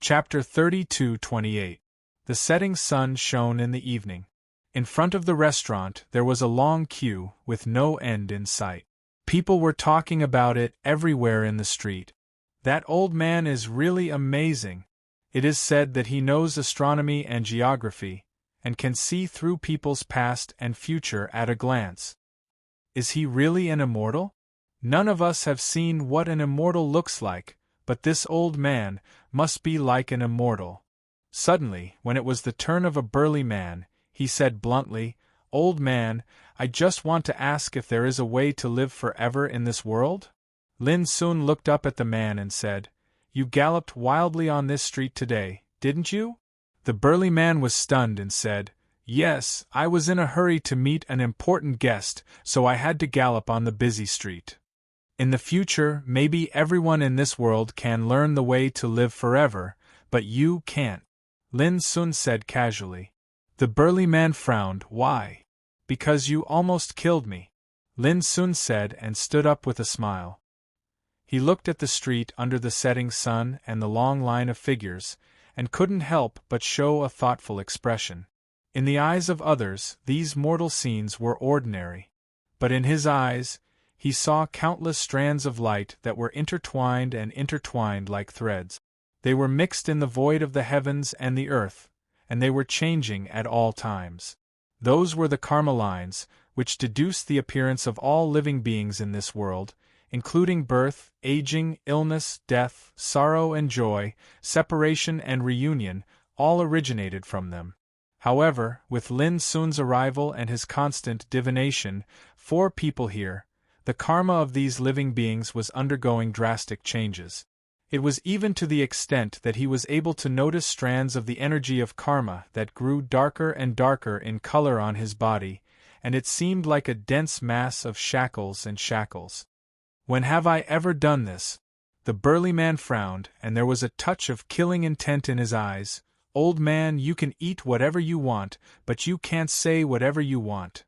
Chapter 32:28. The setting sun shone in the evening. In front of the restaurant there was a long queue, with no end in sight. People were talking about it everywhere in the street. "That old man is really amazing. It is said that he knows astronomy and geography, and can see through people's past and future at a glance. Is he really an immortal? None of us have seen what an immortal looks like, but this old man must be like an immortal." Suddenly, when it was the turn of a burly man, he said bluntly, "Old man, I just want to ask if there is a way to live forever in this world?" Lin Sun looked up at the man and said, "You galloped wildly on this street today, didn't you?" The burly man was stunned and said, "Yes, I was in a hurry to meet an important guest, so I had to gallop on the busy street. In the future, maybe everyone in this world can learn the way to live forever, but you can't," Lin Sun said casually. The burly man frowned. "Why?" "Because you almost killed me," Lin Sun said and stood up with a smile. He looked at the street under the setting sun and the long line of figures, and couldn't help but show a thoughtful expression. In the eyes of others, these mortal scenes were ordinary. But in his eyes, he saw countless strands of light that were intertwined and intertwined like threads. They were mixed in the void of the heavens and the earth, and they were changing at all times. Those were the karma lines, which deduced the appearance of all living beings in this world, including birth, aging, illness, death, sorrow and joy, separation and reunion, all originated from them. However, with Lin Sun's arrival and his constant divination, 4 people here, the karma of these living beings was undergoing drastic changes. It was even to the extent that he was able to notice strands of the energy of karma that grew darker and darker in color on his body, and it seemed like a dense mass of shackles and shackles. "When have I ever done this?" The burly man frowned, and there was a touch of killing intent in his eyes. "Old man, you can eat whatever you want, but you can't say whatever you want."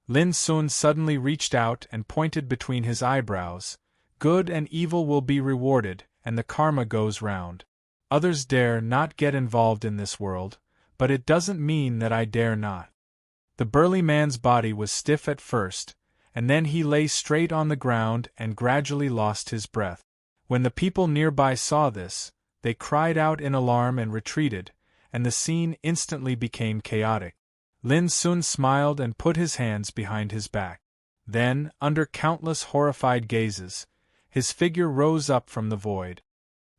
Lin Sun suddenly reached out and pointed between his eyebrows. "Good and evil will be rewarded, and the karma goes round. Others dare not get involved in this world, but it doesn't mean that I dare not." The burly man's body was stiff at first, and then he lay straight on the ground and gradually lost his breath. When the people nearby saw this, they cried out in alarm and retreated, and the scene instantly became chaotic. Lin Sun smiled and put his hands behind his back. Then, under countless horrified gazes, his figure rose up from the void.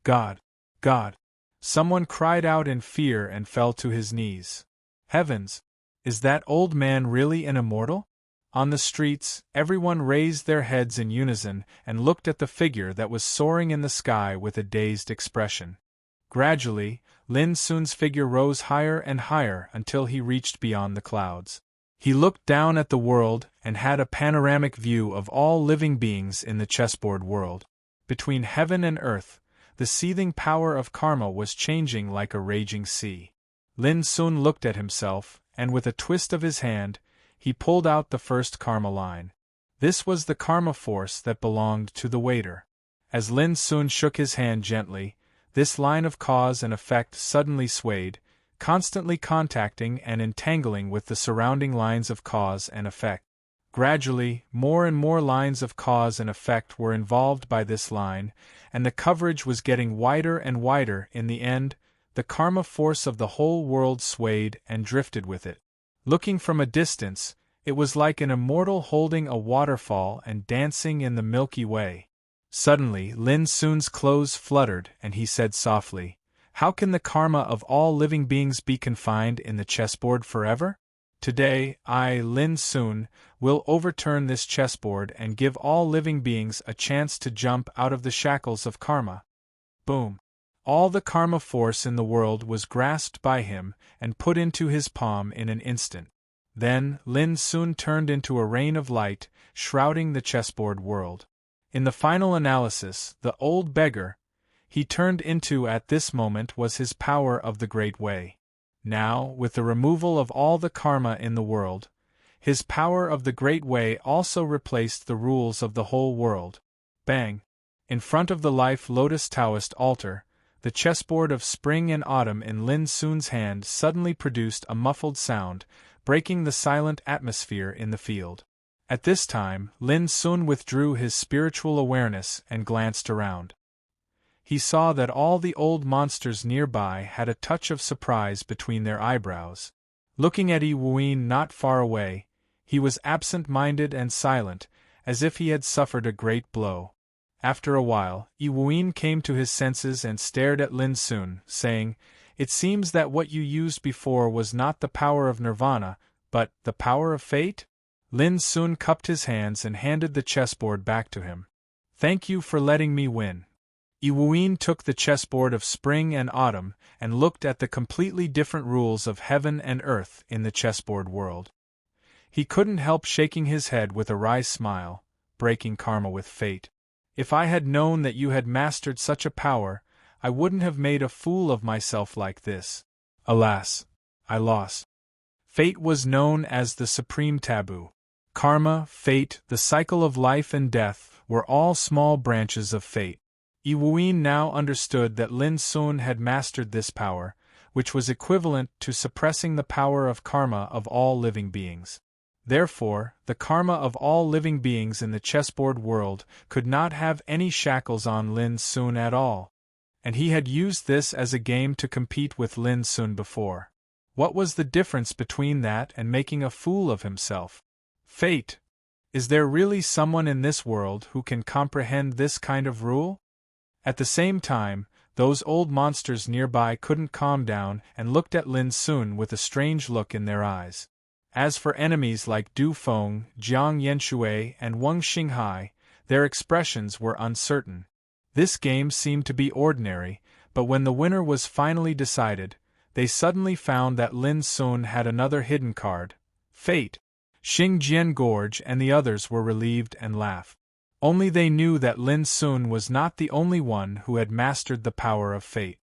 "God! God!" Someone cried out in fear and fell to his knees. Heavens! Is that old man really an immortal? On the streets, everyone raised their heads in unison and looked at the figure that was soaring in the sky with a dazed expression. Gradually, Lin Sun's figure rose higher and higher until he reached beyond the clouds. He looked down at the world and had a panoramic view of all living beings in the chessboard world. Between heaven and earth, the seething power of karma was changing like a raging sea. Lin Sun looked at himself, and with a twist of his hand, he pulled out the first karma line. This was the karma force that belonged to the waiter. As Lin Sun shook his hand gently, this line of cause and effect suddenly swayed, constantly contacting and entangling with the surrounding lines of cause and effect. Gradually, more and more lines of cause and effect were involved by this line, and the coverage was getting wider and wider. In the end, the karma force of the whole world swayed and drifted with it. Looking from a distance, it was like an immortal holding a waterfall and dancing in the Milky Way. Suddenly, Lin Sun's clothes fluttered, and he said softly, "How can the karma of all living beings be confined in the chessboard forever? Today, I, Lin Sun, will overturn this chessboard and give all living beings a chance to jump out of the shackles of karma." Boom! All the karma force in the world was grasped by him and put into his palm in an instant. Then, Lin Sun turned into a rain of light, shrouding the chessboard world. In the final analysis, the old beggar he turned into at this moment was his power of the Great Way. Now, with the removal of all the karma in the world, his power of the Great Way also replaced the rules of the whole world. Bang! In front of the Life Lotus Taoist altar, the chessboard of spring and autumn in Lin Sun's hand suddenly produced a muffled sound, breaking the silent atmosphere in the field. At this time, Lin Sun withdrew his spiritual awareness and glanced around. He saw that all the old monsters nearby had a touch of surprise between their eyebrows. Looking at Yi Wuyin not far away, he was absent-minded and silent, as if he had suffered a great blow. After a while, Yi Wuyin came to his senses and stared at Lin Sun, saying, "It seems that what you used before was not the power of nirvana, but the power of fate?" Lin Sun cupped his hands and handed the chessboard back to him. "Thank you for letting me win." Yi Wuyin took the chessboard of spring and autumn and looked at the completely different rules of heaven and earth in the chessboard world. He couldn't help shaking his head with a wry smile, breaking karma with fate. "If I had known that you had mastered such a power, I wouldn't have made a fool of myself like this. Alas, I lost." Fate was known as the supreme taboo. Karma, fate, the cycle of life and death were all small branches of fate. Yi Wuyin now understood that Lin Sun had mastered this power, which was equivalent to suppressing the power of karma of all living beings. Therefore, the karma of all living beings in the chessboard world could not have any shackles on Lin Sun at all. And he had used this as a game to compete with Lin Sun before. What was the difference between that and making a fool of himself? Fate! Is there really someone in this world who can comprehend this kind of rule? At the same time, those old monsters nearby couldn't calm down and looked at Lin Sun with a strange look in their eyes. As for enemies like Du Feng, Jiang Yanshui, and Wang Xinghai, their expressions were uncertain. This game seemed to be ordinary, but when the winner was finally decided, they suddenly found that Lin Sun had another hidden card, Fate. Xing Jian Gorge and the others were relieved and laughed. Only they knew that Lin Sun was not the only one who had mastered the power of fate.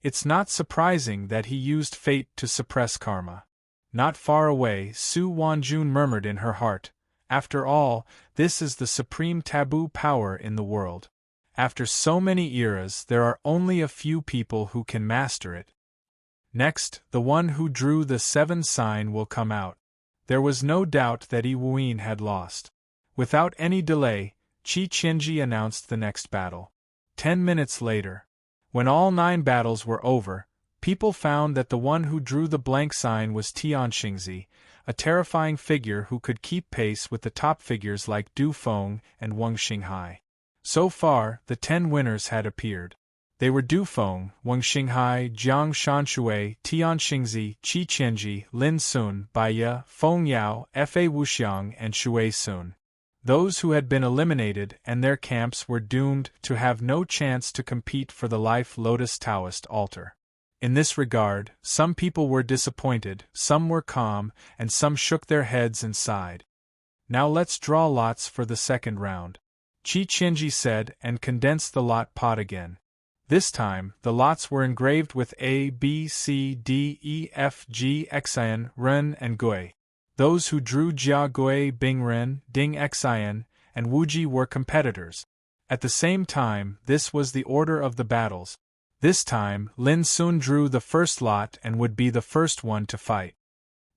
It's not surprising that he used fate to suppress karma. Not far away, Su Wanjun murmured in her heart, "After all, this is the supreme taboo power in the world. After so many eras, there are only a few people who can master it. Next, the one who drew the 7 sign will come out." There was no doubt that Yi Wuyin had lost. Without any delay, Qi Qianji announced the next battle. 10 minutes later, when all 9 battles were over, people found that the one who drew the blank sign was Tian Xingzi, a terrifying figure who could keep pace with the top figures like Du Feng and Wang Xinghai. So far, the 10 winners had appeared. They were Du Feng, Wang Xinghai, Jiang Shanshui, Tian Xingzi, Qi Qianji, Lin Sun, Bai Ye, Feng Yao, Fa Wuxiang, and Shui Sun. Those who had been eliminated and their camps were doomed to have no chance to compete for the Life Lotus Taoist altar. In this regard, some people were disappointed, some were calm, and some shook their heads and sighed. "Now let's draw lots for the second round," Qi Qianji said and condensed the lot pot again. This time, the lots were engraved with A, B, C, D, E, F, G, Xian, Ren, and Gui. Those who drew Jia Gui, Bing Ren, Ding Xian, and Wuji were competitors. At the same time, this was the order of the battles. This time, Lin Sun drew the first lot and would be the first one to fight.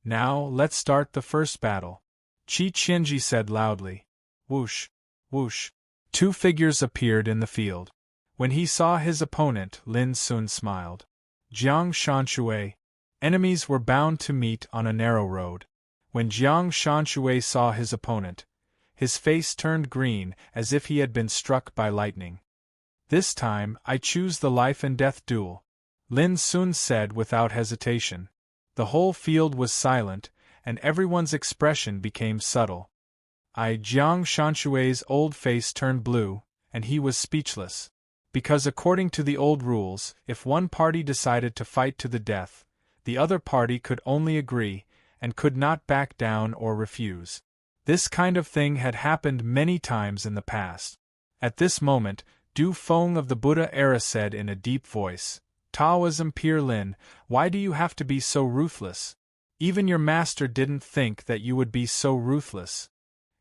"Now, let's start the first battle," Qi Qianji said loudly. Whoosh! Whoosh! 2 figures appeared in the field. When he saw his opponent, Lin Sun smiled. Jiang Shanshui. Enemies were bound to meet on a narrow road. When Jiang Shanshui saw his opponent, his face turned green as if he had been struck by lightning. "This time, I choose the life and death duel," Lin Sun said without hesitation. The whole field was silent, and everyone's expression became subtle. Jiang Shanshui's old face turned blue, and he was speechless. Because according to the old rules, if one party decided to fight to the death, the other party could only agree, and could not back down or refuse. This kind of thing had happened many times in the past. At this moment, Du Feng of the Buddha era said in a deep voice, "Taoism Peer Lin, why do you have to be so ruthless? Even your master didn't think that you would be so ruthless.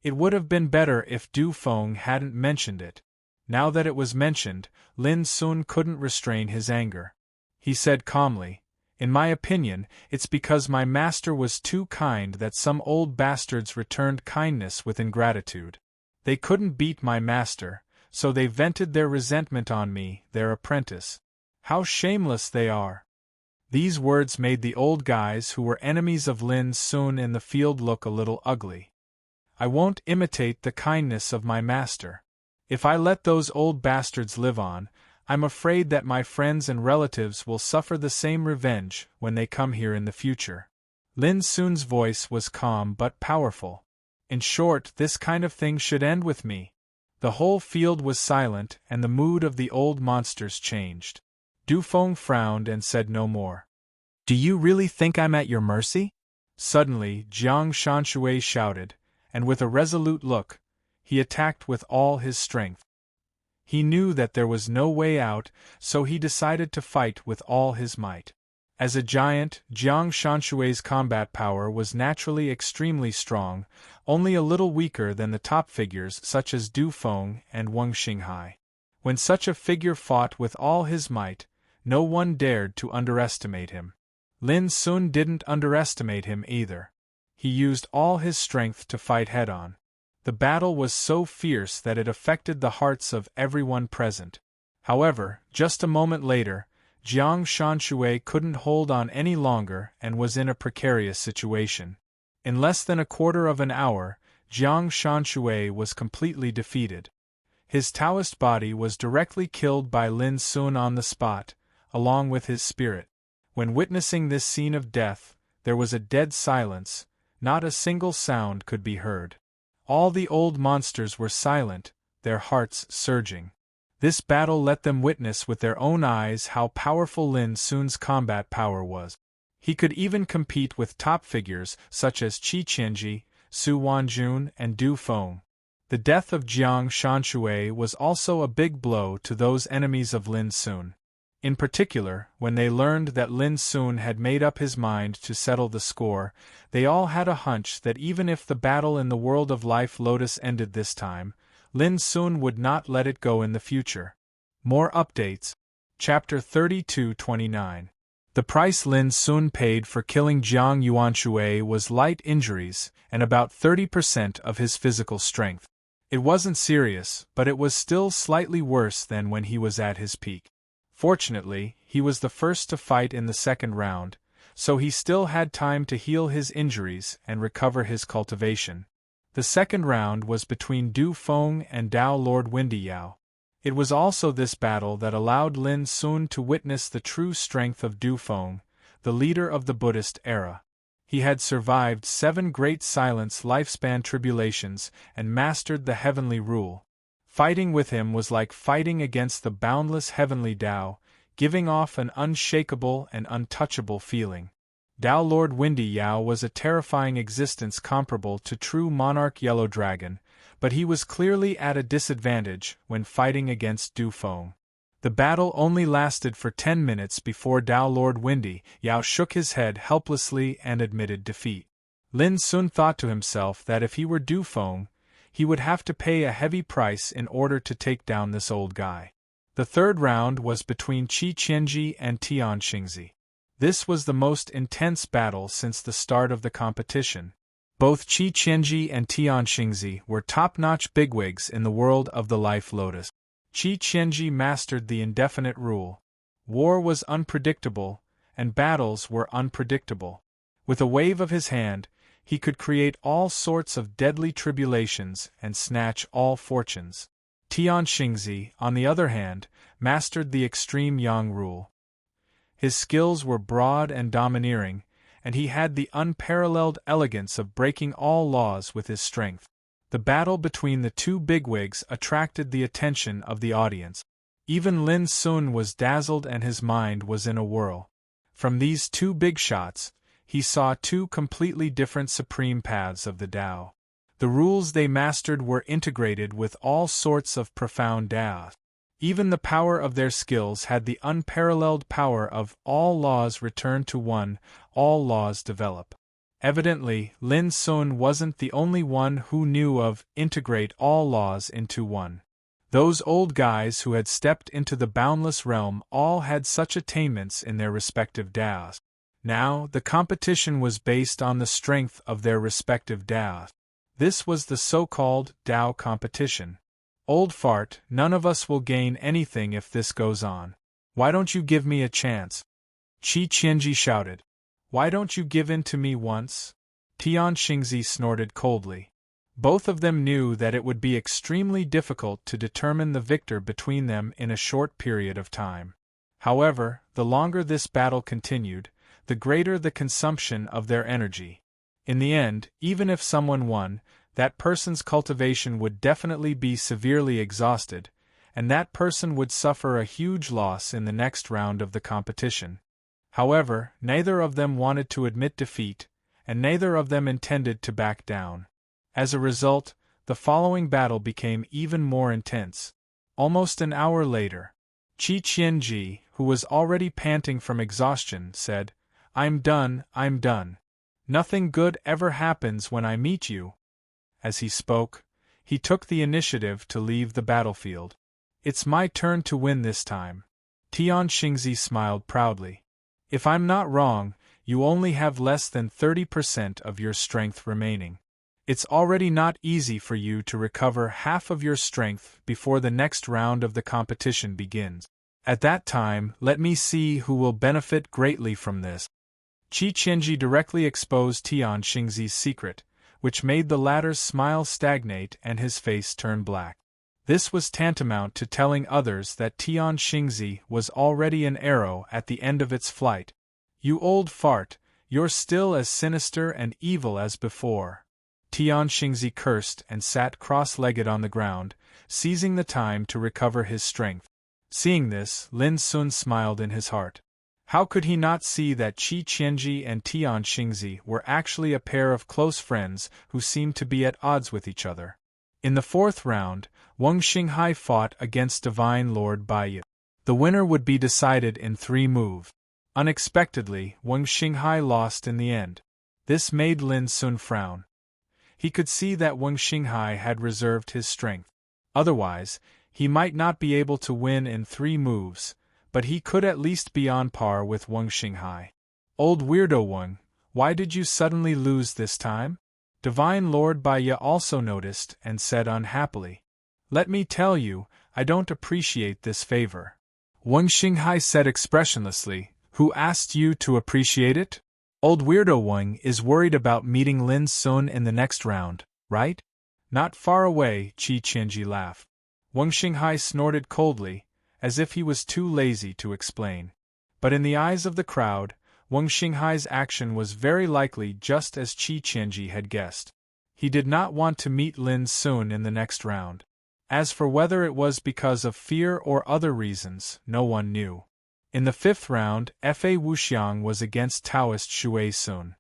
It would have been better if Du Feng hadn't mentioned it." Now that it was mentioned, Lin Sun couldn't restrain his anger. He said calmly, "In my opinion, it's because my master was too kind that some old bastards returned kindness with ingratitude. They couldn't beat my master, so they vented their resentment on me, their apprentice. How shameless they are!" These words made the old guys who were enemies of Lin Sun in the field look a little ugly. "I won't imitate the kindness of my master. If I let those old bastards live on, I'm afraid that my friends and relatives will suffer the same revenge when they come here in the future." Lin Sun's voice was calm but powerful. "In short, this kind of thing should end with me." The whole field was silent, and the mood of the old monsters changed. Du Feng frowned and said no more. "Do you really think I'm at your mercy?" Suddenly, Jiang Shanshui shouted, and with a resolute look, he attacked with all his strength. He knew that there was no way out, so he decided to fight with all his might. As a giant, Jiang Shanshui's combat power was naturally extremely strong, only a little weaker than the top figures such as Du Feng and Wang Xinghai. When such a figure fought with all his might, no one dared to underestimate him. Lin Sun didn't underestimate him either. He used all his strength to fight head-on. The battle was so fierce that it affected the hearts of everyone present. However, just a moment later, Jiang Shanshui couldn't hold on any longer and was in a precarious situation. In less than a quarter of an hour, Jiang Shanshui was completely defeated. His Taoist body was directly killed by Lin Sun on the spot, along with his spirit. When witnessing this scene of death, there was a dead silence, not a single sound could be heard. All the old monsters were silent, their hearts surging. This battle let them witness with their own eyes how powerful Lin Sun's combat power was. He could even compete with top figures such as Qi Qianji, Su Wanjun, and Du Feng. The death of Jiang Shanshui was also a big blow to those enemies of Lin Sun. In particular, when they learned that Lin Sun had made up his mind to settle the score, they all had a hunch that even if the battle in the world of Life Lotus ended this time, Lin Sun would not let it go in the future. More updates. Chapter 32-29. The price Lin Sun paid for killing Jiang Yuanshui was light injuries and about 30% of his physical strength. It wasn't serious, but it was still slightly worse than when he was at his peak. Fortunately, he was the first to fight in the second round, so he still had time to heal his injuries and recover his cultivation. The second round was between Du Feng and Dao Lord Windy Yao. It was also this battle that allowed Lin Sun to witness the true strength of Du Feng, the leader of the Buddhist era. He had survived 7 great silence lifespan tribulations and mastered the heavenly rule. Fighting with him was like fighting against the boundless heavenly Tao, giving off an unshakable and untouchable feeling. Tao Lord Windy Yao was a terrifying existence comparable to true monarch Yellow Dragon, but he was clearly at a disadvantage when fighting against Du Feng. The battle only lasted for 10 minutes before Tao Lord Windy Yao shook his head helplessly and admitted defeat. Lin Sun thought to himself that if he were Du Feng, he would have to pay a heavy price in order to take down this old guy. The third round was between Qi Qianji and Tian Xingzi. This was the most intense battle since the start of the competition. Both Qi Qianji and Tian Xingzi were top-notch bigwigs in the world of the Life Lotus. Qi Qianji mastered the indefinite rule. War was unpredictable, and battles were unpredictable. With a wave of his hand, he could create all sorts of deadly tribulations and snatch all fortunes. Tian Xingzi, on the other hand, mastered the extreme yang rule. His skills were broad and domineering, and he had the unparalleled elegance of breaking all laws with his strength. The battle between the two bigwigs attracted the attention of the audience. Even Lin Sun was dazzled and his mind was in a whirl. From these two big shots, he saw 2 completely different supreme paths of the Tao. The rules they mastered were integrated with all sorts of profound Tao. Even the power of their skills had the unparalleled power of all laws return to one, all laws develop. Evidently, Lin Sun wasn't the only one who knew of integrate all laws into one. Those old guys who had stepped into the boundless realm all had such attainments in their respective Daos. Now, the competition was based on the strength of their respective Daos. This was the so-called Dao competition. Old fart, none of us will gain anything if this goes on. Why don't you give me a chance? Qi Qianji shouted. Why don't you give in to me once? Tian Xingzi snorted coldly. Both of them knew that it would be extremely difficult to determine the victor between them in a short period of time. However, the longer this battle continued, the greater the consumption of their energy. In the end, even if someone won, that person's cultivation would definitely be severely exhausted, and that person would suffer a huge loss in the next round of the competition. However, neither of them wanted to admit defeat, and neither of them intended to back down. As a result, the following battle became even more intense. Almost an hour later, Qi Qianji, who was already panting from exhaustion, said, I'm done. Nothing good ever happens when I meet you. As he spoke, he took the initiative to leave the battlefield. It's my turn to win this time. Tian Xingzi smiled proudly. If I'm not wrong, you only have less than 30% of your strength remaining. It's already not easy for you to recover half of your strength before the next round of the competition begins. At that time, let me see who will benefit greatly from this. Qi Qianji directly exposed Tian Xingzi's secret, which made the latter's smile stagnate and his face turn black. This was tantamount to telling others that Tian Xingzi was already an arrow at the end of its flight. You old fart, you're still as sinister and evil as before. Tian Xingzi cursed and sat cross-legged on the ground, seizing the time to recover his strength. Seeing this, Lin Sun smiled in his heart. How could he not see that Qi Qianji and Tian Xingzi were actually a pair of close friends who seemed to be at odds with each other? In the fourth round, Wang Xinghai fought against Divine Lord Baiyu. The winner would be decided in 3 moves. Unexpectedly, Wang Xinghai lost in the end. This made Lin Sun frown. He could see that Wang Xinghai had reserved his strength. Otherwise, he might not be able to win in 3 moves, but he could at least be on par with Wang Xinghai. Old weirdo Wang, why did you suddenly lose this time? Divine Lord Baiyu also noticed and said unhappily. Let me tell you, I don't appreciate this favor. Wang Xinghai said expressionlessly, who asked you to appreciate it? Old weirdo Wang is worried about meeting Lin Sun in the next round, right? Not far away, Qi Qianji laughed. Wang Xinghai snorted coldly, as if he was too lazy to explain. But in the eyes of the crowd, Wang Xinghai's action was very likely just as Qi Qianji had guessed. He did not want to meet Lin Sun in the next round. As for whether it was because of fear or other reasons, no one knew. In the 5th round, Fa Wuxiang was against Taoist Shui Sun.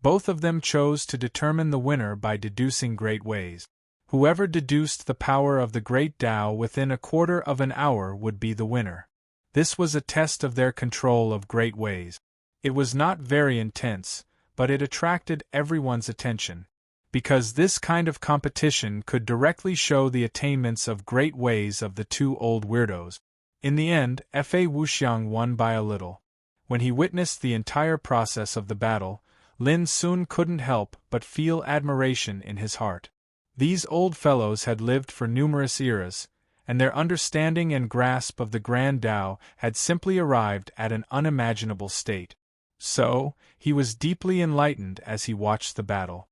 Both of them chose to determine the winner by deducing great ways. Whoever deduced the power of the great Tao within a quarter of an hour would be the winner. This was a test of their control of great ways. It was not very intense, but it attracted everyone's attention, because this kind of competition could directly show the attainments of great ways of the 2 old weirdos. In the end, Fa Wuxiang won by a little. When he witnessed the entire process of the battle, Lin Sun couldn't help but feel admiration in his heart. These old fellows had lived for numerous eras, and their understanding and grasp of the Grand Tao had simply arrived at an unimaginable state. So, he was deeply enlightened as he watched the battle.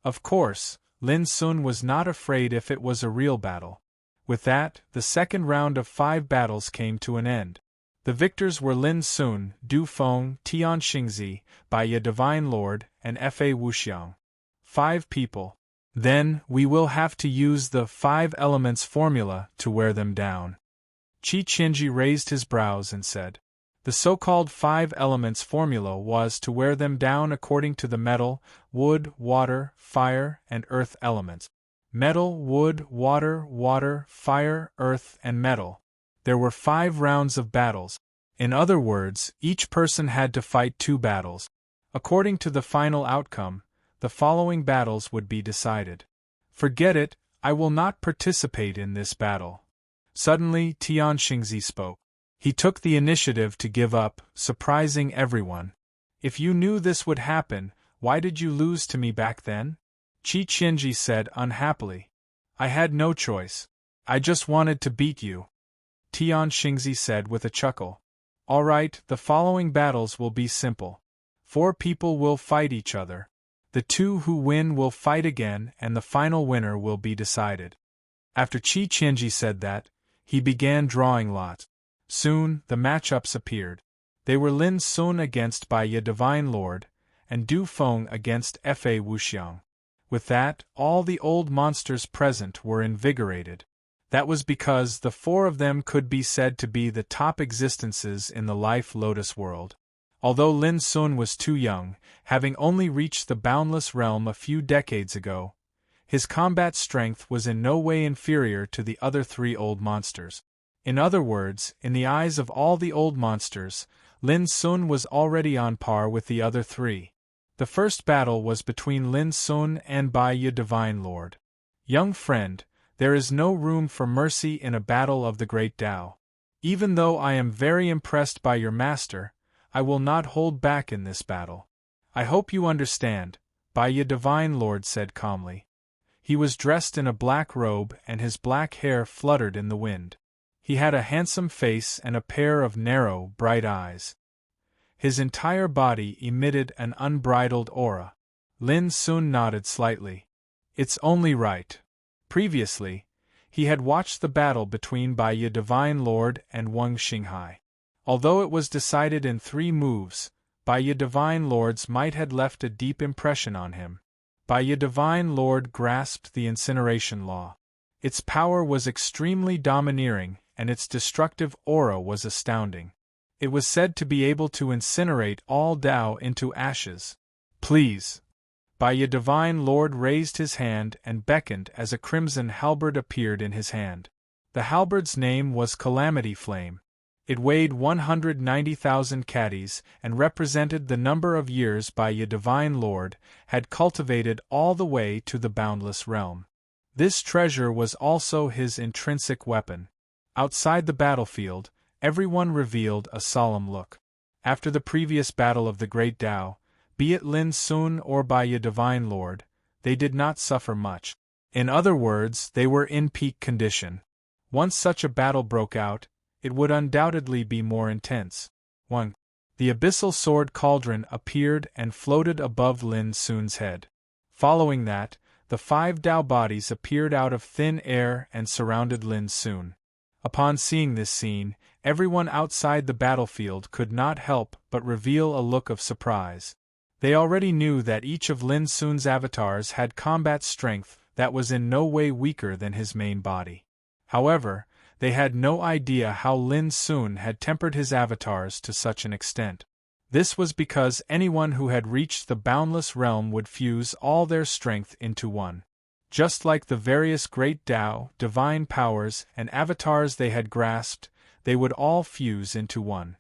Of course, Lin Sun was not afraid if it was a real battle. With that, the second round of 5 battles came to an end. The victors were Lin Sun, Du Feng, Tian Xingzi, Baiyu Divine Lord, and Fa Wuxiang. 5 people. Then, we will have to use the 5 elements formula to wear them down. Qi Qianji raised his brows and said. The so-called 5 elements formula was to wear them down according to the metal, wood, water, fire, and earth elements. Metal, wood, water, fire, earth, and metal. There were 5 rounds of battles. In other words, each person had to fight 2 battles. According to the final outcome, the following battles would be decided. Forget it, I will not participate in this battle. Suddenly, Tian Xingzi spoke. He took the initiative to give up, surprising everyone. If you knew this would happen, why did you lose to me back then? Qi Qianji said unhappily. I had no choice. I just wanted to beat you. Tian Xingzi said with a chuckle. All right, the following battles will be simple. 4 people will fight each other. The 2 who win will fight again and the final winner will be decided. After Qi Qianji said that, he began drawing lots. Soon, the matchups appeared. They were Lin Sun against Bai Ye Divine Lord, and Du Feng against Fa Wuxiang. With that, all the old monsters present were invigorated. That was because the 4 of them could be said to be the top existences in the Life Lotus world. Although Lin Sun was too young, having only reached the boundless realm a few decades ago, his combat strength was in no way inferior to the other 3 old monsters. In other words, in the eyes of all the old monsters, Lin Sun was already on par with the other 3. The first battle was between Lin Sun and Bai Ye Divine Lord. Young friend, there is no room for mercy in a battle of the Great Tao. Even though I am very impressed by your master, I will not hold back in this battle. I hope you understand, Bai Ye Divine Lord said calmly. He was dressed in a black robe and his black hair fluttered in the wind. He had a handsome face and a pair of narrow, bright eyes. His entire body emitted an unbridled aura. Lin Sun nodded slightly. It's only right. Previously, he had watched the battle between Bai Ye Divine Lord and Wang Xinghai. Although it was decided in 3 moves, Bai Ye Divine Lord's might had left a deep impression on him. Bai Ye Divine Lord grasped the incineration law. Its power was extremely domineering, and its destructive aura was astounding. It was said to be able to incinerate all Tao into ashes. Please. Bai Ye Divine Lord raised his hand and beckoned as a crimson halberd appeared in his hand. The halberd's name was Calamity Flame. It weighed 190,000 caddies and represented the number of years Bai Ye Divine Lord had cultivated all the way to the boundless realm. This treasure was also his intrinsic weapon. Outside the battlefield, everyone revealed a solemn look. After the previous battle of the Great Tao, be it Lin Sun or Bai Ye Divine Lord, they did not suffer much. In other words, they were in peak condition. Once such a battle broke out, it would undoubtedly be more intense. 1. The abyssal sword cauldron appeared and floated above Lin Sun's head. Following that, the 5 Tao bodies appeared out of thin air and surrounded Lin Sun. Upon seeing this scene, everyone outside the battlefield could not help but reveal a look of surprise. They already knew that each of Lin Sun's avatars had combat strength that was in no way weaker than his main body. However, they had no idea how Lin Sun had tempered his avatars to such an extent. This was because anyone who had reached the boundless realm would fuse all their strength into one. Just like the various great Tao, divine powers, and avatars they had grasped, they would all fuse into one.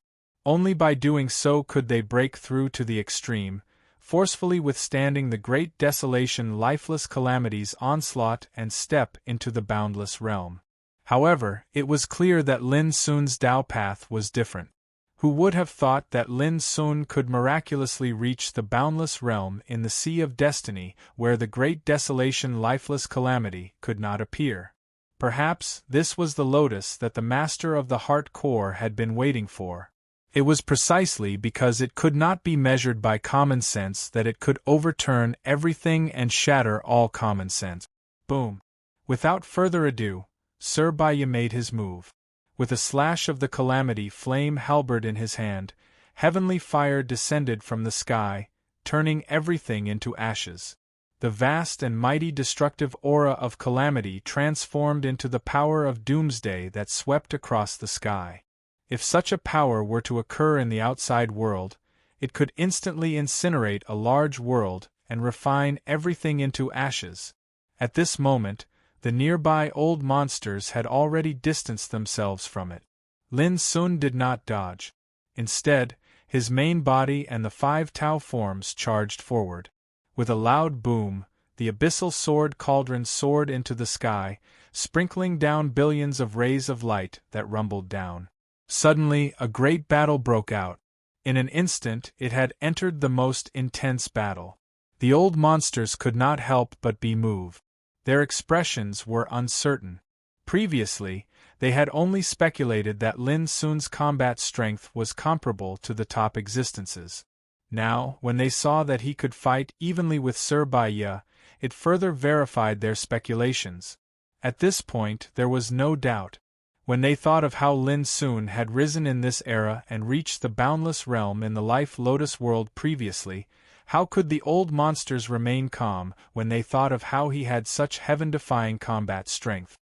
Only by doing so could they break through to the extreme, forcefully withstanding the great desolation lifeless calamity's onslaught and step into the boundless realm. However, it was clear that Lin Sun's Tao path was different. Who would have thought that Lin Sun could miraculously reach the boundless realm in the Sea of Destiny where the great desolation lifeless calamity could not appear? Perhaps this was the lotus that the master of the heart core had been waiting for. It was precisely because it could not be measured by common sense that it could overturn everything and shatter all common sense. Boom! Without further ado, Sir Bai Ye made his move. With a slash of the calamity flame halberd in his hand, heavenly fire descended from the sky, turning everything into ashes. The vast and mighty destructive aura of calamity transformed into the power of doomsday that swept across the sky. If such a power were to occur in the outside world, it could instantly incinerate a large world and refine everything into ashes. At this moment, the nearby old monsters had already distanced themselves from it. Lin Sun did not dodge. Instead, his main body and the 5 Tao forms charged forward. With a loud boom, the abyssal sword cauldron soared into the sky, sprinkling down billions of rays of light that rumbled down. Suddenly, a great battle broke out. In an instant, it had entered the most intense battle. The old monsters could not help but be moved. Their expressions were uncertain. Previously, they had only speculated that Lin Sun's combat strength was comparable to the top existences. Now, when they saw that he could fight evenly with Sir Baiya, it further verified their speculations. At this point, there was no doubt. When they thought of how Lin Sun had risen in this era and reached the boundless realm in the Life Lotus world previously, how could the old monsters remain calm when they thought of how he had such heaven-defying combat strength?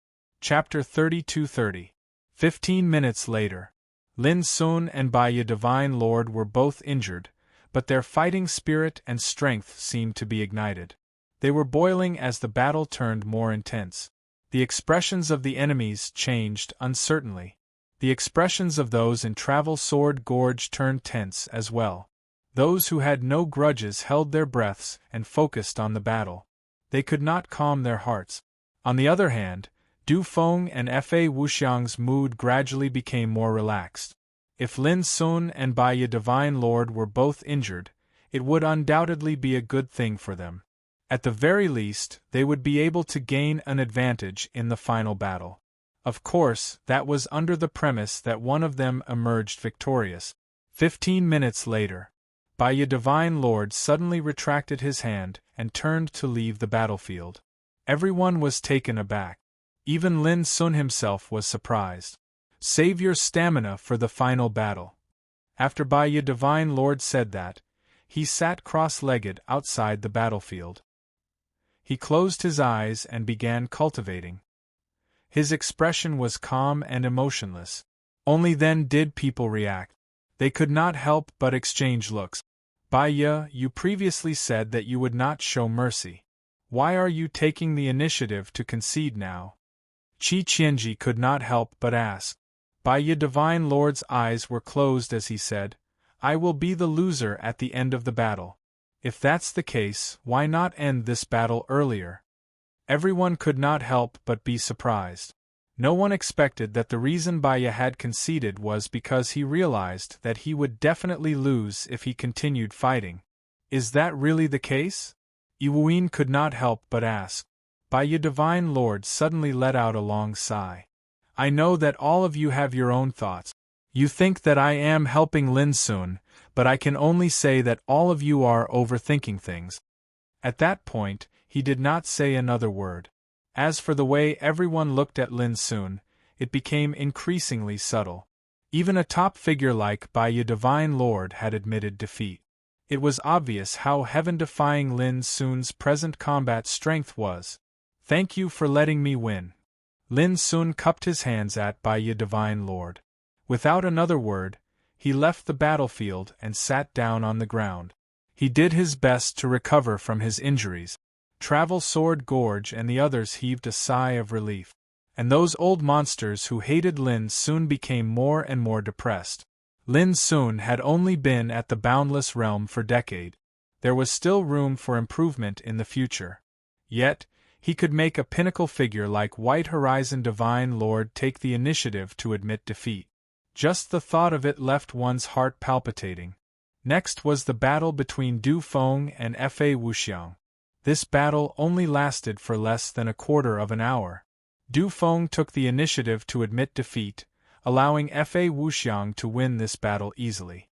Chapter 32:30. 15 minutes later. Lin Sun and Baiya Divine Lord were both injured, but their fighting spirit and strength seemed to be ignited. They were boiling as the battle turned more intense. The expressions of the enemies changed uncertainly. The expressions of those in Travel Sword Gorge turned tense as well. Those who had no grudges held their breaths and focused on the battle. They could not calm their hearts. On the other hand, Du Feng and Fa Wuxiang's mood gradually became more relaxed. If Lin Sun and Baiya Divine Lord were both injured, it would undoubtedly be a good thing for them. At the very least, they would be able to gain an advantage in the final battle. Of course, that was under the premise that one of them emerged victorious. 15 minutes later. Baiya Divine Lord suddenly retracted his hand and turned to leave the battlefield. Everyone was taken aback. Even Lin Sun himself was surprised. Save your stamina for the final battle. After Baiya Divine Lord said that, he sat cross-legged outside the battlefield. He closed his eyes and began cultivating. His expression was calm and emotionless. Only then did people react. They could not help but exchange looks. Baiya, you previously said that you would not show mercy. Why are you taking the initiative to concede now? Qi Qianji could not help but ask. Baiya Divine Lord's eyes were closed as he said, I will be the loser at the end of the battle. If that's the case, why not end this battle earlier? Everyone could not help but be surprised. No one expected that the reason Baiya had conceded was because he realized that he would definitely lose if he continued fighting. Is that really the case? Yiwuin could not help but ask. Baiya Divine Lord suddenly let out a long sigh. I know that all of you have your own thoughts. You think that I am helping Lin Sun, but I can only say that all of you are overthinking things. At that point, he did not say another word. As for the way everyone looked at Lin Sun, it became increasingly subtle. Even a top figure like Baiya Divine Lord had admitted defeat. It was obvious how heaven-defying Lin Sun's present combat strength was. Thank you for letting me win. Lin Sun cupped his hands at Baiya Divine Lord. Without another word, he left the battlefield and sat down on the ground. He did his best to recover from his injuries. Travel Sword Gorge and the others heaved a sigh of relief. And those old monsters who hated Lin Sun became more and more depressed. Lin Sun had only been at the Boundless Realm for decades. There was still room for improvement in the future. Yet, he could make a pinnacle figure like White Horizon Divine Lord take the initiative to admit defeat. Just the thought of it left one's heart palpitating. Next was the battle between Du Feng and Fa Wuxiang. This battle only lasted for less than a quarter of an hour. Du Feng took the initiative to admit defeat, allowing Fa Wuxiang to win this battle easily.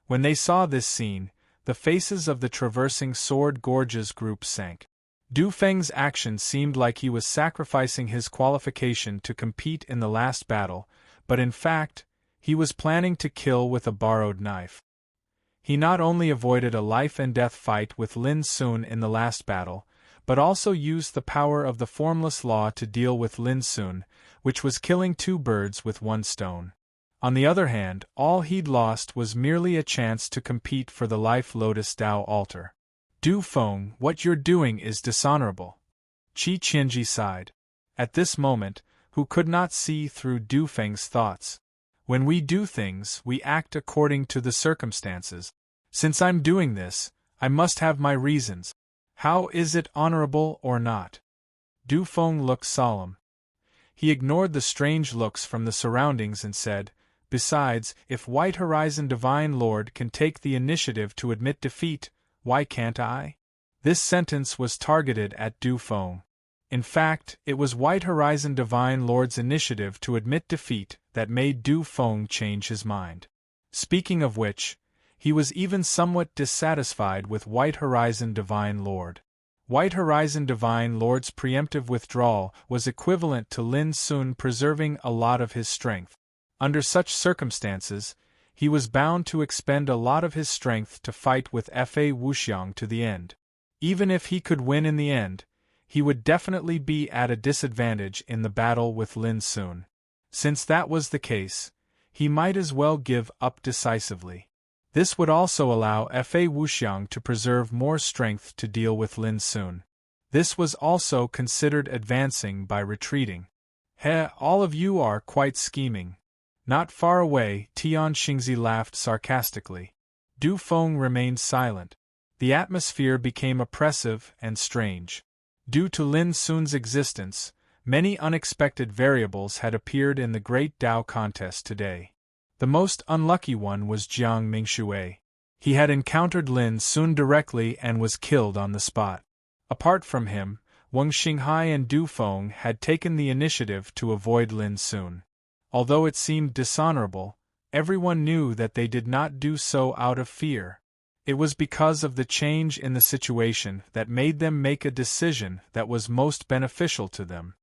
When they saw this scene, the faces of the Traversing Sword Gorges group sank. Du Feng's action seemed like he was sacrificing his qualification to compete in the last battle, but in fact, he was planning to kill with a borrowed knife. He not only avoided a life-and-death fight with Lin Sun in the last battle, but also used the power of the formless law to deal with Lin Sun, which was killing two birds with one stone. On the other hand, all he'd lost was merely a chance to compete for the Life Lotus Tao altar. Du Feng, what you're doing is dishonorable. Qi Qianji sighed. At this moment, who could not see through Du Feng's thoughts? When we do things, we act according to the circumstances. Since I'm doing this, I must have my reasons. How is it honorable or not? Du Feng looked solemn. He ignored the strange looks from the surroundings and said, "Besides, if White Horizon Divine Lord can take the initiative to admit defeat, why can't I?" This sentence was targeted at Du Feng. In fact, it was White Horizon Divine Lord's initiative to admit defeat that made Du Feng change his mind. Speaking of which, he was even somewhat dissatisfied with White Horizon Divine Lord. White Horizon Divine Lord's preemptive withdrawal was equivalent to Lin Sun preserving a lot of his strength. Under such circumstances, he was bound to expend a lot of his strength to fight with Fa Wuxiang to the end. Even if he could win in the end, he would definitely be at a disadvantage in the battle with Lin Sun. Since that was the case, he might as well give up decisively. This would also allow Fa Wuxiang to preserve more strength to deal with Lin Sun. This was also considered advancing by retreating. All of you are quite scheming. Not far away, Tian Xingzi laughed sarcastically. Du Feng remained silent. The atmosphere became oppressive and strange. Due to Lin Sun's existence, many unexpected variables had appeared in the Great Tao contest today. The most unlucky one was Jiang Mingxue. He had encountered Lin Sun directly and was killed on the spot. Apart from him, Wang Xinghai and Du Feng had taken the initiative to avoid Lin Sun. Although it seemed dishonorable, everyone knew that they did not do so out of fear. It was because of the change in the situation that made them make a decision that was most beneficial to them.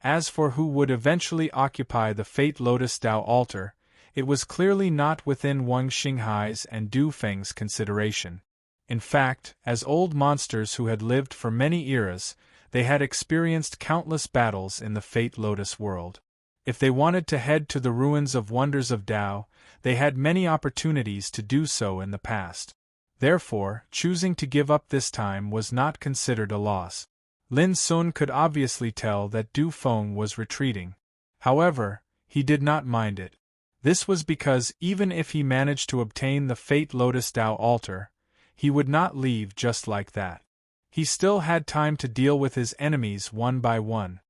As for who would eventually occupy the Fate Lotus Tao altar, it was clearly not within Wang Xinghai's and Du Feng's consideration. In fact, as old monsters who had lived for many eras, they had experienced countless battles in the Fate Lotus world. If they wanted to head to the ruins of Wonders of Tao, they had many opportunities to do so in the past. Therefore, choosing to give up this time was not considered a loss. Lin Sun could obviously tell that Du Feng was retreating. However, he did not mind it. This was because even if he managed to obtain the Fate Lotus Tao altar, he would not leave just like that. He still had time to deal with his enemies one by one.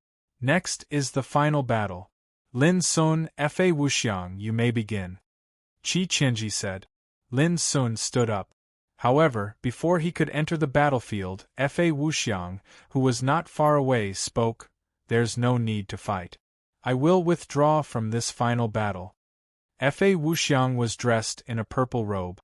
Next is the final battle. Lin Sun, Fa Wuxiang, you may begin. Qi Qianji said. Lin Sun stood up. However, before he could enter the battlefield, Fa Wuxiang, who was not far away, spoke, "There's no need to fight. I will withdraw from this final battle." Fa Wuxiang was dressed in a purple robe.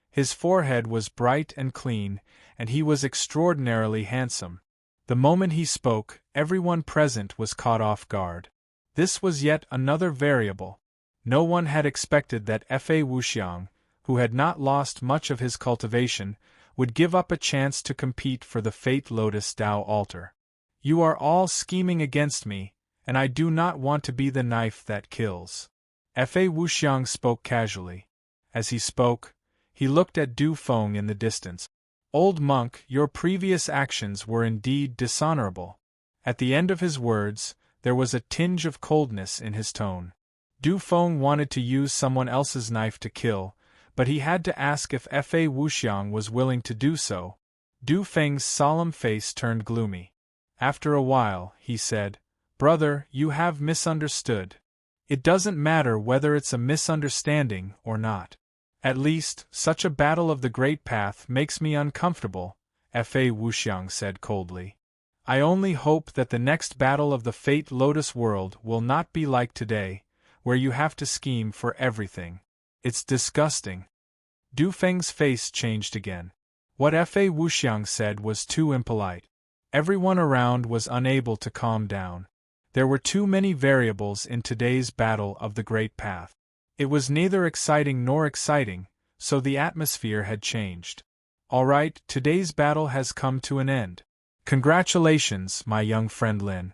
His forehead was bright and clean, and he was extraordinarily handsome. The moment he spoke, everyone present was caught off guard. This was yet another variable. No one had expected that Fa Wuxiang, who had not lost much of his cultivation, would give up a chance to compete for the Fate Lotus Tao altar. "You are all scheming against me, and I do not want to be the knife that kills." Fa Wuxiang spoke casually. As he spoke, he looked at Du Feng in the distance. "Old monk, your previous actions were indeed dishonorable." At the end of his words, there was a tinge of coldness in his tone. Du Feng wanted to use someone else's knife to kill, but he had to ask if Fa Wuxiang was willing to do so. Du Feng's solemn face turned gloomy. After a while, he said, "Brother, you have misunderstood. It doesn't matter whether it's a misunderstanding or not. At least, such a battle of the Great Path makes me uncomfortable," Fa Wuxiang said coldly. "I only hope that the next battle of the Fate Lotus world will not be like today, where you have to scheme for everything. It's disgusting." Du Feng's face changed again. What Fa Wuxiang said was too impolite. Everyone around was unable to calm down. There were too many variables in today's battle of the Great Path. It was neither exciting nor exciting, so the atmosphere had changed. "All right, today's battle has come to an end. Congratulations, my young friend Lin."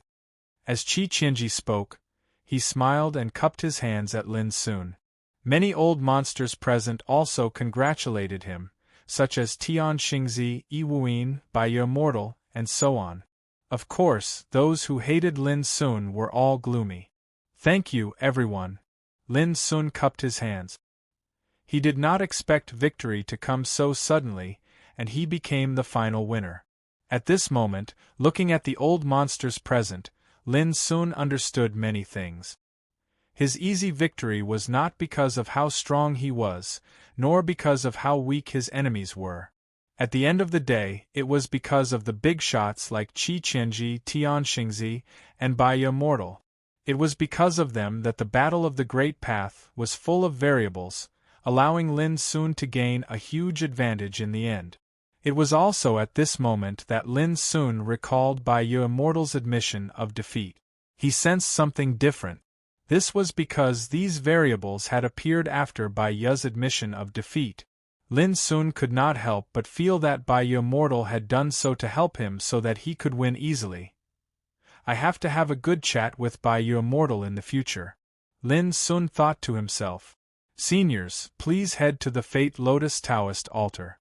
As Qi Qianji spoke, he smiled and cupped his hands at Lin Sun. Many old monsters present also congratulated him, such as Tian Xingzi, Yi Wuyin, Baiye Mortal, and so on. Of course, those who hated Lin Sun were all gloomy. "Thank you, everyone." Lin Sun cupped his hands. He did not expect victory to come so suddenly, and he became the final winner. At this moment, looking at the old monsters present, Lin soon understood many things. His easy victory was not because of how strong he was, nor because of how weak his enemies were. At the end of the day, it was because of the big shots like Qi Qianji, Tian Xingzi, and Baiya Mortal. It was because of them that the Battle of the Great Path was full of variables, allowing Lin Sun to gain a huge advantage in the end. It was also at this moment that Lin Sun recalled Baiya Immortal's admission of defeat. He sensed something different. This was because these variables had appeared after Baiya's admission of defeat. Lin Sun could not help but feel that Baiya Immortal had done so to help him so that he could win easily. I have to have a good chat with Baiya Immortal in the future. Lin Sun thought to himself. Seniors, please head to the Fate Lotus Taoist altar.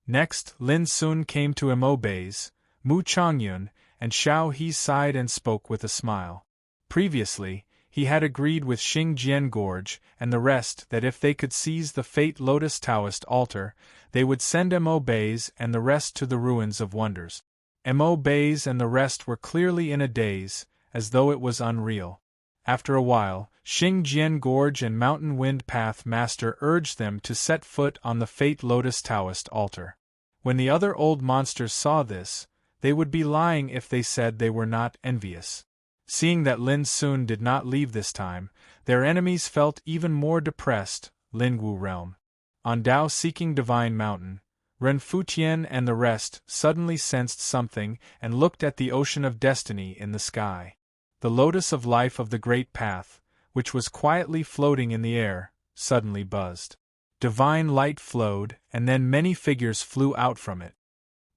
Next, Lin Sun came to Mo Bei's, Mu Changyun, and Xiao He's side and spoke with a smile. Previously, he had agreed with Xing Jian Gorge and the rest that if they could seize the Fate Lotus Taoist altar, they would send Mo Bei's and the rest to the Ruins of Wonders. Mo Bei's and the rest were clearly in a daze, as though it was unreal. After a while, Xing Jian Gorge and Mountain Wind Path Master urged them to set foot on the Fate Lotus Taoist altar. When the other old monsters saw this, they would be lying if they said they were not envious. Seeing that Lin Sun did not leave this time, their enemies felt even more depressed. Lingwu Realm. On Dao Seeking Divine Mountain, Ren Futian and the rest suddenly sensed something and looked at the ocean of destiny in the sky. The lotus of life of the Great Path, which was quietly floating in the air, suddenly buzzed. Divine light flowed, and then many figures flew out from it.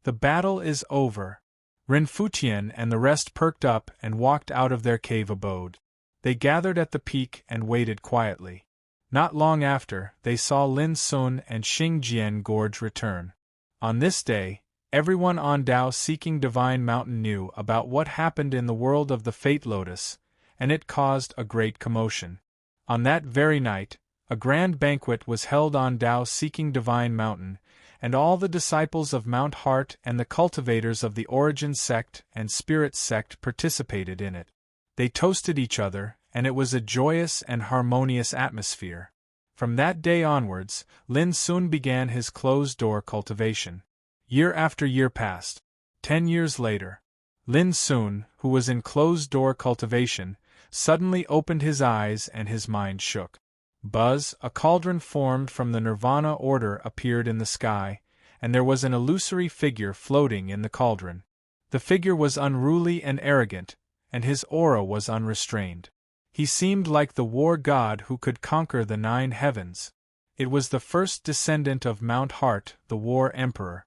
The battle is over. Ren Futian and the rest perked up and walked out of their cave abode. They gathered at the peak and waited quietly. Not long after, they saw Lin Sun and Xing Jian Gorge return. On this day, everyone on Dao Seeking Divine Mountain knew about what happened in the world of the Fate Lotus, and it caused a great commotion. On that very night, a grand banquet was held on Dao Seeking Divine Mountain, and all the disciples of Mount Heart and the cultivators of the Origin Sect and Spirit Sect participated in it. They toasted each other, and it was a joyous and harmonious atmosphere. From that day onwards, Lin Sun began his closed-door cultivation. Year after year passed. 10 years later, Lin Sun, who was in closed-door cultivation, suddenly opened his eyes and his mind shook. Buzz, a cauldron formed from the Nirvana order, appeared in the sky, and there was an illusory figure floating in the cauldron. The figure was unruly and arrogant, and his aura was unrestrained. He seemed like the war god who could conquer the 9 heavens. It was the first descendant of Mount Heart, the War Emperor.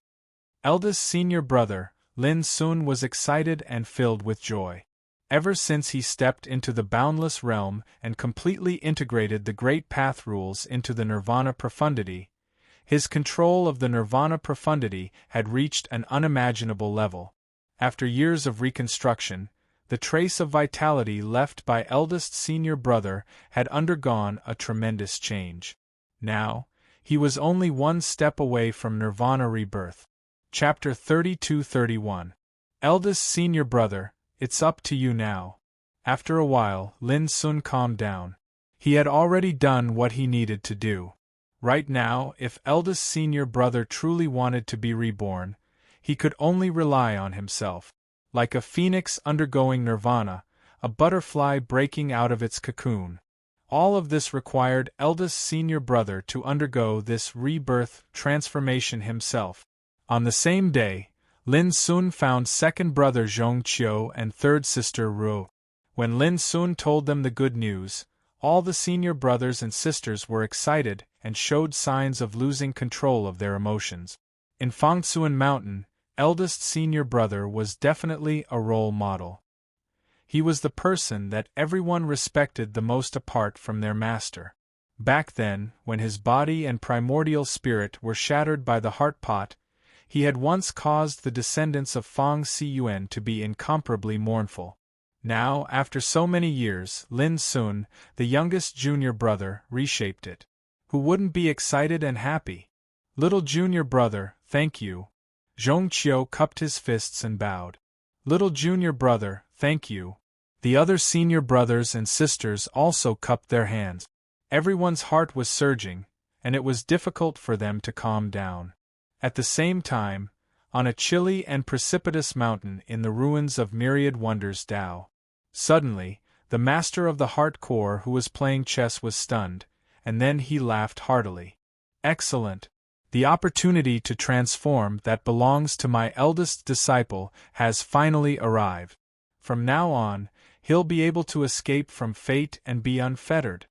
Eldest senior brother, Lin Sun was excited and filled with joy. Ever since he stepped into the boundless realm and completely integrated the Great Path rules into the Nirvana Profundity, his control of the Nirvana Profundity had reached an unimaginable level. After years of reconstruction, the trace of vitality left by eldest senior brother had undergone a tremendous change. Now, he was only one step away from Nirvana rebirth. Chapter 32-31. Eldest senior brother, it's up to you now. After a while, Lin Sun calmed down. He had already done what he needed to do. Right now, if eldest senior brother truly wanted to be reborn, he could only rely on himself. Like a phoenix undergoing nirvana, a butterfly breaking out of its cocoon. All of this required eldest senior brother to undergo this rebirth transformation himself. On the same day, Lin Sun found second brother Zhong Qiu and third sister Ruo. When Lin Sun told them the good news, all the senior brothers and sisters were excited and showed signs of losing control of their emotions. In Fangsuan Mountain, eldest senior brother was definitely a role model. He was the person that everyone respected the most apart from their master. Back then, when his body and primordial spirit were shattered by the heart pot, he had once caused the descendants of Fang Siyuan to be incomparably mournful. Now, after so many years, Lin Sun, the youngest junior brother, reshaped it. Who wouldn't be excited and happy? Little junior brother, thank you. Zhongqiu cupped his fists and bowed. Little junior brother, thank you. The other senior brothers and sisters also cupped their hands. Everyone's heart was surging, and it was difficult for them to calm down. At the same time, on a chilly and precipitous mountain in the ruins of Myriad Wonders Tao, suddenly, the master of the heart core who was playing chess was stunned, and then he laughed heartily. Excellent! The opportunity to transform that belongs to my eldest disciple has finally arrived. From now on, he'll be able to escape from fate and be unfettered.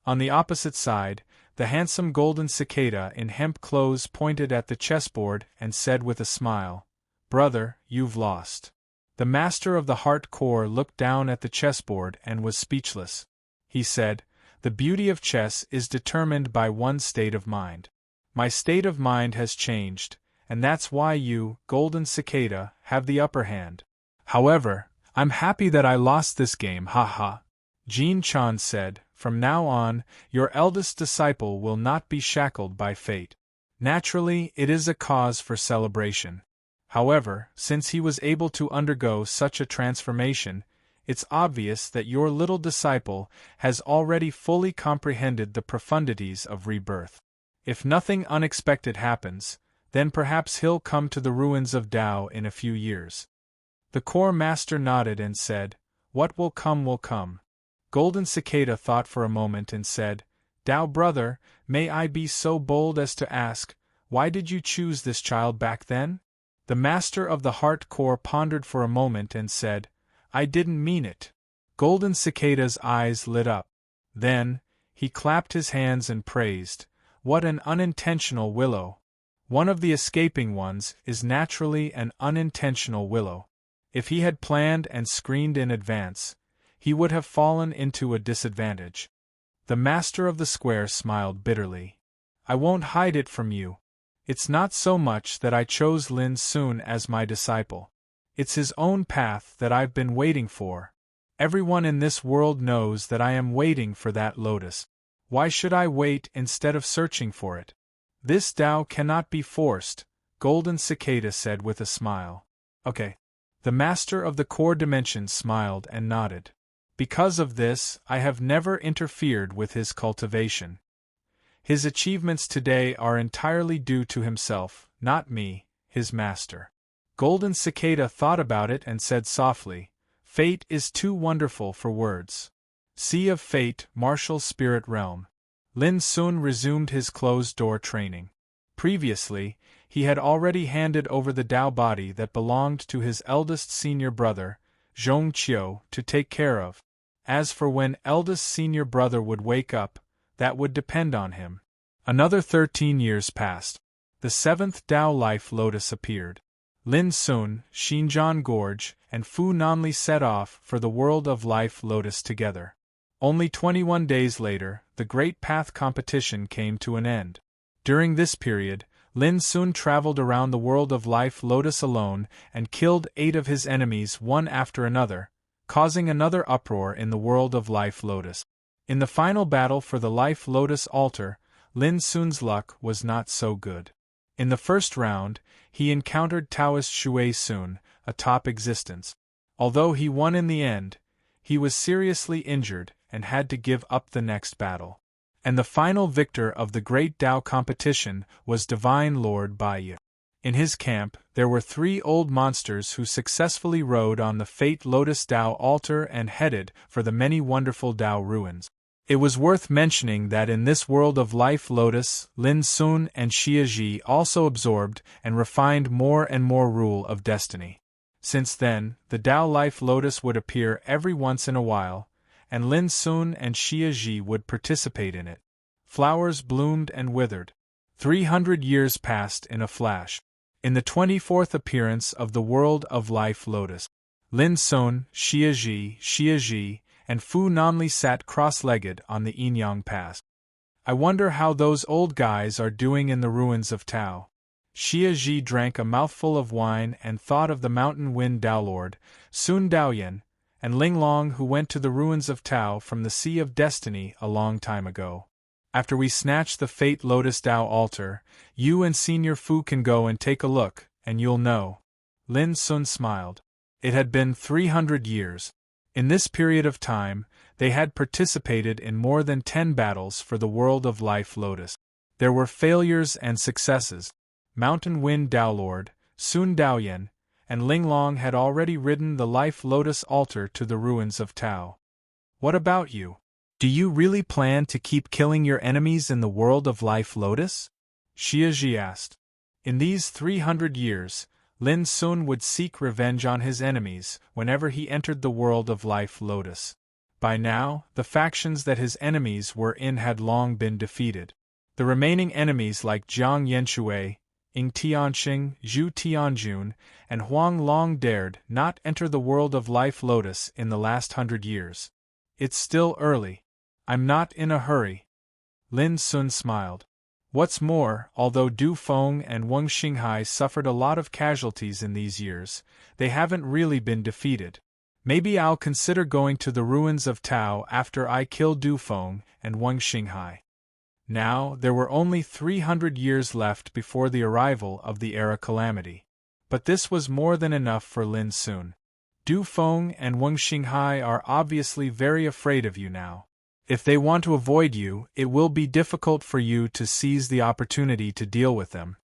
On the opposite side, the handsome golden cicada in hemp clothes pointed at the chessboard and said with a smile, "Brother, you've lost." The master of the heart core looked down at the chessboard and was speechless. He said, "The beauty of chess is determined by one's state of mind. My state of mind has changed, and that's why you, golden cicada, have the upper hand. However, I'm happy that I lost this game, ha. Jin Chan said, "From now on, your eldest disciple will not be shackled by fate. Naturally, it is a cause for celebration. However, since he was able to undergo such a transformation, it's obvious that your little disciple has already fully comprehended the profundities of rebirth. If nothing unexpected happens, then perhaps he'll come to the ruins of Tao in a few years." The core master nodded and said, "What will come will come." Golden Cicada thought for a moment and said, "Tao brother, may I be so bold as to ask, why did you choose this child back then?" The master of the heart core pondered for a moment and said, "I didn't mean it." Golden Cicada's eyes lit up. Then, he clapped his hands and praised, "What an unintentional willow! One of the escaping ones is naturally an unintentional willow. If he had planned and screened in advance, he would have fallen into a disadvantage." The master of the square smiled bitterly. "I won't hide it from you. It's not so much that I chose Lin Sun as my disciple. It's his own path that I've been waiting for. Everyone in this world knows that I am waiting for that lotus. Why should I wait instead of searching for it? This Tao cannot be forced," Golden Cicada said with a smile. "Okay." The master of the core dimension smiled and nodded. "Because of this, I have never interfered with his cultivation. His achievements today are entirely due to himself, not me, his master." Golden Cicada thought about it and said softly, "Fate is too wonderful for words. Sea of Fate, martial spirit realm." Lin Sun resumed his closed-door training. Previously, he had already handed over the Tao body that belonged to his eldest senior brother, Zhongqiu, to take care of. As for when eldest senior brother would wake up, that would depend on him. Another 13 years passed. The seventh Tao life lotus appeared. Lin Sun, Xinjiang Gorge, and Fu Nanli set off for the world of life lotus together. Only 21 days later, the Great Path competition came to an end. During this period, Lin Sun traveled around the world of life lotus alone and killed 8 of his enemies one after another, causing another uproar in the world of life lotus. In the final battle for the life lotus altar, Lin Sun's luck was not so good. In the first round, he encountered Taoist Shui Sun, a top existence. Although he won in the end, he was seriously injured and had to give up the next battle. And the final victor of the Great Tao competition was Divine Lord Baiyu. In his camp, there were 3 old monsters who successfully rode on the Fate Lotus Tao altar and headed for the many wonderful Tao ruins. It was worth mentioning that in this world of life lotus, Lin Sun and Xia Ji also absorbed and refined more and more rule of destiny. Since then, the Tao life lotus would appear every once in a while, and Lin Sun and Xia Ji would participate in it. Flowers bloomed and withered. 300 years passed in a flash. In the 24th appearance of the world of life lotus, Lin Sun, Xia Ji, and Fu Nanli sat cross-legged on the Yinyang Pass. "I wonder how those old guys are doing in the ruins of Tao." Xia Ji drank a mouthful of wine and thought of the mountain wind Tao Lord, Sun Daoyan, and Ling Long who went to the ruins of Tao from the Sea of Destiny a long time ago. "After we snatch the Fate Lotus Tao altar, you and Senior Fu can go and take a look, and you'll know. Lin Sun smiled. It had been 300 years. In this period of time, they had participated in more than 10 battles for the World of Life Lotus. There were failures and successes. Mountain Wind Daolord, Sun Daoyan, and Linglong had already ridden the Life Lotus altar to the ruins of Tao. What about you? Do you really plan to keep killing your enemies in the World of Life Lotus? Xie Zhi asked. In these 300 years, Lin Sun would seek revenge on his enemies whenever he entered the World of Life Lotus. By now, the factions that his enemies were in had long been defeated. The remaining enemies like Jiang Yanshui, Ying Tianxing, Zhu Tianjun, and Huang Long dared not enter the World of Life Lotus in the last 100 years. It's still early. I'm not in a hurry. Lin Sun smiled. What's more, although Du Feng and Wang Xinghai suffered a lot of casualties in these years, they haven't really been defeated. Maybe I'll consider going to the ruins of Tao after I kill Du Feng and Wang Xinghai. Now, there were only 300 years left before the arrival of the Era Calamity. But this was more than enough for Lin Sun. Du Feng and Wang Xinghai are obviously very afraid of you now. If they want to avoid you, it will be difficult for you to seize the opportunity to deal with them.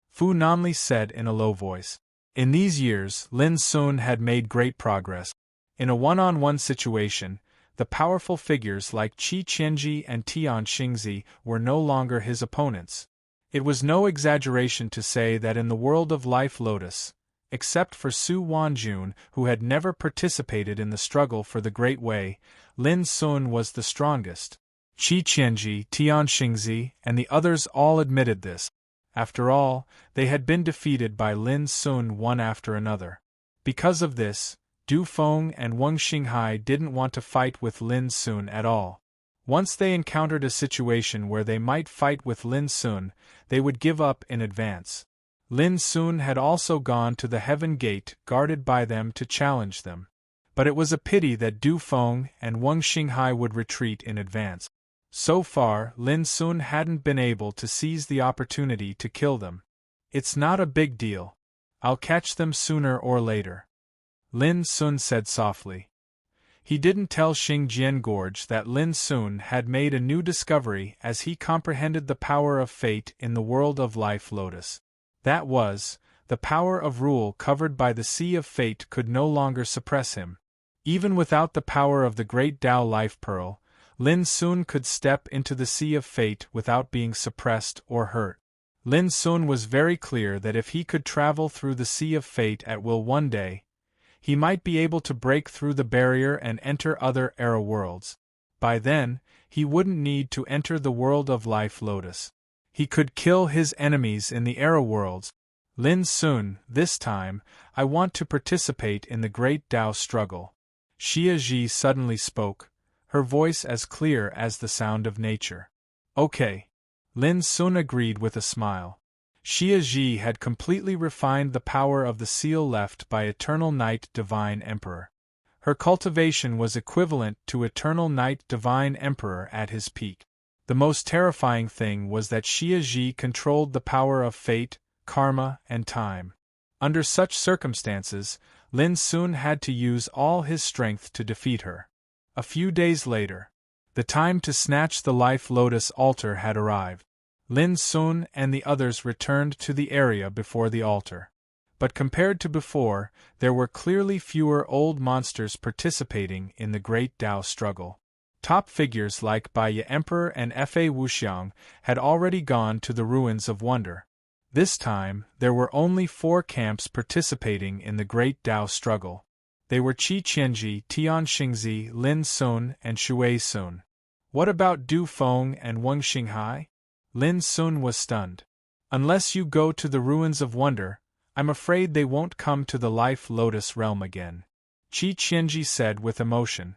Fu Nanli said in a low voice. In these years, Lin Sun had made great progress. In a one-on-one situation, the powerful figures like Qi Qianji and Tian Xingzi were no longer his opponents. It was no exaggeration to say that in the World of Life Lotus, except for Su Wanjun, who had never participated in the struggle for the Great Way, Lin Sun was the strongest. Qi Qianji, Tian Xingzi, and the others all admitted this. After all, they had been defeated by Lin Sun one after another. Because of this, Du Feng and Wang Xinghai didn't want to fight with Lin Sun at all. Once they encountered a situation where they might fight with Lin Sun, they would give up in advance. Lin Sun had also gone to the Heaven Gate guarded by them to challenge them. But it was a pity that Du Feng and Wang Xinghai would retreat in advance. So far, Lin Sun hadn't been able to seize the opportunity to kill them. It's not a big deal. I'll catch them sooner or later. Lin Sun said softly. He didn't tell Xing Jian Gorge that Lin Sun had made a new discovery as he comprehended the power of fate in the World of Life Lotus. That was, the power of rule covered by the Sea of Fate could no longer suppress him. Even without the power of the Great Tao Life Pearl, Lin Sun could step into the Sea of Fate without being suppressed or hurt. Lin Sun was very clear that if he could travel through the Sea of Fate at will one day, he might be able to break through the barrier and enter other era worlds. By then, he wouldn't need to enter the World of Life Lotus. He could kill his enemies in the era worlds. Lin Sun, this time, I want to participate in the Great Tao struggle. Xie Zhi suddenly spoke, her voice as clear as the sound of nature. Okay. Lin Sun agreed with a smile. Xie Zhi had completely refined the power of the seal left by Eternal Night Divine Emperor. Her cultivation was equivalent to Eternal Night Divine Emperor at his peak. The most terrifying thing was that Xie Zhi controlled the power of fate, karma, and time. Under such circumstances, Lin Sun had to use all his strength to defeat her. A few days later, the time to snatch the Life Lotus altar had arrived. Lin Sun and the others returned to the area before the altar. But compared to before, there were clearly fewer old monsters participating in the Great Tao struggle. Top figures like Bai Ye Emperor and Fa Wuxiang had already gone to the Ruins of Wonder. This time, there were only 4 camps participating in the Great Tao struggle. They were Qi Qianji, Tian Xingzi, Lin Sun, and Shui Sun. What about Du Feng and Wang Xinghai? Lin Sun was stunned. Unless you go to the Ruins of Wonder, I'm afraid they won't come to the Life Lotus realm again. Qi Qianji said with emotion.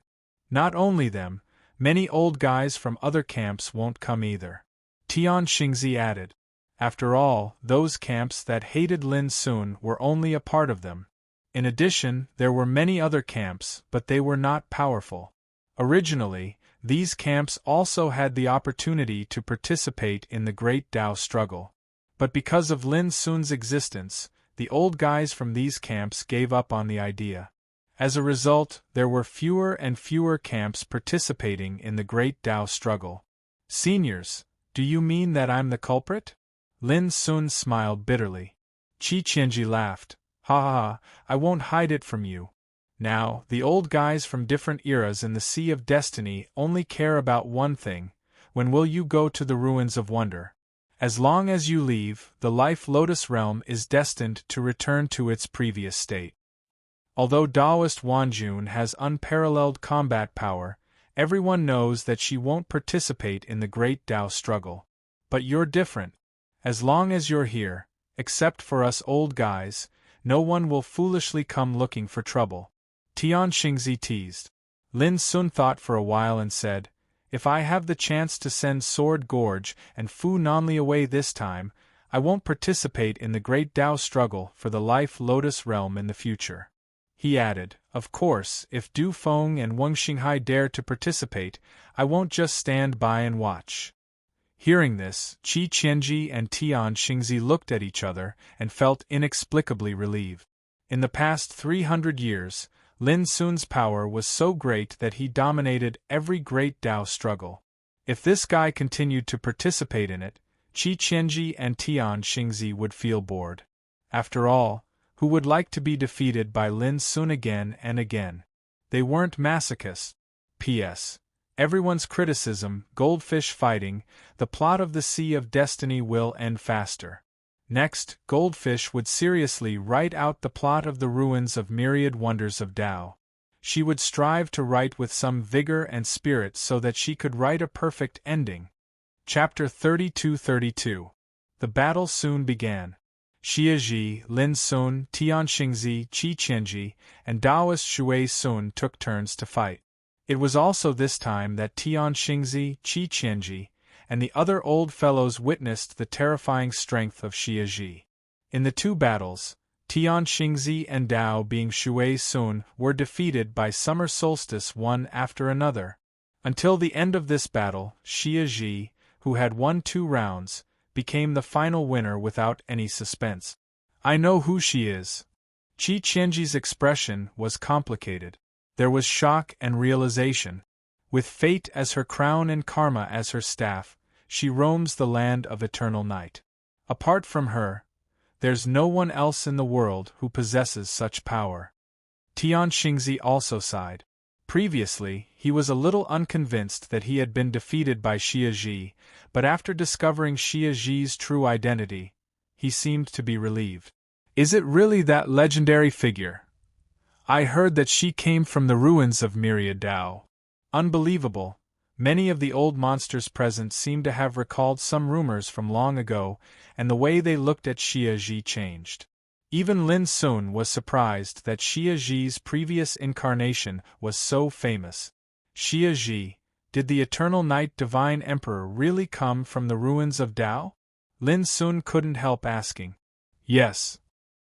Not only them, many old guys from other camps won't come either. Tian Xingzi added. After all, those camps that hated Lin Sun were only a part of them. In addition, there were many other camps, but they were not powerful. Originally, these camps also had the opportunity to participate in the Great Tao struggle. But because of Lin Sun's existence, the old guys from these camps gave up on the idea. As a result, there were fewer and fewer camps participating in the Great Tao struggle. Seniors, do you mean that I'm the culprit? Lin Sun smiled bitterly. Qi Qianji laughed. Ha ha ha, I won't hide it from you. Now, the old guys from different eras in the Sea of Destiny only care about one thing: when will you go to the Ruins of Wonder? As long as you leave, the Life Lotus Realm is destined to return to its previous state. Although Taoist Wanjun has unparalleled combat power, everyone knows that she won't participate in the Great Tao struggle. But you're different. As long as you're here, except for us old guys, no one will foolishly come looking for trouble. Tian Xingzi teased. Lin Sun thought for a while and said, if I have the chance to send Sword Gorge and Fu Nanli away this time, I won't participate in the Great Tao struggle for the Life Lotus Realm in the future. He added, of course, if Du Feng and Wang Xinghai dare to participate, I won't just stand by and watch. Hearing this, Qi Qianji and Tian Xingzi looked at each other and felt inexplicably relieved. In the past 300 years, Lin Sun's power was so great that he dominated every Great Tao struggle. If this guy continued to participate in it, Qi Qianji and Tian Xingzi would feel bored. After all, who would like to be defeated by Lin Sun again and again? They weren't masochists. P.S. Everyone's criticism, Goldfish fighting, the plot of the Sea of Destiny will end faster. Next, Goldfish would seriously write out the plot of the Ruins of Myriad Wonders of Tao. She would strive to write with some vigor and spirit so that she could write a perfect ending. Chapter 32-32. The battle soon began. Xie Ji, Lin Sun, Tian Xingzi, Qi Qianji, and Taoist Shui Sun took turns to fight. It was also this time that Tian Xingzi, Qi Qianji, and the other old fellows witnessed the terrifying strength of Xie Ji. In the two battles, Tian Xingzi and Dao being Shui Sun were defeated by summer solstice one after another. Until the end of this battle, Xie Ji, who had won 2 rounds, became the final winner without any suspense. I know who she is. Qi Qianji's expression was complicated. There was shock and realization. With fate as her crown and karma as her staff, she roams the land of eternal night. Apart from her, there's no one else in the world who possesses such power. Tian Xingzi also sighed. Previously, he was a little unconvinced that he had been defeated by Xie Ji, but after discovering Xie Ji's true identity, he seemed to be relieved. Is it really that legendary figure? I heard that she came from the ruins of Myriad Tao. Unbelievable. Many of the old monsters present seemed to have recalled some rumors from long ago, and the way they looked at Xie Ji changed. Even Lin Sun was surprised that Xie Ji's previous incarnation was so famous. Xie Ji, did the Eternal Night Divine Emperor really come from the ruins of Tao? Lin Sun couldn't help asking. Yes.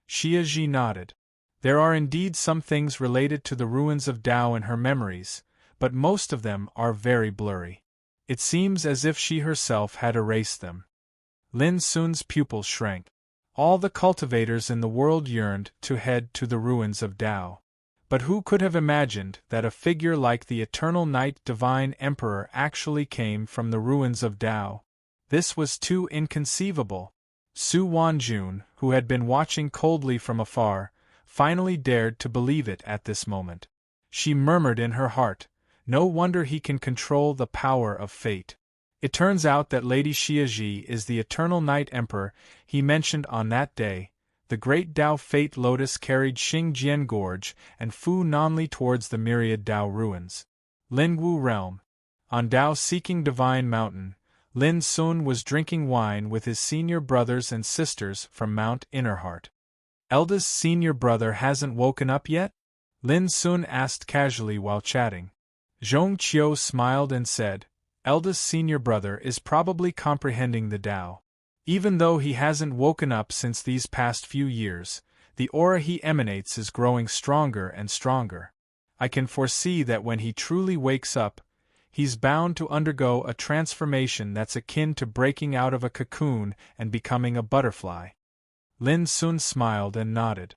Xie Ji nodded. There are indeed some things related to the ruins of Tao in her memories, but most of them are very blurry. It seems as if she herself had erased them. Lin Sun's pupils shrank. All the cultivators in the world yearned to head to the ruins of Tao. But who could have imagined that a figure like the Eternal Night Divine Emperor actually came from the ruins of Tao? This was too inconceivable. Su Wanjun, who had been watching coldly from afar, finally dared to believe it at this moment. She murmured in her heart, no wonder he can control the power of fate. It turns out that Lady Xie Ji is the Eternal Night Emperor he mentioned on that day. The great Tao Fate Lotus carried Xingjian Gorge and Fu Nanli towards the Myriad Tao ruins. Lingwu Realm. On Tao-seeking Divine Mountain, Lin Sun was drinking wine with his senior brothers and sisters from Mount Innerheart. Eldest senior brother hasn't woken up yet? Lin Sun asked casually while chatting. Zhong Qiu smiled and said, eldest senior brother is probably comprehending the Tao. Even though he hasn't woken up since these past few years, the aura he emanates is growing stronger and stronger. I can foresee that when he truly wakes up, he's bound to undergo a transformation that's akin to breaking out of a cocoon and becoming a butterfly. Lin Sun smiled and nodded.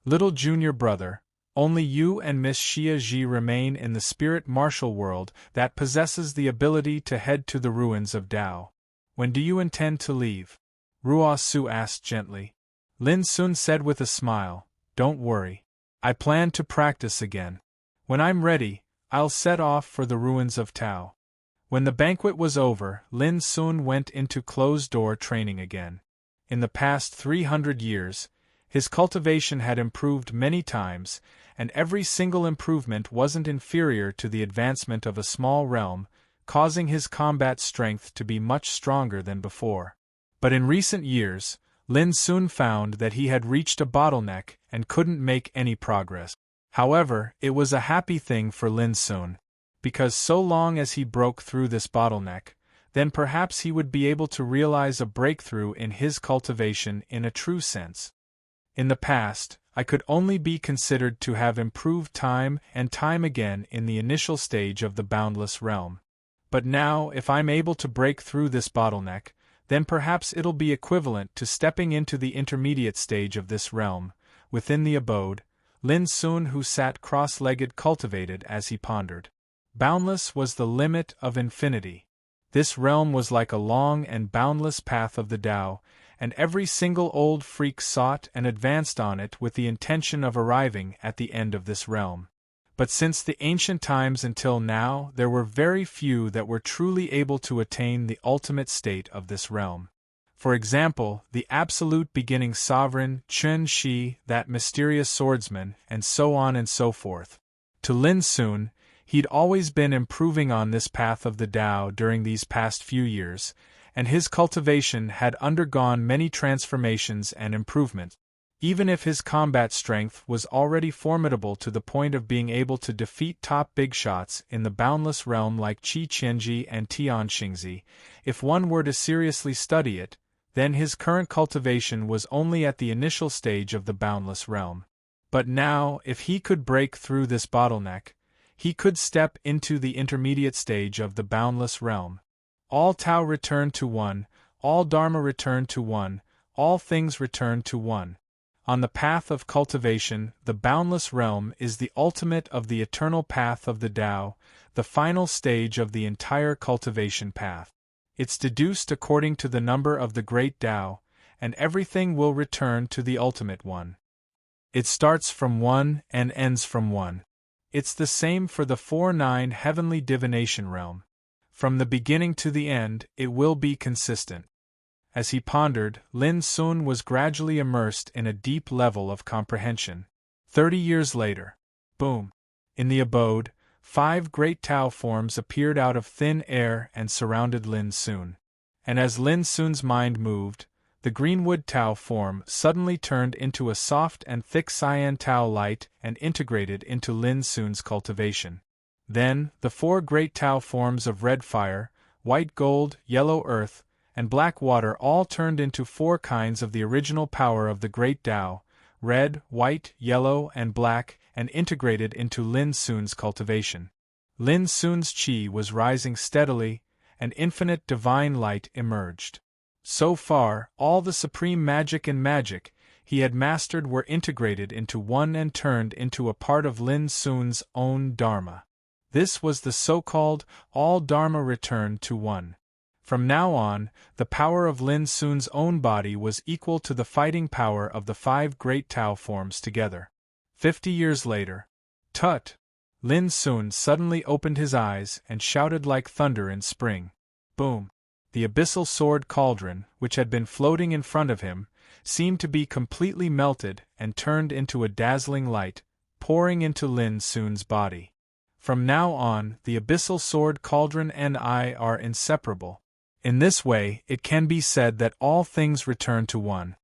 Little junior brother, only you and Miss Xia Ji remain in the spirit martial world that possesses the ability to head to the ruins of Tao. When do you intend to leave? Ruo Su asked gently. Lin Sun said with a smile, don't worry. I plan to practice again. When I'm ready, I'll set off for the ruins of Tao. When the banquet was over, Lin Sun went into closed-door training again. In the past 300 years, his cultivation had improved many times, and every single improvement wasn't inferior to the advancement of a small realm, causing his combat strength to be much stronger than before. But in recent years, Lin Sun found that he had reached a bottleneck and couldn't make any progress. However, it was a happy thing for Lin Sun, because so long as he broke through this bottleneck, then perhaps he would be able to realize a breakthrough in his cultivation in a true sense. In the past, I could only be considered to have improved time and time again in the initial stage of the boundless realm. But now, if I'm able to break through this bottleneck, then perhaps it'll be equivalent to stepping into the intermediate stage of this realm. Within the abode, Lin Sun, who sat cross-legged, cultivated as he pondered. Boundless was the limit of infinity. This realm was like a long and boundless path of the Tao, and every single old freak sought and advanced on it with the intention of arriving at the end of this realm. But since the ancient times until now, there were very few that were truly able to attain the ultimate state of this realm. For example, the absolute beginning sovereign, Chen Shi, that mysterious swordsman, and so on and so forth. To Lin Sun, he'd always been improving on this path of the Tao during these past few years, and his cultivation had undergone many transformations and improvements. Even if his combat strength was already formidable to the point of being able to defeat top big shots in the boundless realm like Qi Qianji and Tian Xingzi, if one were to seriously study it, then his current cultivation was only at the initial stage of the boundless realm. But now, if he could break through this bottleneck, he could step into the intermediate stage of the boundless realm. All Tao returned to one, all Dharma returned to one, all things returned to one. On the path of cultivation, the boundless realm is the ultimate of the eternal path of the Tao, the final stage of the entire cultivation path. It's deduced according to the number of the great Tao, and everything will return to the ultimate one. It starts from one and ends from one. It's the same for the 4-9 heavenly divination realm. From the beginning to the end, it will be consistent. As he pondered, Lin Sun was gradually immersed in a deep level of comprehension. 30 years later, boom! In the abode, 5 great Tao forms appeared out of thin air and surrounded Lin Sun. And as Lin Sun's mind moved, the greenwood Tao form suddenly turned into a soft and thick cyan Tao light and integrated into Lin Sun's cultivation. Then, the 4 great Tao forms of red fire, white gold, yellow earth, and black water all turned into 4 kinds of the original power of the great Tao, red, white, yellow, and black, and integrated into Lin Sun's cultivation. Lin Sun's qi was rising steadily, and infinite divine light emerged. So far, all the supreme magic and magic he had mastered were integrated into one and turned into a part of Lin Sun's own Dharma. This was the so-called all Dharma returned to one. From now on, the power of Lin Sun's own body was equal to the fighting power of the 5 great Tao forms together. 50 years later, tut! Lin Sun suddenly opened his eyes and shouted like thunder in spring. Boom! The abyssal sword cauldron, which had been floating in front of him, seemed to be completely melted and turned into a dazzling light, pouring into Lin Sun's body. From now on, the abyssal sword cauldron and I are inseparable. In this way, it can be said that all things return to one.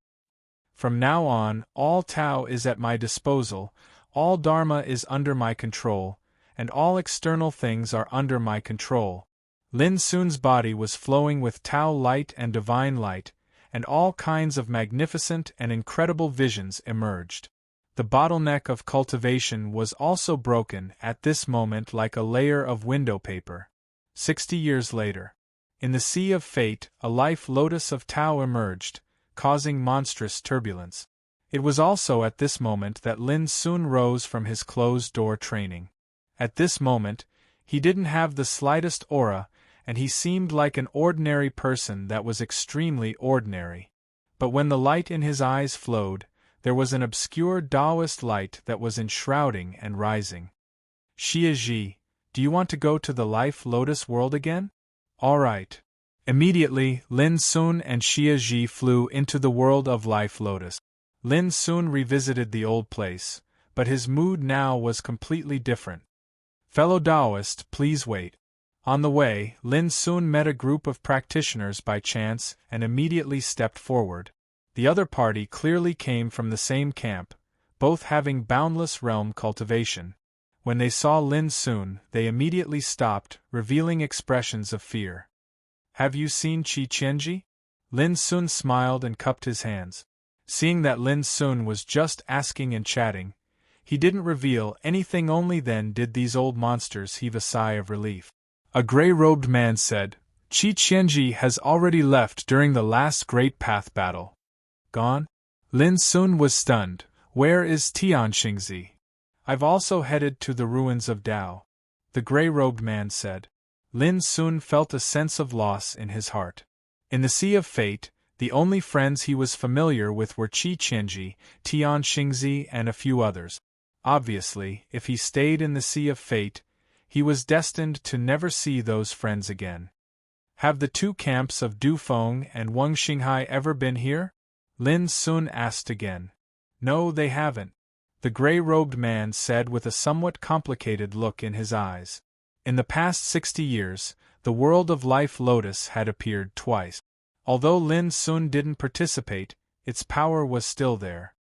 From now on, all Tao is at my disposal, all Dharma is under my control, and all external things are under my control. Lin Sun's body was flowing with Tao light and divine light, and all kinds of magnificent and incredible visions emerged. The bottleneck of cultivation was also broken at this moment like a layer of window paper. 60 years later. In the sea of fate, a life lotus of Tao emerged, causing monstrous turbulence. It was also at this moment that Lin Sun rose from his closed-door training. At this moment, he didn't have the slightest aura, and he seemed like an ordinary person that was extremely ordinary. But when the light in his eyes flowed, there was an obscure Taoist light that was enshrouding and rising. Xie Ji, do you want to go to the Life Lotus world again? All right. Immediately, Lin Sun and Xie Ji flew into the world of Life Lotus. Lin Sun revisited the old place, but his mood now was completely different. Fellow Taoist, please wait. On the way, Lin Sun met a group of practitioners by chance and immediately stepped forward. The other party clearly came from the same camp, both having boundless realm cultivation. When they saw Lin Sun, they immediately stopped, revealing expressions of fear. Have you seen Qi Qianji? Lin Sun smiled and cupped his hands. Seeing that Lin Sun was just asking and chatting, he didn't reveal anything. Only then did these old monsters heave a sigh of relief. A gray-robed man said, Qi Qianji has already left during the last Great Path battle. Gone? Lin Sun was stunned. Where is Tianxingzi? I've also headed to the ruins of Dao. The gray-robed man said. Lin Sun felt a sense of loss in his heart. In the Sea of Fate, the only friends he was familiar with were Qi Qianji, Tianxingzi, and a few others. Obviously, if he stayed in the Sea of Fate, he was destined to never see those friends again. Have the two camps of Dufeng and Wang Xinghai ever been here? Lin Sun asked again. No, they haven't, the gray-robed man said with a somewhat complicated look in his eyes. In the past 60 years, the world of Life Lotus had appeared twice. Although Lin Sun didn't participate, its power was still there.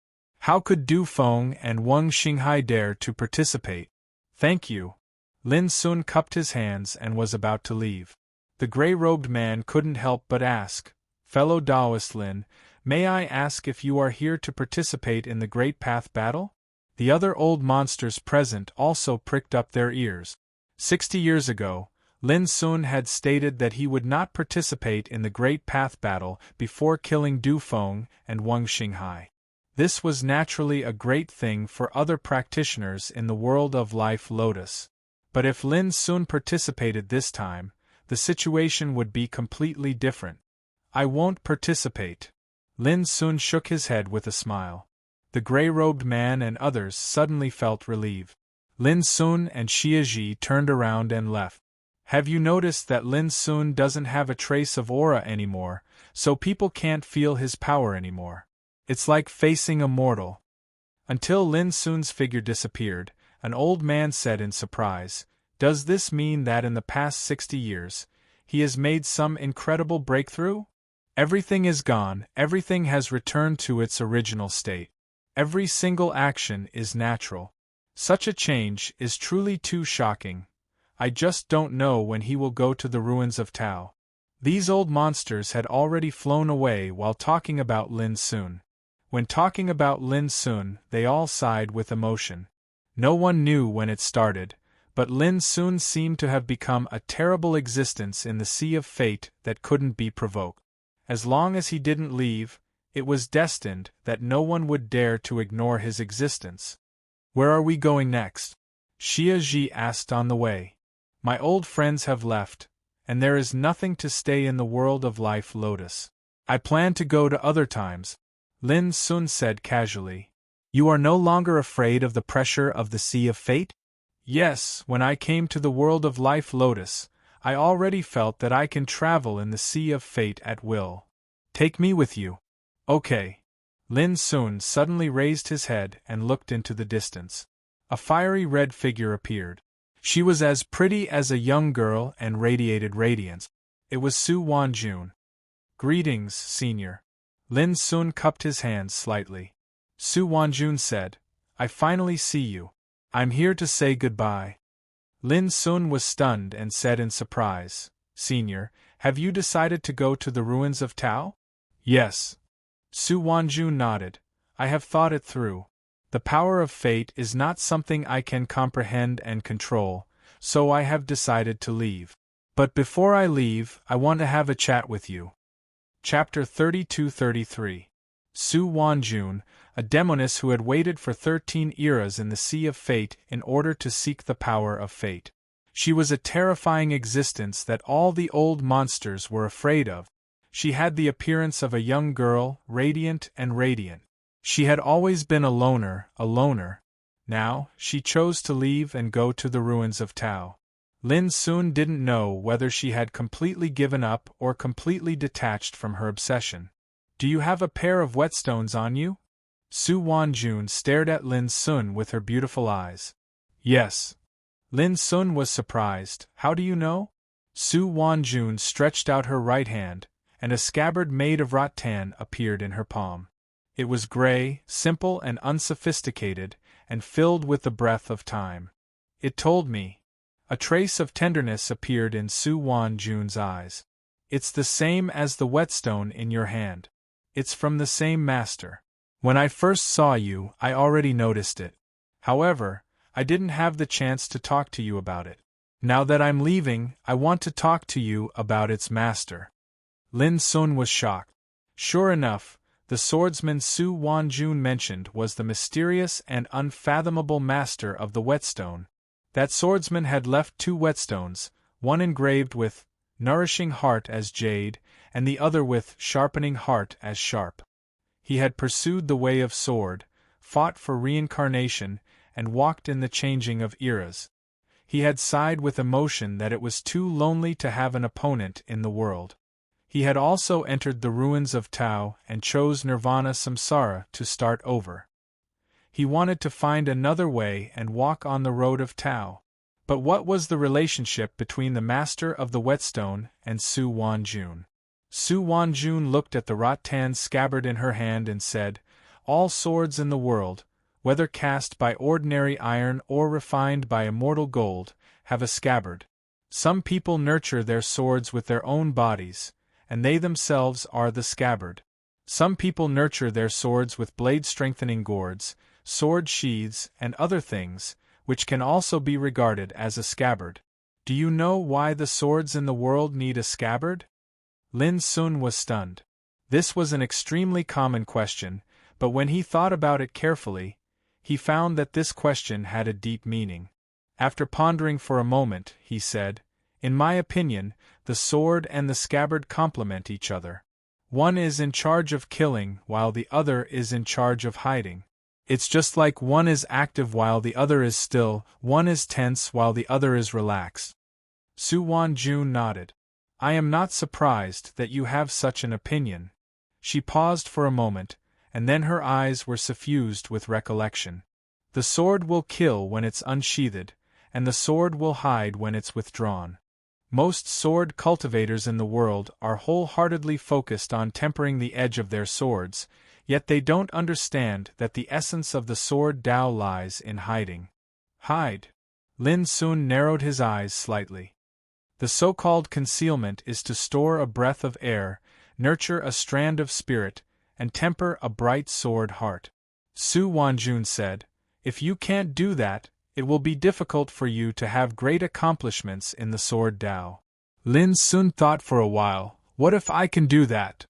How could Dufeng and Wang Xinghai dare to participate? Thank you. Lin Sun cupped his hands and was about to leave. The gray-robed man couldn't help but ask, Fellow Taoist Lin, may I ask if you are here to participate in the Great Path battle? The other old monsters present also pricked up their ears. 60 years ago, Lin Sun had stated that he would not participate in the Great Path battle before killing Dufeng and Wang Xinghai. This was naturally a great thing for other practitioners in the world of Life Lotus. But if Lin Sun participated this time, the situation would be completely different. I won't participate. Lin Sun shook his head with a smile. The gray-robed man and others suddenly felt relieved. Lin Sun and Xie Ji turned around and left. Have you noticed that Lin Sun doesn't have a trace of aura anymore, so people can't feel his power anymore? It's like facing a mortal. Until Lin Sun's figure disappeared, an old man said in surprise, Does this mean that in the past 60 years, he has made some incredible breakthrough? Everything is gone, everything has returned to its original state. Every single action is natural. Such a change is truly too shocking. I just don't know when he will go to the ruins of Tao. These old monsters had already flown away while talking about Lin Sun. When talking about Lin Sun, they all sighed with emotion. No one knew when it started, but Lin Sun seemed to have become a terrible existence in the Sea of Fate that couldn't be provoked. As long as he didn't leave, it was destined that no one would dare to ignore his existence. Where are we going next? Xie Ji asked on the way. My old friends have left, and there is nothing to stay in the world of Life Lotus. I plan to go to other times, Lin Sun said casually. You are no longer afraid of the pressure of the Sea of Fate? Yes, when I came to the world of Life Lotus, I already felt that I can travel in the Sea of Fate at will. Take me with you. Okay. Lin Sun suddenly raised his head and looked into the distance. A fiery red figure appeared. She was as pretty as a young girl and radiated radiance. It was Su Wanjun. Greetings, Senior. Lin Sun cupped his hands slightly. Su Wanjun said, I finally see you. I'm here to say goodbye. Lin Sun was stunned and said in surprise, Senior, have you decided to go to the ruins of Tao? Yes. Su Wanjun nodded. I have thought it through. The power of fate is not something I can comprehend and control, so I have decided to leave. But before I leave, I want to have a chat with you. Chapter 32-33. Su Wanjun, a demoness who had waited for 13 eras in the Sea of Fate in order to seek the power of fate. She was a terrifying existence that all the old monsters were afraid of. She had the appearance of a young girl, radiant and radiant. She had always been a loner. Now, she chose to leave and go to the ruins of Tao. Lin Sun didn't know whether she had completely given up or completely detached from her obsession. "Do you have a pair of whetstones on you?" Su Wanjun stared at Lin Sun with her beautiful eyes. "Yes." Lin Sun was surprised. "How do you know?" Su Wanjun stretched out her right hand, and a scabbard made of rattan appeared in her palm. It was gray, simple and unsophisticated, and filled with the breath of time. "It told me." A trace of tenderness appeared in Su Wanjun's eyes. "It's the same as the whetstone in your hand. It's from the same master. When I first saw you, I already noticed it. However, I didn't have the chance to talk to you about it. Now that I'm leaving, I want to talk to you about its master." Lin Sun was shocked. Sure enough, the swordsman Su Wanjun mentioned was the mysterious and unfathomable master of the whetstone. That swordsman had left 2 whetstones, one engraved with nourishing heart as jade, and the other with sharpening heart as sharp. He had pursued the way of sword, fought for reincarnation, and walked in the changing of eras. He had sighed with emotion that it was too lonely to have an opponent in the world. He had also entered the ruins of Tao and chose Nirvana Samsara to start over. He wanted to find another way and walk on the road of Tao. But what was the relationship between the master of the whetstone and Su Wanjun? Su Wanjun looked at the rattan scabbard in her hand and said, "All swords in the world, whether cast by ordinary iron or refined by immortal gold, have a scabbard. Some people nurture their swords with their own bodies, and they themselves are the scabbard. Some people nurture their swords with blade-strengthening gourds, sword sheaths, and other things, which can also be regarded as a scabbard. Do you know why the swords in the world need a scabbard?" Lin Sun was stunned. This was an extremely common question, but when he thought about it carefully, he found that this question had a deep meaning. After pondering for a moment, he said, "In my opinion, the sword and the scabbard complement each other. One is in charge of killing while the other is in charge of hiding. It's just like one is active while the other is still, one is tense while the other is relaxed." Su Wanjun nodded. "I am not surprised that you have such an opinion." She paused for a moment, and then her eyes were suffused with recollection. "The sword will kill when it's unsheathed, and the sword will hide when it's withdrawn. Most sword cultivators in the world are wholeheartedly focused on tempering the edge of their swords, yet they don't understand that the essence of the sword Tao lies in hiding." "Hide?" Lin Sun narrowed his eyes slightly. "The so-called concealment is to store a breath of air, nurture a strand of spirit, and temper a bright sword heart." Su Wanjun said, "If you can't do that, it will be difficult for you to have great accomplishments in the sword Tao." Lin Sun thought for a while. "What if I can do that?"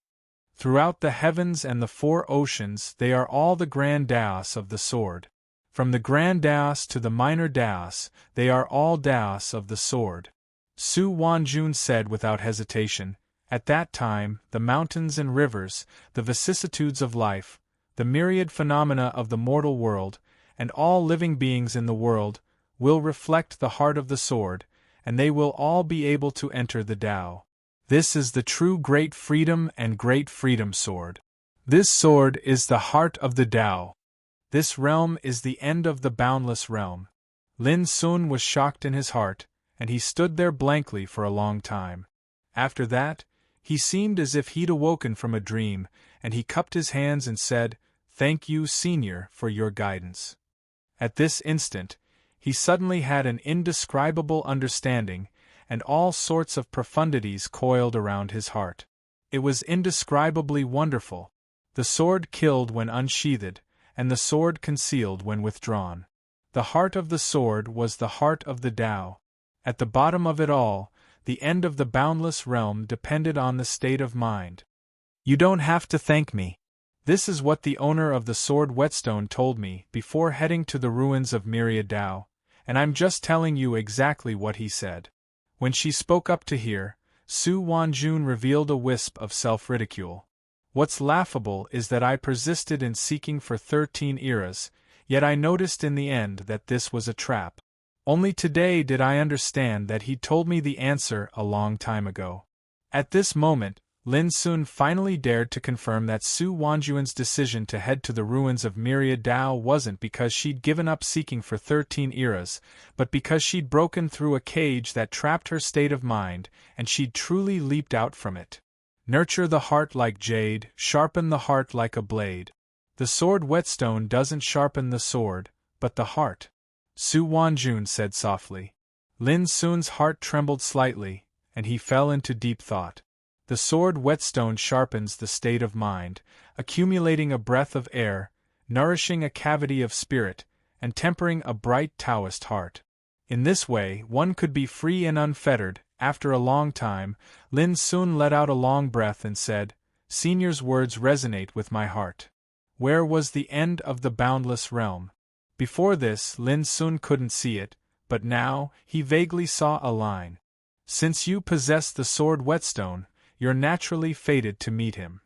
"Throughout the heavens and the 4 oceans they are all the grand Taos of the sword. From the grand Taos to the minor Taos, they are all Taos of the sword." Su Wanjun said without hesitation, "At that time, the mountains and rivers, the vicissitudes of life, the myriad phenomena of the mortal world, and all living beings in the world, will reflect the heart of the sword, and they will all be able to enter the Tao. This is the true Great Freedom and Great Freedom Sword. This sword is the heart of the Tao. This realm is the end of the boundless realm." Lin Sun was shocked in his heart, and he stood there blankly for a long time. After that, he seemed as if he'd awoken from a dream, and he cupped his hands and said, "Thank you, Senior, for your guidance." At this instant, he suddenly had an indescribable understanding, and all sorts of profundities coiled around his heart. It was indescribably wonderful. The sword killed when unsheathed, and the sword concealed when withdrawn. The heart of the sword was the heart of the Tao. At the bottom of it all, the end of the boundless realm depended on the state of mind. You don't have to thank me. This is what the owner of the sword whetstone told me before heading to the ruins of Myriad Dao, and I'm just telling you exactly what he said. When she spoke up to hear, Su Wanjun revealed a wisp of self-ridicule. What's laughable is that I persisted in seeking for 13 eras, yet I noticed in the end that this was a trap. Only today did I understand that he'd told me the answer a long time ago. At this moment, Lin Sun finally dared to confirm that Su Wanjun's decision to head to the ruins of Myriad Dao wasn't because she'd given up seeking for 13 eras, but because she'd broken through a cage that trapped her state of mind, and she'd truly leaped out from it. Nurture the heart like jade, sharpen the heart like a blade. The sword whetstone doesn't sharpen the sword, but the heart, Su Wanjun said softly. Lin Sun's heart trembled slightly, and he fell into deep thought. The sword whetstone sharpens the state of mind, accumulating a breath of air, nourishing a cavity of spirit, and tempering a bright Taoist heart. In this way, one could be free and unfettered. After a long time, Lin Sun let out a long breath and said, "Senior's words resonate with my heart." Where was the end of the boundless realm? Before this, Lin Sun couldn't see it, but now, he vaguely saw a line. Since you possess the sword whetstone, you're naturally fated to meet him.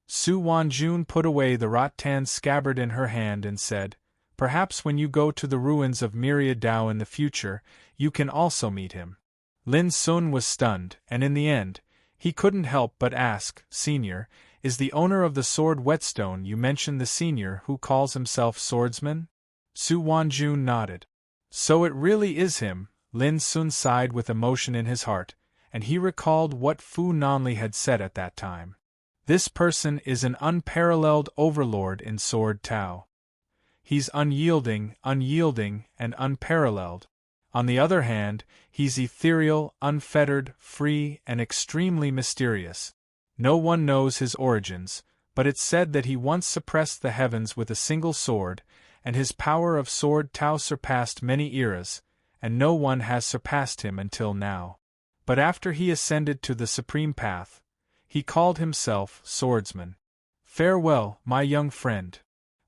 Su Wanjun put away the rattan scabbard in her hand and said, "Perhaps when you go to the ruins of Myriad Dao in the future, you can also meet him." Lin Sun was stunned, and in the end, he couldn't help but ask, "Senior, is the owner of the sword whetstone you mentioned the senior who calls himself swordsman?" Su Wanjun nodded. "So it really is him." Lin Sun sighed with emotion in his heart, and he recalled what Fu Nanli had said at that time. This person is an unparalleled overlord in Sword Tao. He's unyielding, and unparalleled. On the other hand, he's ethereal, unfettered, free, and extremely mysterious. No one knows his origins, but it's said that he once suppressed the heavens with a single sword, and his power of Sword Tao surpassed many eras, and no one has surpassed him until now. But after he ascended to the supreme path, he called himself swordsman. Farewell, my young friend.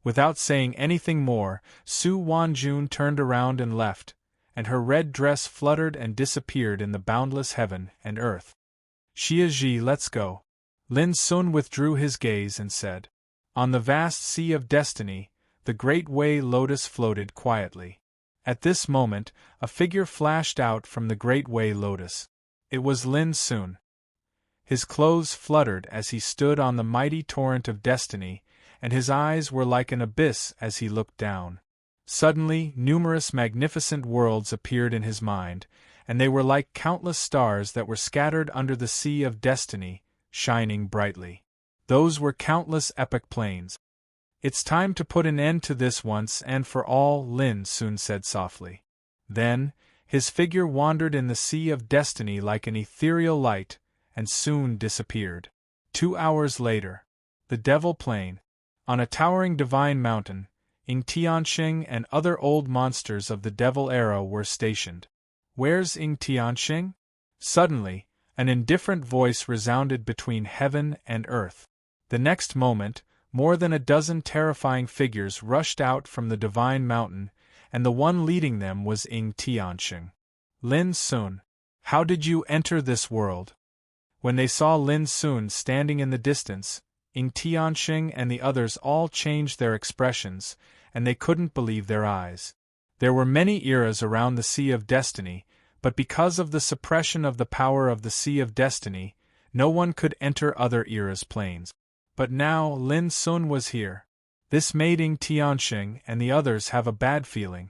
Without saying anything more, Su Wanjun turned around and left, and her red dress fluttered and disappeared in the boundless heaven and earth. Xia Ji, let's go. Lin Sun withdrew his gaze and said. On the vast sea of destiny, the great Wei Lotus floated quietly. At this moment, a figure flashed out from the great Wei Lotus. It was Lin Sun. His clothes fluttered as he stood on the mighty torrent of destiny, and his eyes were like an abyss as he looked down. Suddenly, numerous magnificent worlds appeared in his mind, and they were like countless stars that were scattered under the sea of destiny, shining brightly. Those were countless epic plains. It's time to put an end to this once and for all, Lin Sun said softly. Then, his figure wandered in the sea of destiny like an ethereal light, and soon disappeared. 2 hours later. The Devil Plain. On a towering divine mountain, Ying Tianxing and other old monsters of the Devil era were stationed. Where's Ying Tianxing? Suddenly, an indifferent voice resounded between heaven and earth. The next moment, more than a dozen terrifying figures rushed out from the divine mountain, and the one leading them was Ying Tianxing. Lin Sun, how did you enter this world? When they saw Lin Sun standing in the distance, Ying Tianxing and the others all changed their expressions, and they couldn't believe their eyes. There were many eras around the Sea of Destiny, but because of the suppression of the power of the Sea of Destiny, no one could enter other eras' planes. But now Lin Sun was here. This made Ying Tianxing and the others have a bad feeling.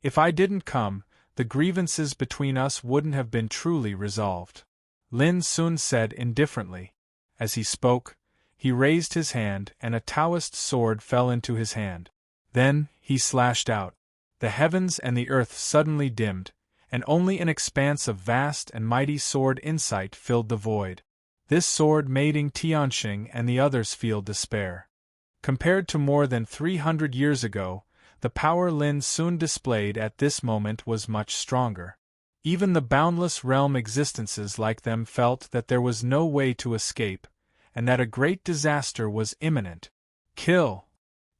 If I didn't come, the grievances between us wouldn't have been truly resolved. Lin Sun said indifferently. As he spoke, he raised his hand and a Taoist sword fell into his hand. Then, he slashed out. The heavens and the earth suddenly dimmed, and only an expanse of vast and mighty sword insight filled the void. This sword made Ying Tianxing and the others feel despair. Compared to more than 300 years ago, the power Lin Sun displayed at this moment was much stronger. Even the boundless realm existences like them felt that there was no way to escape, and that a great disaster was imminent. Kill!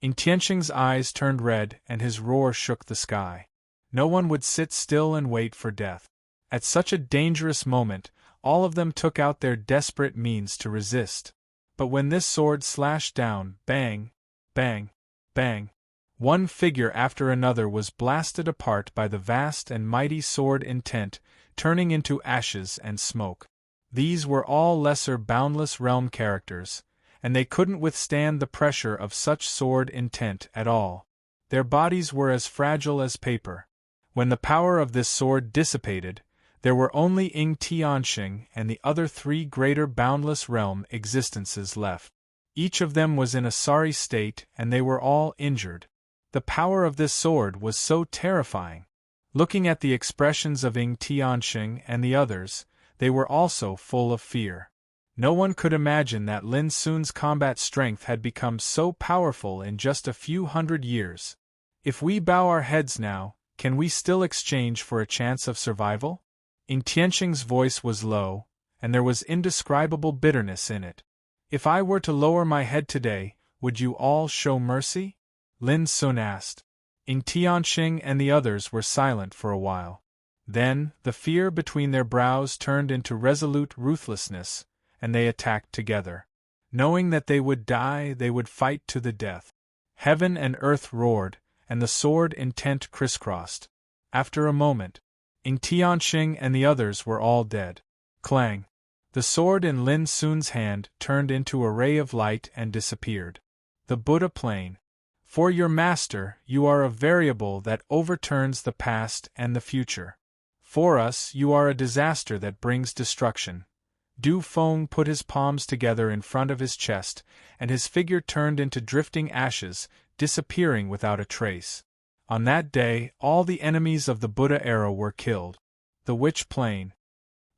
In Tianqing's eyes turned red and his roar shook the sky. No one would sit still and wait for death. At such a dangerous moment, all of them took out their desperate means to resist. But when this sword slashed down, bang, bang, bang, one figure after another was blasted apart by the vast and mighty sword intent, turning into ashes and smoke. These were all lesser boundless realm characters, and they couldn't withstand the pressure of such sword intent at all. Their bodies were as fragile as paper. When the power of this sword dissipated, there were only Ying Tianxing and the other three greater boundless realm existences left. Each of them was in a sorry state and they were all injured. The power of this sword was so terrifying. Looking at the expressions of Ying Tianxing and the others, they were also full of fear. No one could imagine that Lin Sun's combat strength had become so powerful in just a few hundred years. If we bow our heads now, can we still exchange for a chance of survival? Ying Tianxing's voice was low, and there was indescribable bitterness in it. If I were to lower my head today, would you all show mercy? Lin Sun asked. Ying Tianxing and the others were silent for a while. Then, the fear between their brows turned into resolute ruthlessness, and they attacked together. Knowing that they would die, they would fight to the death. Heaven and earth roared, and the sword intent crisscrossed. After a moment, Ying Tianxing and the others were all dead. Clang! The sword in Lin Sun's hand turned into a ray of light and disappeared. The Buddha Plane. For your master, you are a variable that overturns the past and the future. For us, you are a disaster that brings destruction. Du Feng put his palms together in front of his chest, and his figure turned into drifting ashes, disappearing without a trace. On that day, all the enemies of the Buddha era were killed. The Witch Plain.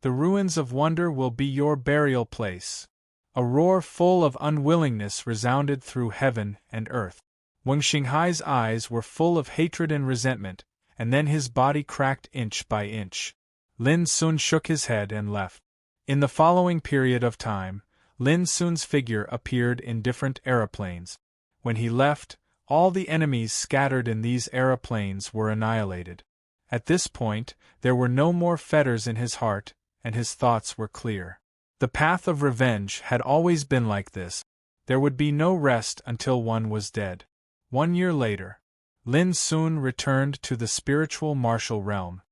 The ruins of wonder will be your burial place. A roar full of unwillingness resounded through heaven and earth. Wang Xinghai's eyes were full of hatred and resentment, and then his body cracked inch by inch. Lin Sun shook his head and left. In the following period of time, Lin Sun's figure appeared in different aeroplanes. When he left, all the enemies scattered in these aeroplanes were annihilated. At this point, there were no more fetters in his heart, and his thoughts were clear. The path of revenge had always been like this. There would be no rest until one was dead. 1 year later, Lin Sun returned to the spiritual martial realm.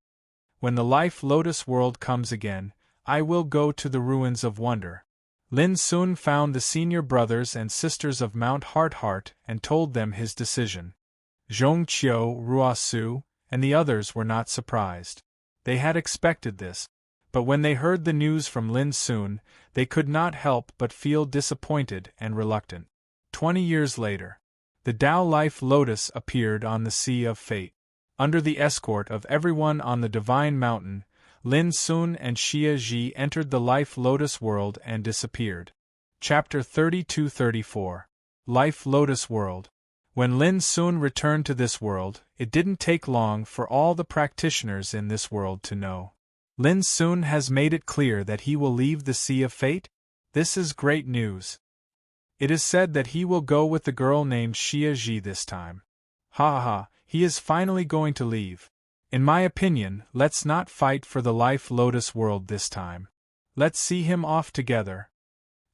When the Life Lotus world comes again, I will go to the ruins of wonder. Lin Sun found the senior brothers and sisters of Mount Heart and told them his decision. Zhong Qiu, Ruosu, and the others were not surprised. They had expected this. But when they heard the news from Lin Sun, they could not help but feel disappointed and reluctant. 20 years later, the Tao Life Lotus appeared on the Sea of Fate. Under the escort of everyone on the Divine Mountain, Lin Sun and Xia Ji entered the Life Lotus world and disappeared. Chapter 32-34. Life Lotus World. When Lin Sun returned to this world, it didn't take long for all the practitioners in this world to know. Lin Sun has made it clear that he will leave the Sea of Fate? This is great news. It is said that he will go with the girl named Xia Ji this time. Ha ha, he is finally going to leave. In my opinion, let's not fight for the Life Lotus world this time. Let's see him off together.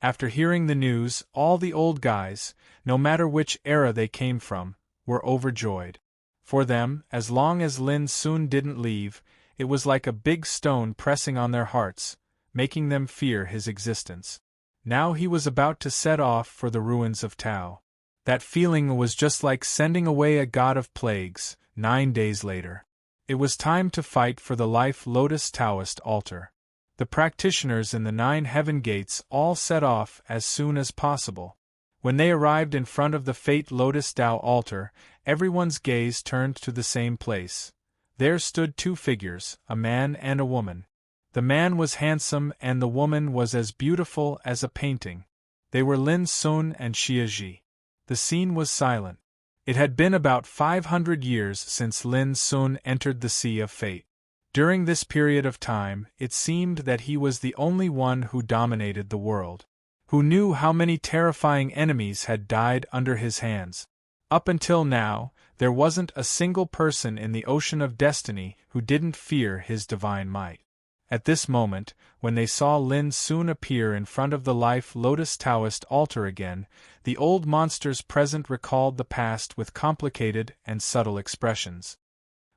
After hearing the news, all the old guys, no matter which era they came from, were overjoyed. For them, as long as Lin Sun didn't leave, it was like a big stone pressing on their hearts, making them fear his existence. Now he was about to set off for the ruins of Tao. That feeling was just like sending away a god of plagues. 9 days later, it was time to fight for the Life Lotus Taoist altar. The practitioners in the 9 heaven gates all set off as soon as possible. When they arrived in front of the Fate Lotus Tao altar, everyone's gaze turned to the same place. There stood 2 figures, a man and a woman. The man was handsome and the woman was as beautiful as a painting. They were Lin Sun and Xia Ji. The scene was silent. It had been about 500 years since Lin Sun entered the Sea of Fate. During this period of time, it seemed that he was the only one who dominated the world. Who knew how many terrifying enemies had died under his hands? Up until now, there wasn't a single person in the ocean of destiny who didn't fear his divine might. At this moment, when they saw Lin Sun appear in front of the Life Lotus Taoist altar again, the old monsters present recalled the past with complicated and subtle expressions.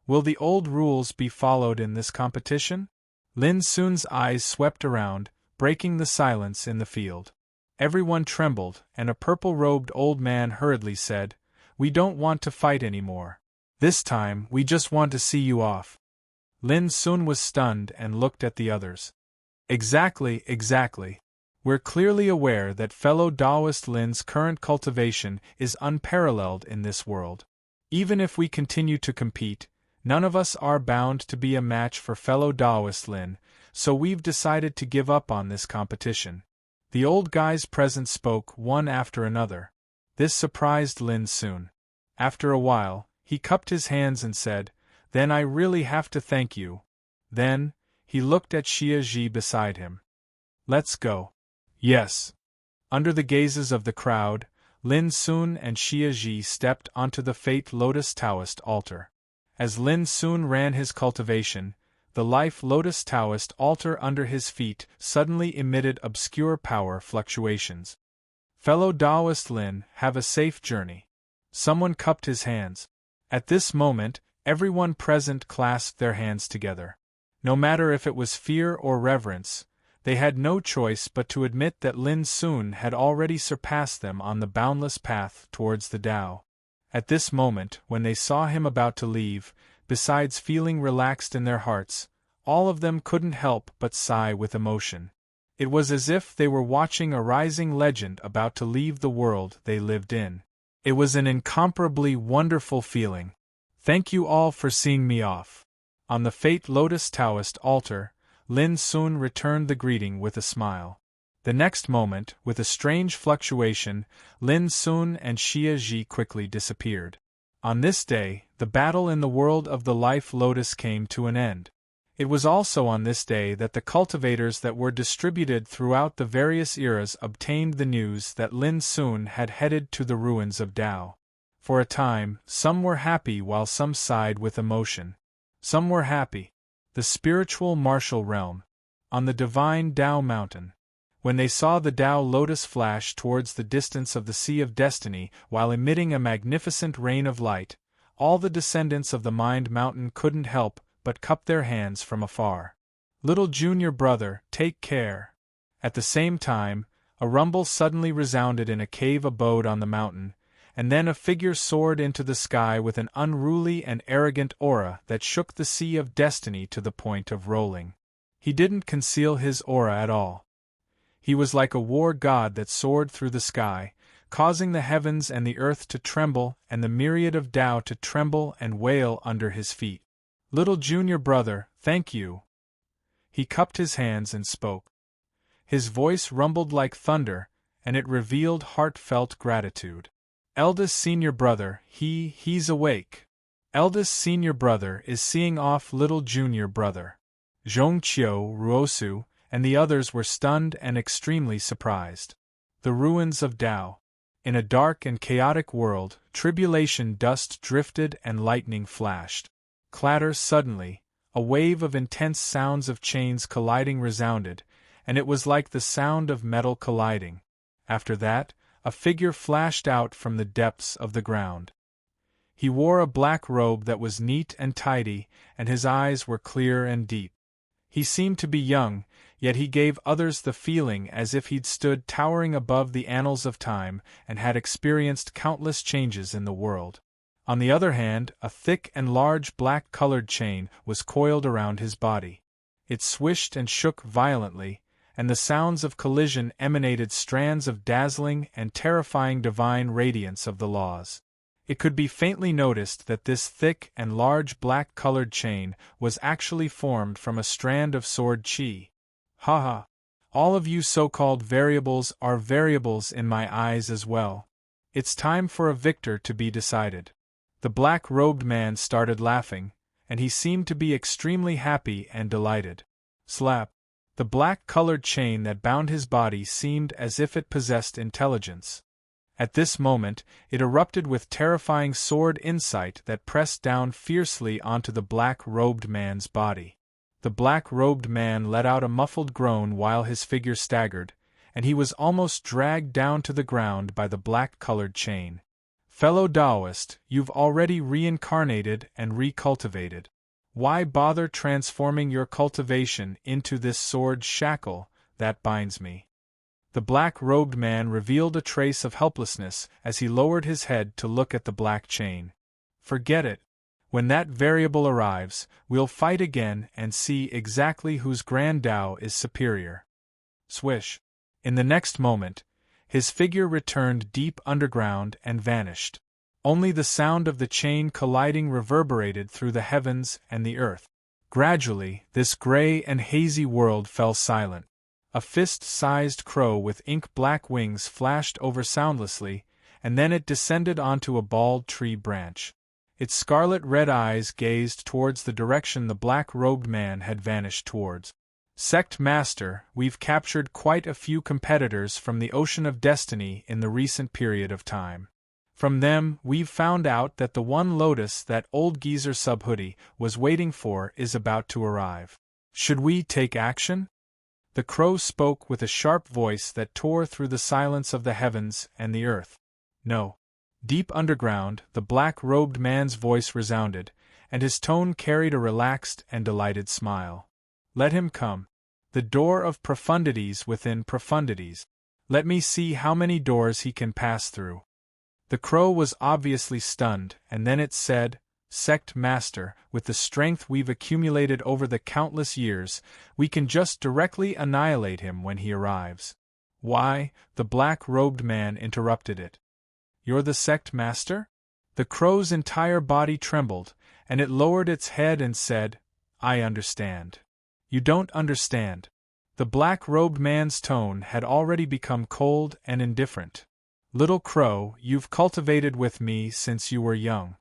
Will the old rules be followed in this competition? Lin Sun's eyes swept around, breaking the silence in the field. Everyone trembled, and a purple-robed old man hurriedly said, "We don't want to fight anymore. This time, we just want to see you off." Lin Sun was stunned and looked at the others. Exactly. We're clearly aware that fellow Taoist Lin's current cultivation is unparalleled in this world. Even if we continue to compete, none of us are bound to be a match for fellow Taoist Lin, so we've decided to give up on this competition. The old guys present spoke one after another. This surprised Lin Sun. After a while, he cupped his hands and said, "Then I really have to thank you." Then, he looked at Xia Ji beside him. "Let's go." "Yes." Under the gazes of the crowd, Lin Sun and Xia Ji stepped onto the Fate Lotus Taoist altar. As Lin Sun ran his cultivation, the Life Lotus Taoist altar under his feet suddenly emitted obscure power fluctuations. "Fellow Taoist Lin, have a safe journey." Someone cupped his hands. At this moment, everyone present clasped their hands together. No matter if it was fear or reverence, they had no choice but to admit that Lin Sun had already surpassed them on the boundless path towards the Tao. At this moment, when they saw him about to leave, besides feeling relaxed in their hearts, all of them couldn't help but sigh with emotion. It was as if they were watching a rising legend about to leave the world they lived in. It was an incomparably wonderful feeling. Thank you all for seeing me off. On the Fate Lotus Taoist altar, Lin Sun returned the greeting with a smile. The next moment, with a strange fluctuation, Lin Sun and Xia Ji quickly disappeared. On this day, the battle in the world of the Life Lotus came to an end. It was also on this day that the cultivators that were distributed throughout the various eras obtained the news that Lin Sun had headed to the ruins of Tao. For a time, some were happy while some sighed with emotion. Some were happy. The spiritual martial realm. On the divine Tao mountain. When they saw the Tao lotus flash towards the distance of the Sea of Destiny while emitting a magnificent rain of light, all the descendants of the Mind Mountain couldn't help but cup their hands from afar. "Little junior brother, take care." At the same time, a rumble suddenly resounded in a cave abode on the mountain, and then a figure soared into the sky with an unruly and arrogant aura that shook the Sea of Destiny to the point of rolling. He didn't conceal his aura at all. He was like a war god that soared through the sky, causing the heavens and the earth to tremble and the myriad of Tao to tremble and wail under his feet. "Little junior brother, thank you." He cupped his hands and spoke. His voice rumbled like thunder, and it revealed heartfelt gratitude. "Eldest senior brother, he's awake. Eldest senior brother is seeing off little junior brother." Zhongqiu, Ruosu, and the others were stunned and extremely surprised. The ruins of Tao. In a dark and chaotic world, tribulation dust drifted and lightning flashed. Clatter suddenly, a wave of intense sounds of chains colliding resounded, and it was like the sound of metal colliding. After that, a figure flashed out from the depths of the ground. He wore a black robe that was neat and tidy, and his eyes were clear and deep. He seemed to be young, yet he gave others the feeling as if he'd stood towering above the annals of time and had experienced countless changes in the world. On the other hand, a thick and large black-colored chain was coiled around his body. It swished and shook violently, and the sounds of collision emanated strands of dazzling and terrifying divine radiance of the laws. It could be faintly noticed that this thick and large black-colored chain was actually formed from a strand of sword chi. Ha! All of you so-called variables are variables in my eyes as well. It's time for a victor to be decided. The black-robed man started laughing, and he seemed to be extremely happy and delighted. Slap! The black-colored chain that bound his body seemed as if it possessed intelligence. At this moment, it erupted with terrifying sword insight that pressed down fiercely onto the black-robed man's body. The black-robed man let out a muffled groan while his figure staggered, and he was almost dragged down to the ground by the black-colored chain. Fellow Taoist, you've already reincarnated and recultivated. Why bother transforming your cultivation into this sword shackle that binds me? The black-robed man revealed a trace of helplessness as he lowered his head to look at the black chain. Forget it. When that variable arrives, we'll fight again and see exactly whose grand Tao is superior. Swish. In the next moment, his figure returned deep underground and vanished. Only the sound of the chain colliding reverberated through the heavens and the earth. Gradually, this gray and hazy world fell silent. A fist-sized crow with ink-black wings flashed over soundlessly, and then it descended onto a bald tree branch. Its scarlet-red eyes gazed towards the direction the black-robed man had vanished towards. Sect Master, we've captured quite a few competitors from the Ocean of Destiny in the recent period of time. From them, we've found out that the one lotus that old geezer Subhoodie was waiting for is about to arrive. Should we take action? The crow spoke with a sharp voice that tore through the silence of the heavens and the earth. No. Deep underground, the black-robed man's voice resounded, and his tone carried a relaxed and delighted smile. Let him come. The door of profundities within profundities. Let me see how many doors he can pass through. The crow was obviously stunned, and then it said, Sect Master, with the strength we've accumulated over the countless years, we can just directly annihilate him when he arrives. Why? The black-robed man interrupted it. You're the Sect Master? The crow's entire body trembled, and it lowered its head and said, I understand. You don't understand. The black-robed man's tone had already become cold and indifferent. Little crow, you've cultivated with me since you were young.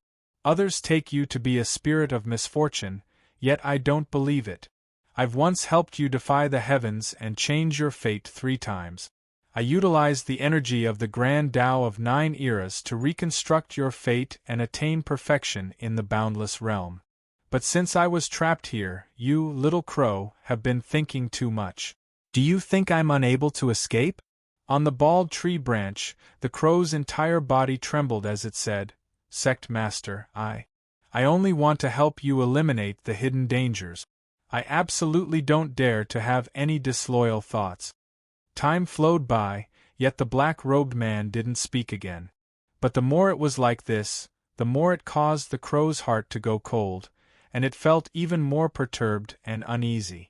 Others take you to be a spirit of misfortune, yet I don't believe it. I've once helped you defy the heavens and change your fate 3 times. I utilized the energy of the grand Tao of 9 eras to reconstruct your fate and attain perfection in the boundless realm. But since I was trapped here, you, little crow, have been thinking too much. Do you think I'm unable to escape? On the bald tree branch, the crow's entire body trembled as it said, Sect Master, I only want to help you eliminate the hidden dangers. I absolutely don't dare to have any disloyal thoughts. Time flowed by, yet the black-robed man didn't speak again. But the more it was like this, the more it caused the crow's heart to go cold, and it felt even more perturbed and uneasy.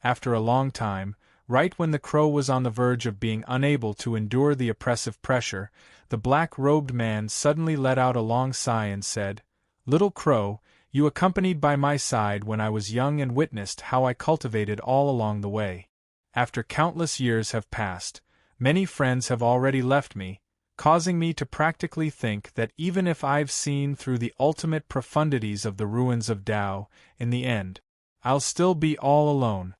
After a long time, right when the crow was on the verge of being unable to endure the oppressive pressure, the black-robed man suddenly let out a long sigh and said, Little crow, you accompanied by my side when I was young and witnessed how I cultivated all along the way. After countless years have passed, many friends have already left me, causing me to practically think that even if I've seen through the ultimate profundities of the ruins of Tao, in the end, I'll still be all alone.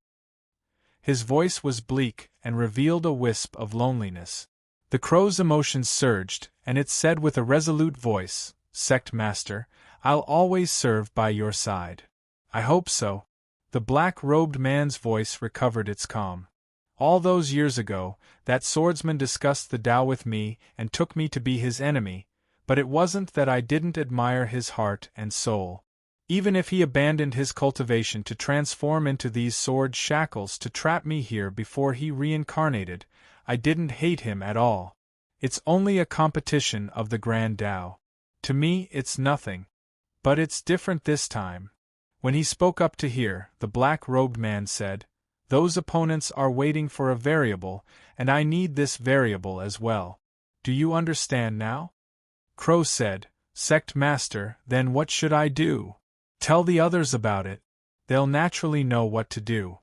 His voice was bleak and revealed a wisp of loneliness. The crow's emotions surged, and it said with a resolute voice, Sect Master, I'll always serve by your side. I hope so. The black-robed man's voice recovered its calm. All those years ago, that swordsman discussed the Tao with me and took me to be his enemy, but it wasn't that I didn't admire his heart and soul. Even if he abandoned his cultivation to transform into these sword shackles to trap me here before he reincarnated, I didn't hate him at all. It's only a competition of the grand Tao. To me, it's nothing. But it's different this time. When he spoke up to hear, the black-robed man said, Those opponents are waiting for a variable, and I need this variable as well. Do you understand now? Crow said, Sect Master, then what should I do? Tell the others about it. They'll naturally know what to do.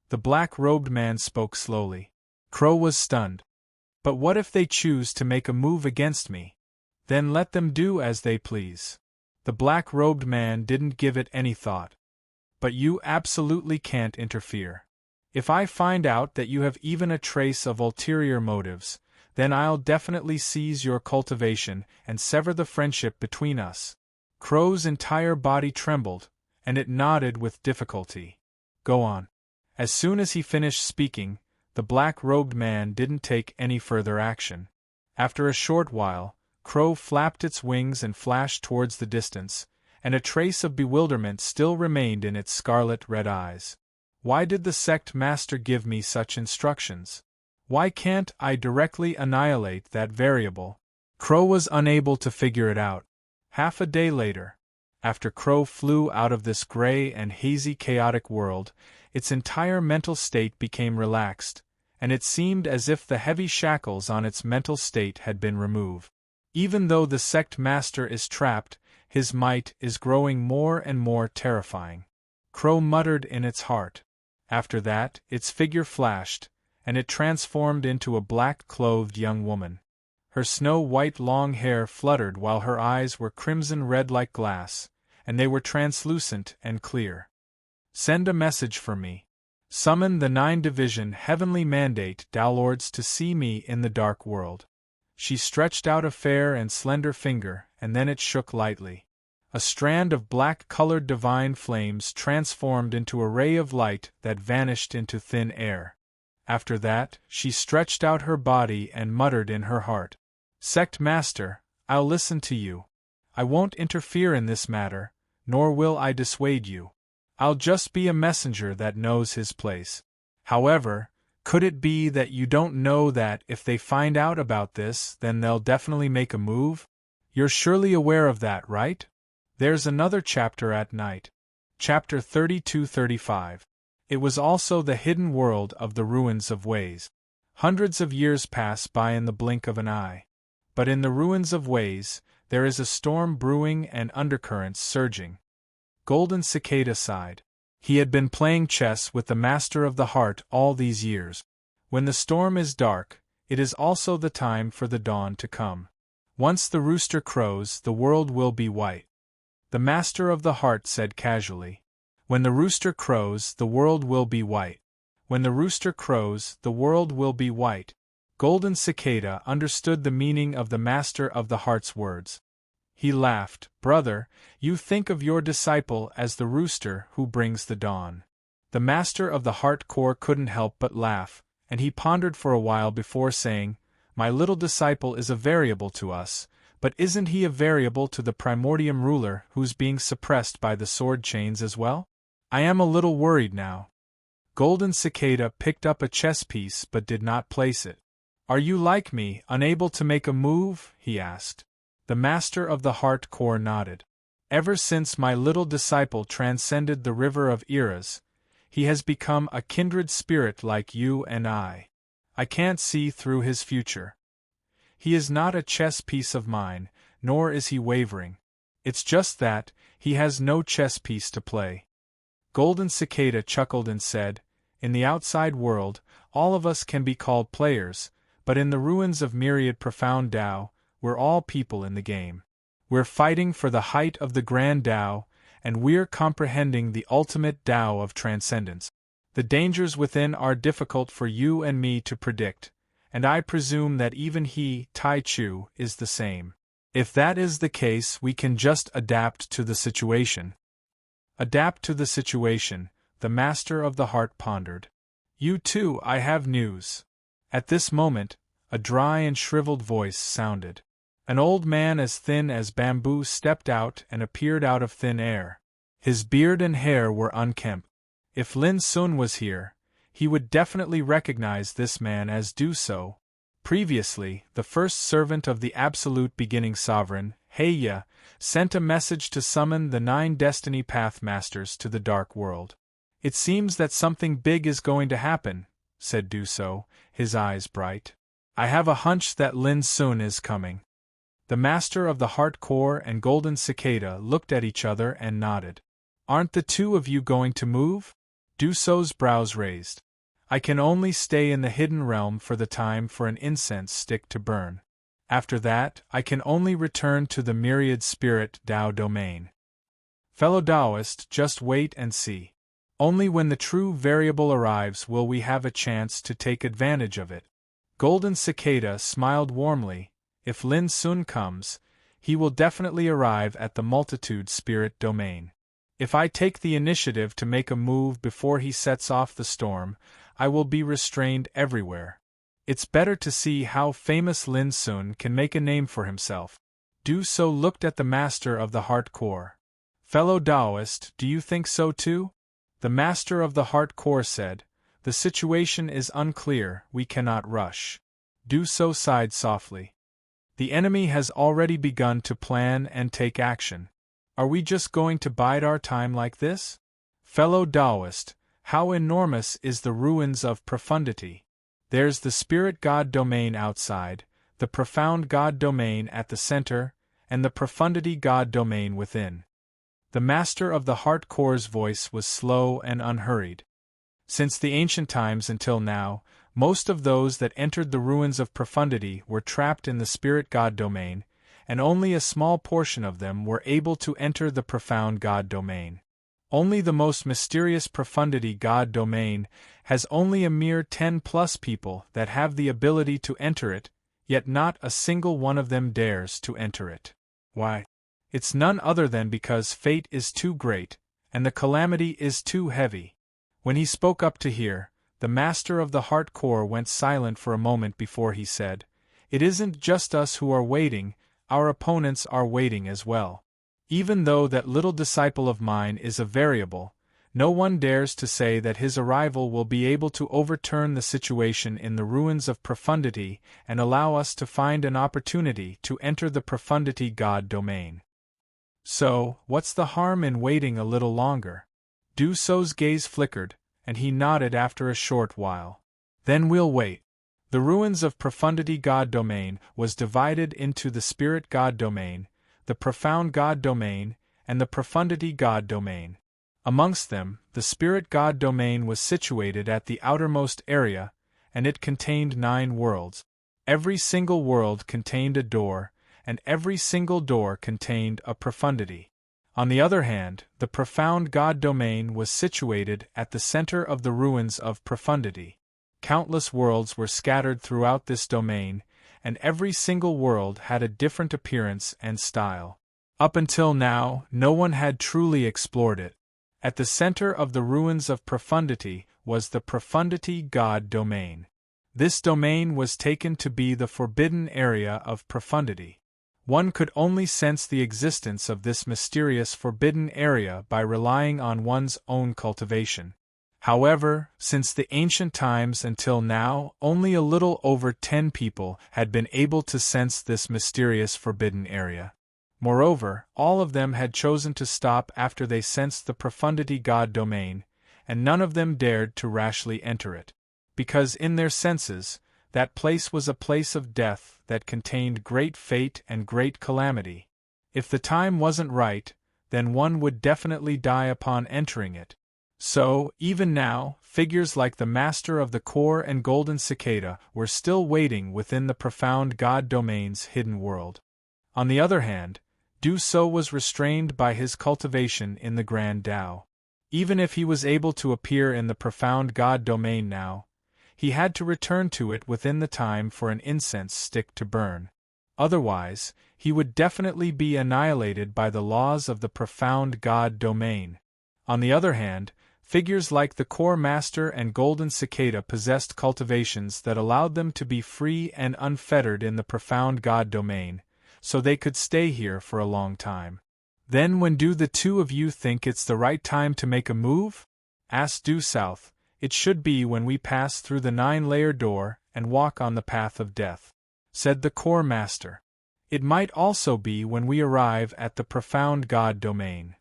The black-robed man spoke slowly. Crow was stunned. But what if they choose to make a move against me? Then let them do as they please. The black-robed man didn't give it any thought. But you absolutely can't interfere. If I find out that you have even a trace of ulterior motives, then I'll definitely seize your cultivation and sever the friendship between us." Crow's entire body trembled, and it nodded with difficulty. "Go on." As soon as he finished speaking, the black-robed man didn't take any further action. After a short while, Crow flapped its wings and flashed towards the distance, and a trace of bewilderment still remained in its scarlet-red eyes. Why did the sect master give me such instructions? Why can't I directly annihilate that variable? Crow was unable to figure it out. Half a day later, after Crow flew out of this gray and hazy chaotic world, its entire mental state became relaxed, and it seemed as if the heavy shackles on its mental state had been removed. Even though the sect master is trapped, his might is growing more and more terrifying. Crow muttered in its heart. After that, its figure flashed, and it transformed into a black-clothed young woman. Her snow-white long hair fluttered while her eyes were crimson-red like glass, and they were translucent and clear. "Send a message for me. Summon the 9-division heavenly mandate downlords to see me in the dark world." She stretched out a fair and slender finger, and then it shook lightly. A strand of black-colored divine flames transformed into a ray of light that vanished into thin air. After that, she stretched out her body and muttered in her heart, "Sect Master, I'll listen to you. I won't interfere in this matter, nor will I dissuade you. I'll just be a messenger that knows his place. However, could it be that you don't know that if they find out about this, then they'll definitely make a move? You're surely aware of that, right? There's another chapter at night. Chapter 32-35. It was also the hidden world of the ruins of Ways. Hundreds of years pass by in the blink of an eye. But in the ruins of Ways, there is a storm brewing and undercurrents surging. Golden Cicada sighed. He had been playing chess with the Master of the Heart all these years. When the storm is dark, it is also the time for the dawn to come. Once the rooster crows, the world will be white. The Master of the Heart said casually. When the rooster crows, the world will be white. When the rooster crows, the world will be white. Golden Cicada understood the meaning of the Master of the Heart's words. He laughed. "Brother, you think of your disciple as the rooster who brings the dawn." The Master of the Heart Core couldn't help but laugh, and he pondered for a while before saying, "My little disciple is a variable to us, but isn't he a variable to the primordium ruler who's being suppressed by the sword chains as well? I am a little worried now." Golden Cicada picked up a chess piece but did not place it. "Are you like me, unable to make a move?" he asked. The Master of the Heart Core nodded. "Ever since my little disciple transcended the river of eras, he has become a kindred spirit like you and I. I can't see through his future. He is not a chess piece of mine, nor is he wavering. It's just that he has no chess piece to play." Golden Cicada chuckled and said, "In the outside world, all of us can be called players, but in the ruins of myriad profound Tao, we're all people in the game. We're fighting for the height of the grand Tao, and we're comprehending the ultimate Tao of transcendence. The dangers within are difficult for you and me to predict, and I presume that even he, Tai Chu, is the same. If that is the case, we can just adapt to the situation." Adapt to the situation, the Master of the Heart pondered. "You too, I have news." At this moment, a dry and shriveled voice sounded. An old man as thin as bamboo stepped out and appeared out of thin air. His beard and hair were unkempt. If Lin Sun was here, he would definitely recognize this man as Do So. Previously, the first servant of the absolute beginning sovereign, Heya, sent a message to summon the 9 Destiny Path Masters to the Dark World. "It seems that something big is going to happen," said Do So, his eyes bright. "I have a hunch that Lin Sun is coming." The Master of the Heart Core and Golden Cicada looked at each other and nodded. "Aren't the two of you going to move?" Do So's brows raised. "I can only stay in the hidden realm for the time for an incense stick to burn. After that, I can only return to the myriad spirit Tao domain." "Fellow Taoist, just wait and see. Only when the true variable arrives will we have a chance to take advantage of it. Golden Cicada smiled warmly. If Lin Sun comes, he will definitely arrive at the multitude spirit domain. If I take the initiative to make a move before he sets off the storm, I will be restrained everywhere. It's better to see how famous Lin Sun can make a name for himself. Du So looked at the master of the heart core. Fellow Taoist, do you think so too? The master of the heart core said, the situation is unclear, we cannot rush. Du So sighed softly. The enemy has already begun to plan and take action. Are we just going to bide our time like this? Fellow Taoist, how enormous is the ruins of profundity. There's the spirit God domain outside, the profound God domain at the center, and the profundity God domain within. The master of the heart core's voice was slow and unhurried. Since the ancient times until now, most of those that entered the ruins of profundity were trapped in the spirit God domain, and only a small portion of them were able to enter the profound God domain. Only the most mysterious profundity God domain has only a mere 10+ people that have the ability to enter it, yet not a single one of them dares to enter it. Why? It's none other than because fate is too great, and the calamity is too heavy. When he spoke up to hear, the master of the heart core went silent for a moment before he said, "It isn't just us who are waiting, our opponents are waiting as well. Even though that little disciple of mine is a variable, no one dares to say that his arrival will be able to overturn the situation in the ruins of profundity and allow us to find an opportunity to enter the profundity God domain. So, what's the harm in waiting a little longer?" Du So's gaze flickered, and he nodded after a short while. "Then we'll wait." The ruins of profundity God domain was divided into the spirit God domain, the profound God domain, and the profundity God domain. Amongst them, the spirit God domain was situated at the outermost area, and it contained 9 worlds. Every single world contained a door, and every single door contained a profundity. On the other hand, the profound God domain was situated at the center of the ruins of profundity. Countless worlds were scattered throughout this domain, and every single world had a different appearance and style. Up until now, no one had truly explored it. At the center of the ruins of profundity was the profundity God domain. This domain was taken to be the forbidden area of profundity. One could only sense the existence of this mysterious forbidden area by relying on one's own cultivation. However, since the ancient times until now, only a little over 10 people had been able to sense this mysterious forbidden area. Moreover, all of them had chosen to stop after they sensed the profundity God domain, and none of them dared to rashly enter it. Because in their senses, that place was a place of death that contained great fate and great calamity. If the time wasn't right, then one would definitely die upon entering it. So, even now, figures like the Master of the Core and Golden Cicada were still waiting within the profound God domain's hidden world. On the other hand, Du So was restrained by his cultivation in the Grand Tao. Even if he was able to appear in the profound God domain now, he had to return to it within the time for an incense stick to burn. Otherwise, he would definitely be annihilated by the laws of the profound God domain. On the other hand, figures like the Core Master and Golden Cicada possessed cultivations that allowed them to be free and unfettered in the profound God domain, so they could stay here for a long time. "Then when do the two of you think it's the right time to make a move?" asked Du South. "It should be when we pass through the 9-layer door and walk on the path of death," said the Core Master. "It might also be when we arrive at the profound God domain."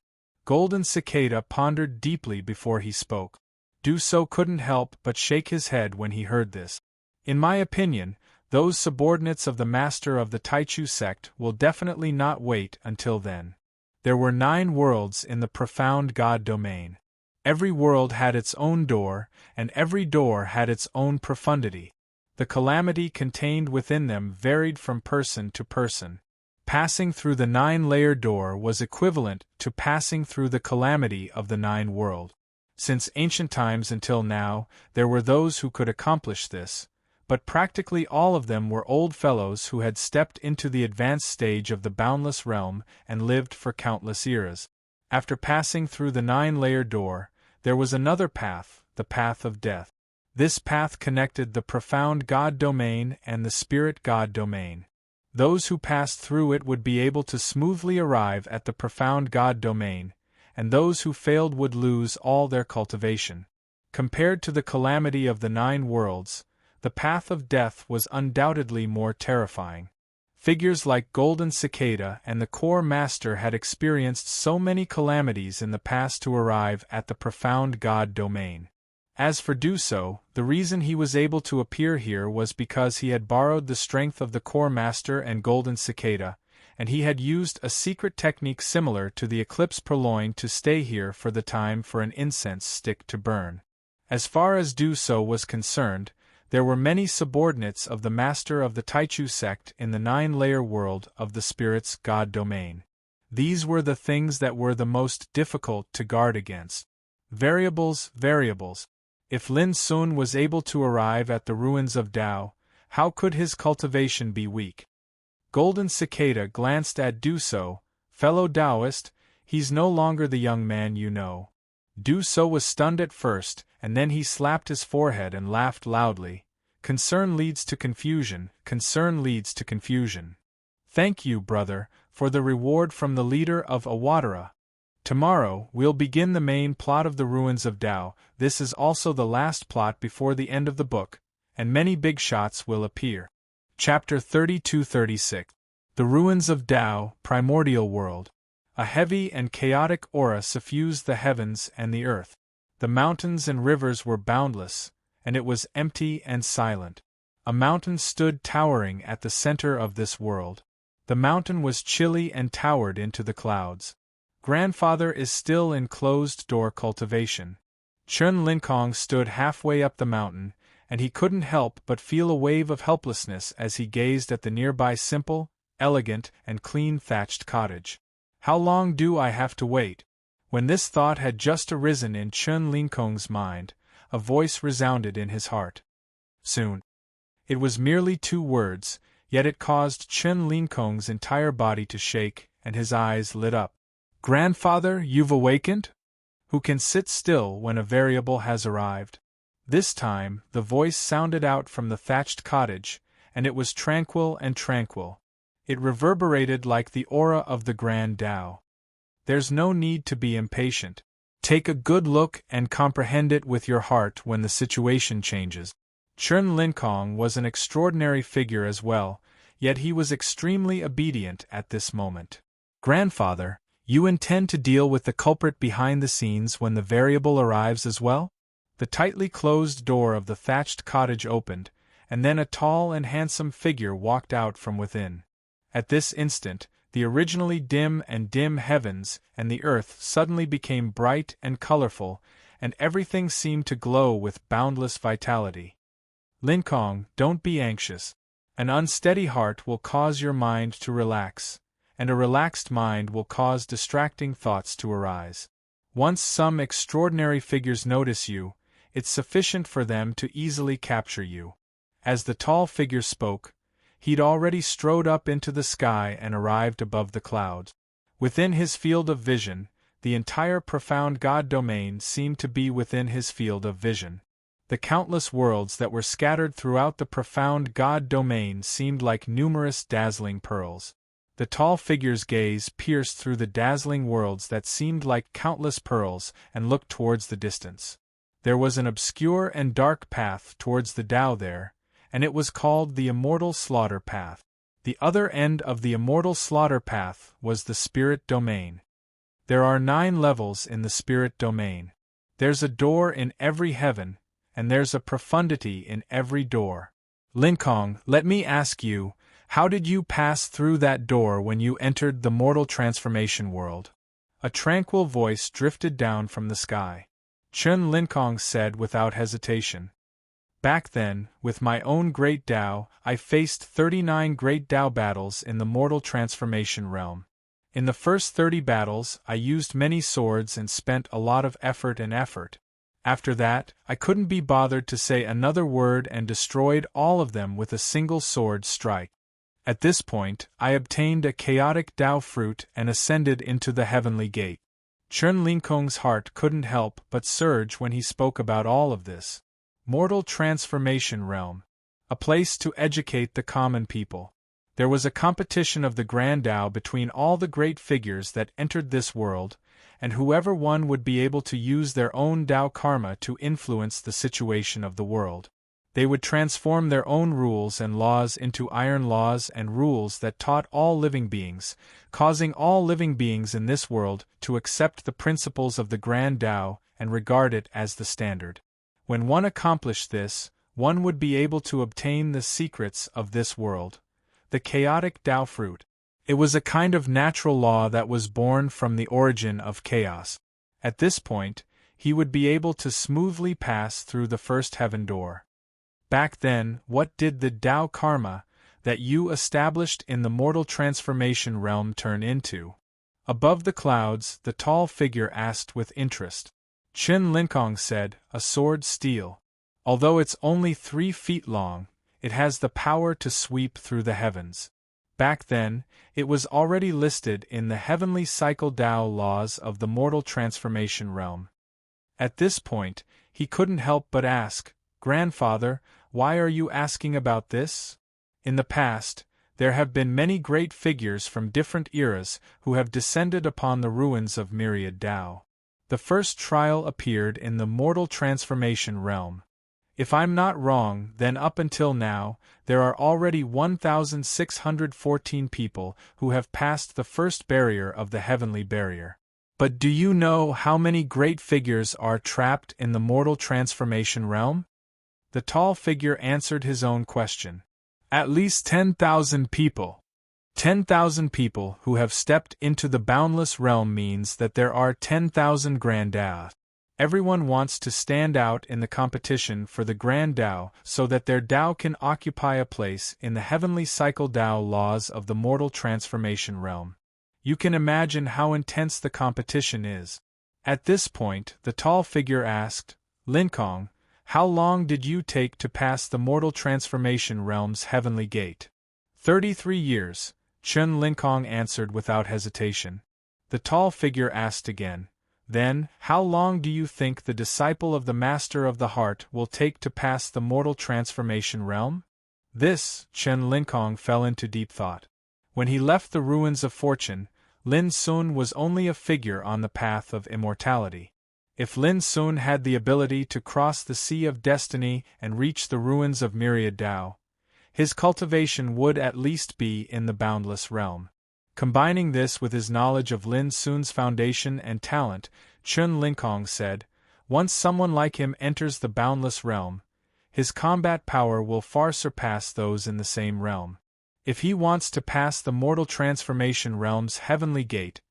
Golden Cicada pondered deeply before he spoke. Du So couldn't help but shake his head when he heard this. "In my opinion, those subordinates of the Master of the Taichu sect will definitely not wait until then." There were 9 worlds in the profound God domain. Every world had its own door, and every door had its own profundity. The calamity contained within them varied from person to person. Passing through the 9-layer door was equivalent to passing through the calamity of the 9 world. Since ancient times until now, there were those who could accomplish this, but practically all of them were old fellows who had stepped into the advanced stage of the boundless realm and lived for countless eras. After passing through the 9-layer door, there was another path, the path of death. This path connected the profound God domain and the spirit God domain. Those who passed through it would be able to smoothly arrive at the profound God domain, and those who failed would lose all their cultivation. Compared to the calamity of the 9 worlds, the path of death was undoubtedly more terrifying. Figures like Golden Cicada and the Core Master had experienced so many calamities in the past to arrive at the profound God domain. As for Duso, the reason he was able to appear here was because he had borrowed the strength of the Core Master and Golden Cicada, and he had used a secret technique similar to the Eclipse Purloin to stay here for the time for an incense stick to burn. As far as Duso was concerned, there were many subordinates of the Master of the Taichu sect in the 9-layer world of the Spirit's God domain. These were the things that were the most difficult to guard against. Variables. If Lin Sun was able to arrive at the ruins of Tao, how could his cultivation be weak? Golden Cicada glanced at Duso. Fellow Taoist, he's no longer the young man you know. Duso was stunned at first, and then he slapped his forehead and laughed loudly. Concern leads to confusion, concern leads to confusion. Thank you, brother, for the reward from the leader of Awadara. Tomorrow, we'll begin the main plot of the Ruins of Tao. This is also the last plot before the end of the book, and many big shots will appear. Chapter 32-36. The Ruins of Tao, Primordial World. A heavy and chaotic aura suffused the heavens and the earth. The mountains and rivers were boundless, and it was empty and silent. A mountain stood towering at the center of this world. The mountain was chilly and towered into the clouds. Grandfather is still in closed-door cultivation. Chun Linkong stood halfway up the mountain, and he couldn't help but feel a wave of helplessness as he gazed at the nearby simple, elegant, and clean thatched cottage. How long do I have to wait? When this thought had just arisen in Chun Linkong's mind, a voice resounded in his heart. Soon. It was merely 2 words, yet it caused Chun Linkong's entire body to shake, and his eyes lit up. Grandfather, you've awakened? Who can sit still when a variable has arrived? This time, the voice sounded out from the thatched cottage, and it was tranquil and tranquil. It reverberated like the aura of the Grand Tao. There's no need to be impatient. Take a good look and comprehend it with your heart when the situation changes. Chun Linkong was an extraordinary figure as well, yet he was extremely obedient at this moment. Grandfather, you intend to deal with the culprit behind the scenes when the variable arrives as well? The tightly closed door of the thatched cottage opened, and then a tall and handsome figure walked out from within. At this instant, the originally dim heavens and the earth suddenly became bright and colorful, and everything seemed to glow with boundless vitality. Linkong, don't be anxious. An unsteady heart will cause your mind to relax, and a relaxed mind will cause distracting thoughts to arise. Once some extraordinary figures notice you, it's sufficient for them to easily capture you. As the tall figure spoke, he'd already strode up into the sky and arrived above the clouds. Within his field of vision, the entire profound God domain seemed to be within his field of vision. The countless worlds that were scattered throughout the profound God domain seemed like numerous dazzling pearls. The tall figure's gaze pierced through the dazzling worlds that seemed like countless pearls and looked towards the distance. There was an obscure and dark path towards the Tao there, and it was called the Immortal Slaughter Path. The other end of the Immortal Slaughter Path was the Spirit Domain. There are 9 levels in the Spirit Domain. There's a door in every heaven, and there's a profundity in every door. Linkong, let me ask you, how did you pass through that door when you entered the mortal transformation world? A tranquil voice drifted down from the sky. Chun Linkong said without hesitation. Back then, with my own great Tao, I faced 39 great Tao battles in the mortal transformation realm. In the first 30 battles, I used many swords and spent a lot of effort. After that, I couldn't be bothered to say another word and destroyed all of them with a single sword strike. At this point, I obtained a chaotic Tao fruit and ascended into the heavenly gate. Chen Lingkong's heart couldn't help but surge when he spoke about all of this. Mortal transformation realm. A place to educate the common people. There was a competition of the Grand Tao between all the great figures that entered this world, and whoever won would be able to use their own Tao karma to influence the situation of the world. They would transform their own rules and laws into iron laws and rules that taught all living beings, causing all living beings in this world to accept the principles of the Grand Tao and regard it as the standard. When one accomplished this, one would be able to obtain the secrets of this world. The chaotic Tao fruit. It was a kind of natural law that was born from the origin of chaos. At this point, he would be able to smoothly pass through the first heaven door. Back then, what did the Tao karma that you established in the mortal transformation realm turn into? Above the clouds, the tall figure asked with interest. Chen Linkong said, a sword steel. Although it's only 3 feet long, it has the power to sweep through the heavens. Back then, it was already listed in the heavenly cycle Tao laws of the mortal transformation realm. At this point, he couldn't help but ask, Grandfather, why are you asking about this? In the past, there have been many great figures from different eras who have descended upon the ruins of myriad Tao. The first trial appeared in the mortal transformation realm. If I'm not wrong, then up until now, there are already 1,614 people who have passed the first barrier of the heavenly barrier. But do you know how many great figures are trapped in the mortal transformation realm? The tall figure answered his own question. At least 10,000 people. 10,000 people who have stepped into the boundless realm means that there are 10,000 Grand Tao. Everyone wants to stand out in the competition for the Grand Tao so that their Tao can occupy a place in the heavenly cycle Tao laws of the mortal transformation realm. You can imagine how intense the competition is. At this point, the tall figure asked, Linkong, how long did you take to pass the mortal transformation realm's heavenly gate? 33 years, Chen Linkong answered without hesitation. The tall figure asked again, then, how long do you think the disciple of the Master of the Heart will take to pass the mortal transformation realm? This, Chen Linkong fell into deep thought. When he left the ruins of fortune, Lin Sun was only a figure on the path of immortality. If Lin Sun had the ability to cross the sea of destiny and reach the ruins of myriad Tao, his cultivation would at least be in the boundless realm. Combining this with his knowledge of Lin Sun's foundation and talent, Chen Linkong said, once someone like him enters the boundless realm, his combat power will far surpass those in the same realm. If he wants to pass the mortal transformation realm's heavenly gate,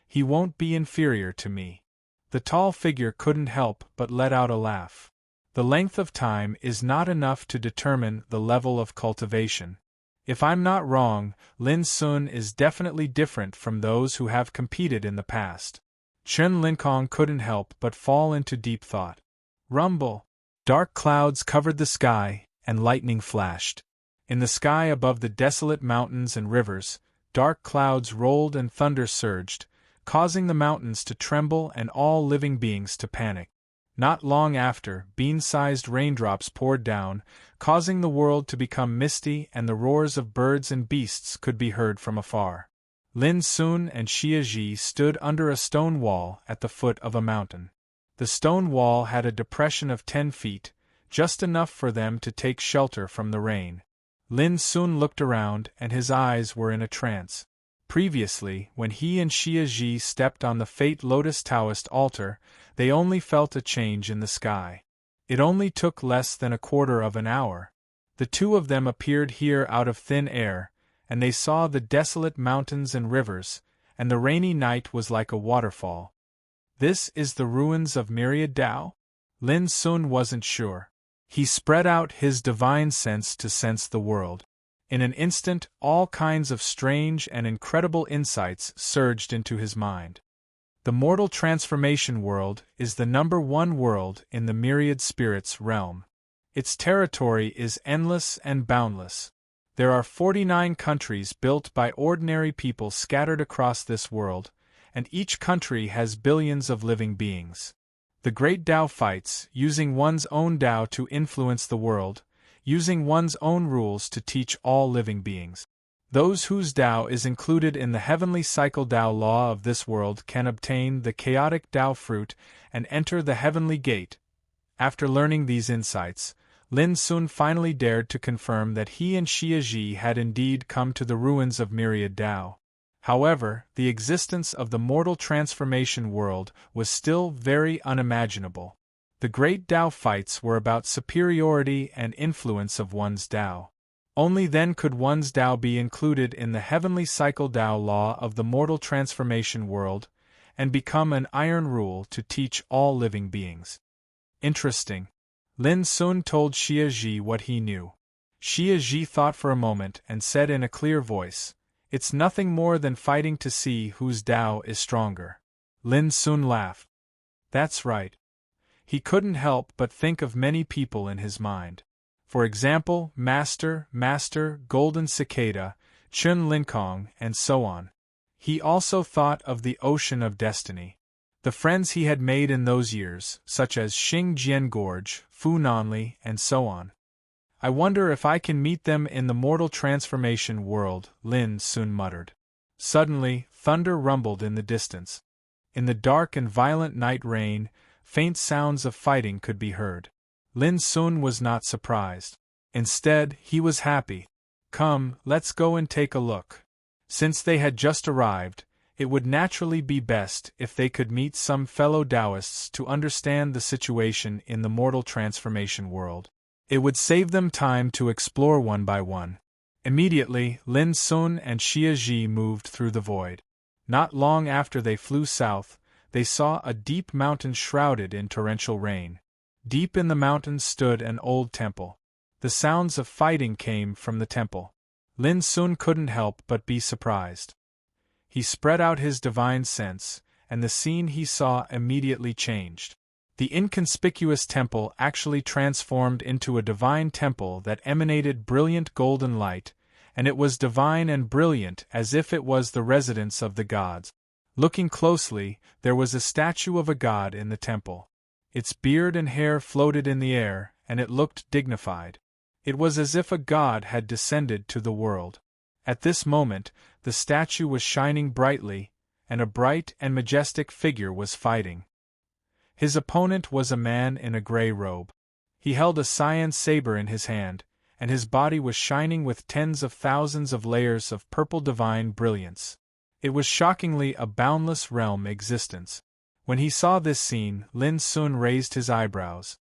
he won't be inferior to me. The tall figure couldn't help but let out a laugh. The length of time is not enough to determine the level of cultivation. If I'm not wrong, Lin Sun is definitely different from those who have competed in the past. Chen Linkong couldn't help but fall into deep thought. Rumble! Dark clouds covered the sky, and lightning flashed. In the sky above the desolate mountains and rivers, dark clouds rolled and thunder surged, causing the mountains to tremble and all living beings to panic. Not long after, bean-sized raindrops poured down, causing the world to become misty and the roars of birds and beasts could be heard from afar. Lin Sun and Xia Ji stood under a stone wall at the foot of a mountain. The stone wall had a depression of 10 feet, just enough for them to take shelter from the rain. Lin Sun looked around and his eyes were in a trance. Previously, when he and Xia Ji stepped on the Fate Lotus Taoist altar, they only felt a change in the sky. It only took less than a quarter of an hour. The two of them appeared here out of thin air, and they saw the desolate mountains and rivers, and the rainy night was like a waterfall. This is the ruins of myriad Tao? Lin Sun wasn't sure. He spread out his divine sense to sense the world. In an instant, all kinds of strange and incredible insights surged into his mind. The mortal transformation world is the #1 world in the myriad spirits realm. Its territory is endless and boundless. There are 49 countries built by ordinary people scattered across this world, and each country has billions of living beings. The great Tao fights, using one's own Tao to influence the world, using one's own rules to teach all living beings. Those whose Tao is included in the heavenly cycle Tao law of this world can obtain the chaotic Tao fruit and enter the heavenly gate. After learning these insights, Lin Sun finally dared to confirm that he and Xia Ji had indeed come to the ruins of myriad Tao. However, the existence of the mortal transformation world was still very unimaginable. The great Tao fights were about superiority and influence of one's Tao. Only then could one's Tao be included in the heavenly cycle Tao law of the mortal transformation world, and become an iron rule to teach all living beings. Interesting. Lin Sun told Xia Ji what he knew. Xia Ji thought for a moment and said in a clear voice, "It's nothing more than fighting to see whose Tao is stronger." Lin Sun laughed. That's right. He couldn't help but think of many people in his mind. For example, Master, Golden Cicada, Chun Linkong, and so on. He also thought of the Ocean of Destiny. The friends he had made in those years, such as Xing Jian Gorge, Fu Nanli, and so on. I wonder if I can meet them in the mortal transformation world, Lin Sun muttered. Suddenly, thunder rumbled in the distance. In the dark and violent night rain, faint sounds of fighting could be heard. Lin Sun was not surprised. Instead, he was happy. Come, let's go and take a look. Since they had just arrived, it would naturally be best if they could meet some fellow Taoists to understand the situation in the mortal transformation world. It would save them time to explore one by one. Immediately, Lin Sun and Xia Ji moved through the void. Not long after they flew south, they saw a deep mountain shrouded in torrential rain. Deep in the mountains stood an old temple. The sounds of fighting came from the temple. Lin Sun couldn't help but be surprised. He spread out his divine sense, and the scene he saw immediately changed. The inconspicuous temple actually transformed into a divine temple that emanated brilliant golden light, and it was divine and brilliant as if it was the residence of the gods. Looking closely, there was a statue of a god in the temple. Its beard and hair floated in the air, and it looked dignified. It was as if a god had descended to the world. At this moment, the statue was shining brightly, and a bright and majestic figure was fighting. His opponent was a man in a gray robe. He held a cyan saber in his hand, and his body was shining with tens of thousands of layers of purple divine brilliance. It was shockingly a boundless realm existence. When he saw this scene, Lin Sun raised his eyebrows.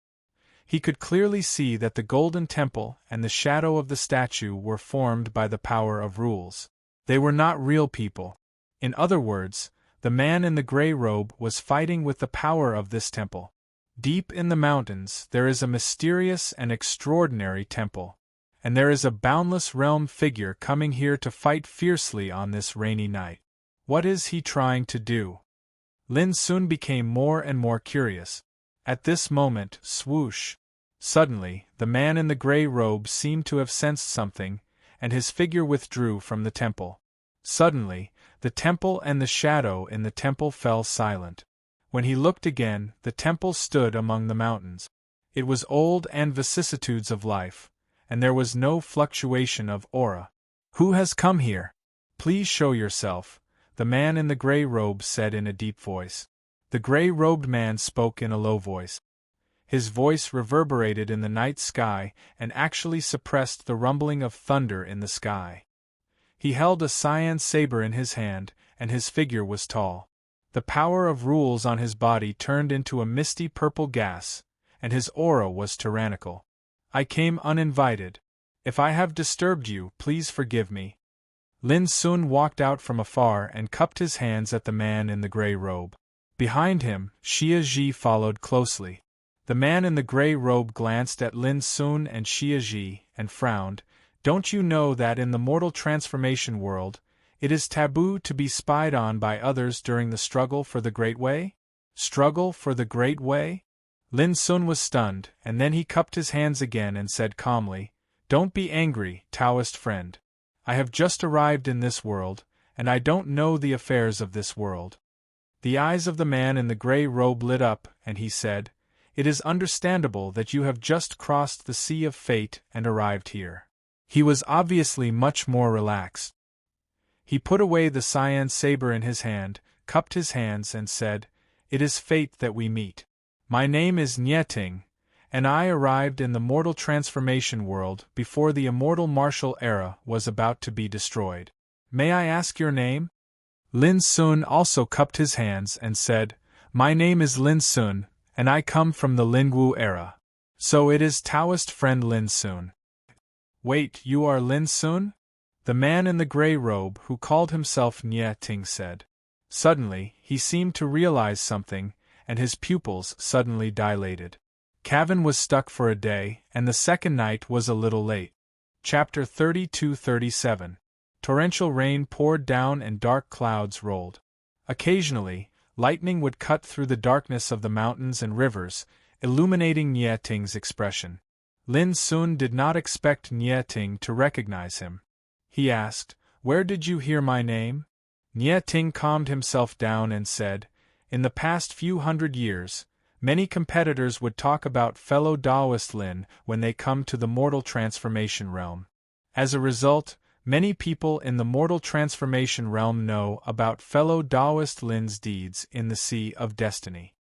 He could clearly see that the golden temple and the shadow of the statue were formed by the power of rules. They were not real people. In other words, the man in the gray robe was fighting with the power of this temple. Deep in the mountains there is a mysterious and extraordinary temple, and there is a boundless realm figure coming here to fight fiercely on this rainy night. What is he trying to do? Lin Sun became more and more curious. At this moment, swoosh! Suddenly, the man in the gray robe seemed to have sensed something, and his figure withdrew from the temple. Suddenly, the temple and the shadow in the temple fell silent. When he looked again, the temple stood among the mountains. It was old and vicissitudes of life, and there was no fluctuation of aura. "Who has come here? Please show yourself," the man in the gray robe said in a deep voice. The gray-robed man spoke in a low voice. His voice reverberated in the night sky and actually suppressed the rumbling of thunder in the sky. He held a cyan saber in his hand, and his figure was tall. The power of rules on his body turned into a misty purple gas, and his aura was tyrannical. "I came uninvited. If I have disturbed you, please forgive me." Lin Sun walked out from afar and cupped his hands at the man in the gray robe. Behind him, Xia Ji followed closely. The man in the gray robe glanced at Lin Sun and Xia Ji and frowned. "Don't you know that in the mortal transformation world, It is taboo to be spied on by others during the struggle for the Great Way? Struggle for the Great Way? Lin Sun was stunned, and then he cupped his hands again and said calmly, "Don't be angry, Taoist friend. I have just arrived in this world, and I don't know the affairs of this world." The eyes of the man in the gray robe lit up, and he said, "It is understandable that you have just crossed the sea of fate and arrived here." He was obviously much more relaxed. He put away the cyan saber in his hand, cupped his hands and said, "It is fate that we meet. My name is Nieting, and I arrived in the mortal transformation world before the immortal martial era was about to be destroyed. May I ask your name?" Lin Sun also cupped his hands and said, "My name is Lin Sun, and I come from the Lingwu era. So it is Taoist friend Lin Sun." "Wait, you are Lin Sun?" the man in the gray robe who called himself Nye Ting said. Suddenly, he seemed to realize something, and his pupils suddenly dilated. Cavan was stuck for a day, and the second night was a little late. Chapter 32-37. Torrential rain poured down and dark clouds rolled. Occasionally, lightning would cut through the darkness of the mountains and rivers, illuminating Nye Ting's expression. Lin Sun did not expect Nye Ting to recognize him. He asked, "Where did you hear my name?" Nye Ting calmed himself down and said, "In the past few hundred years, many competitors would talk about fellow Taoist Lin when they come to the mortal transformation realm. As a result, many people in the mortal transformation realm know about fellow Taoist Lin's deeds in the Sea of Destiny."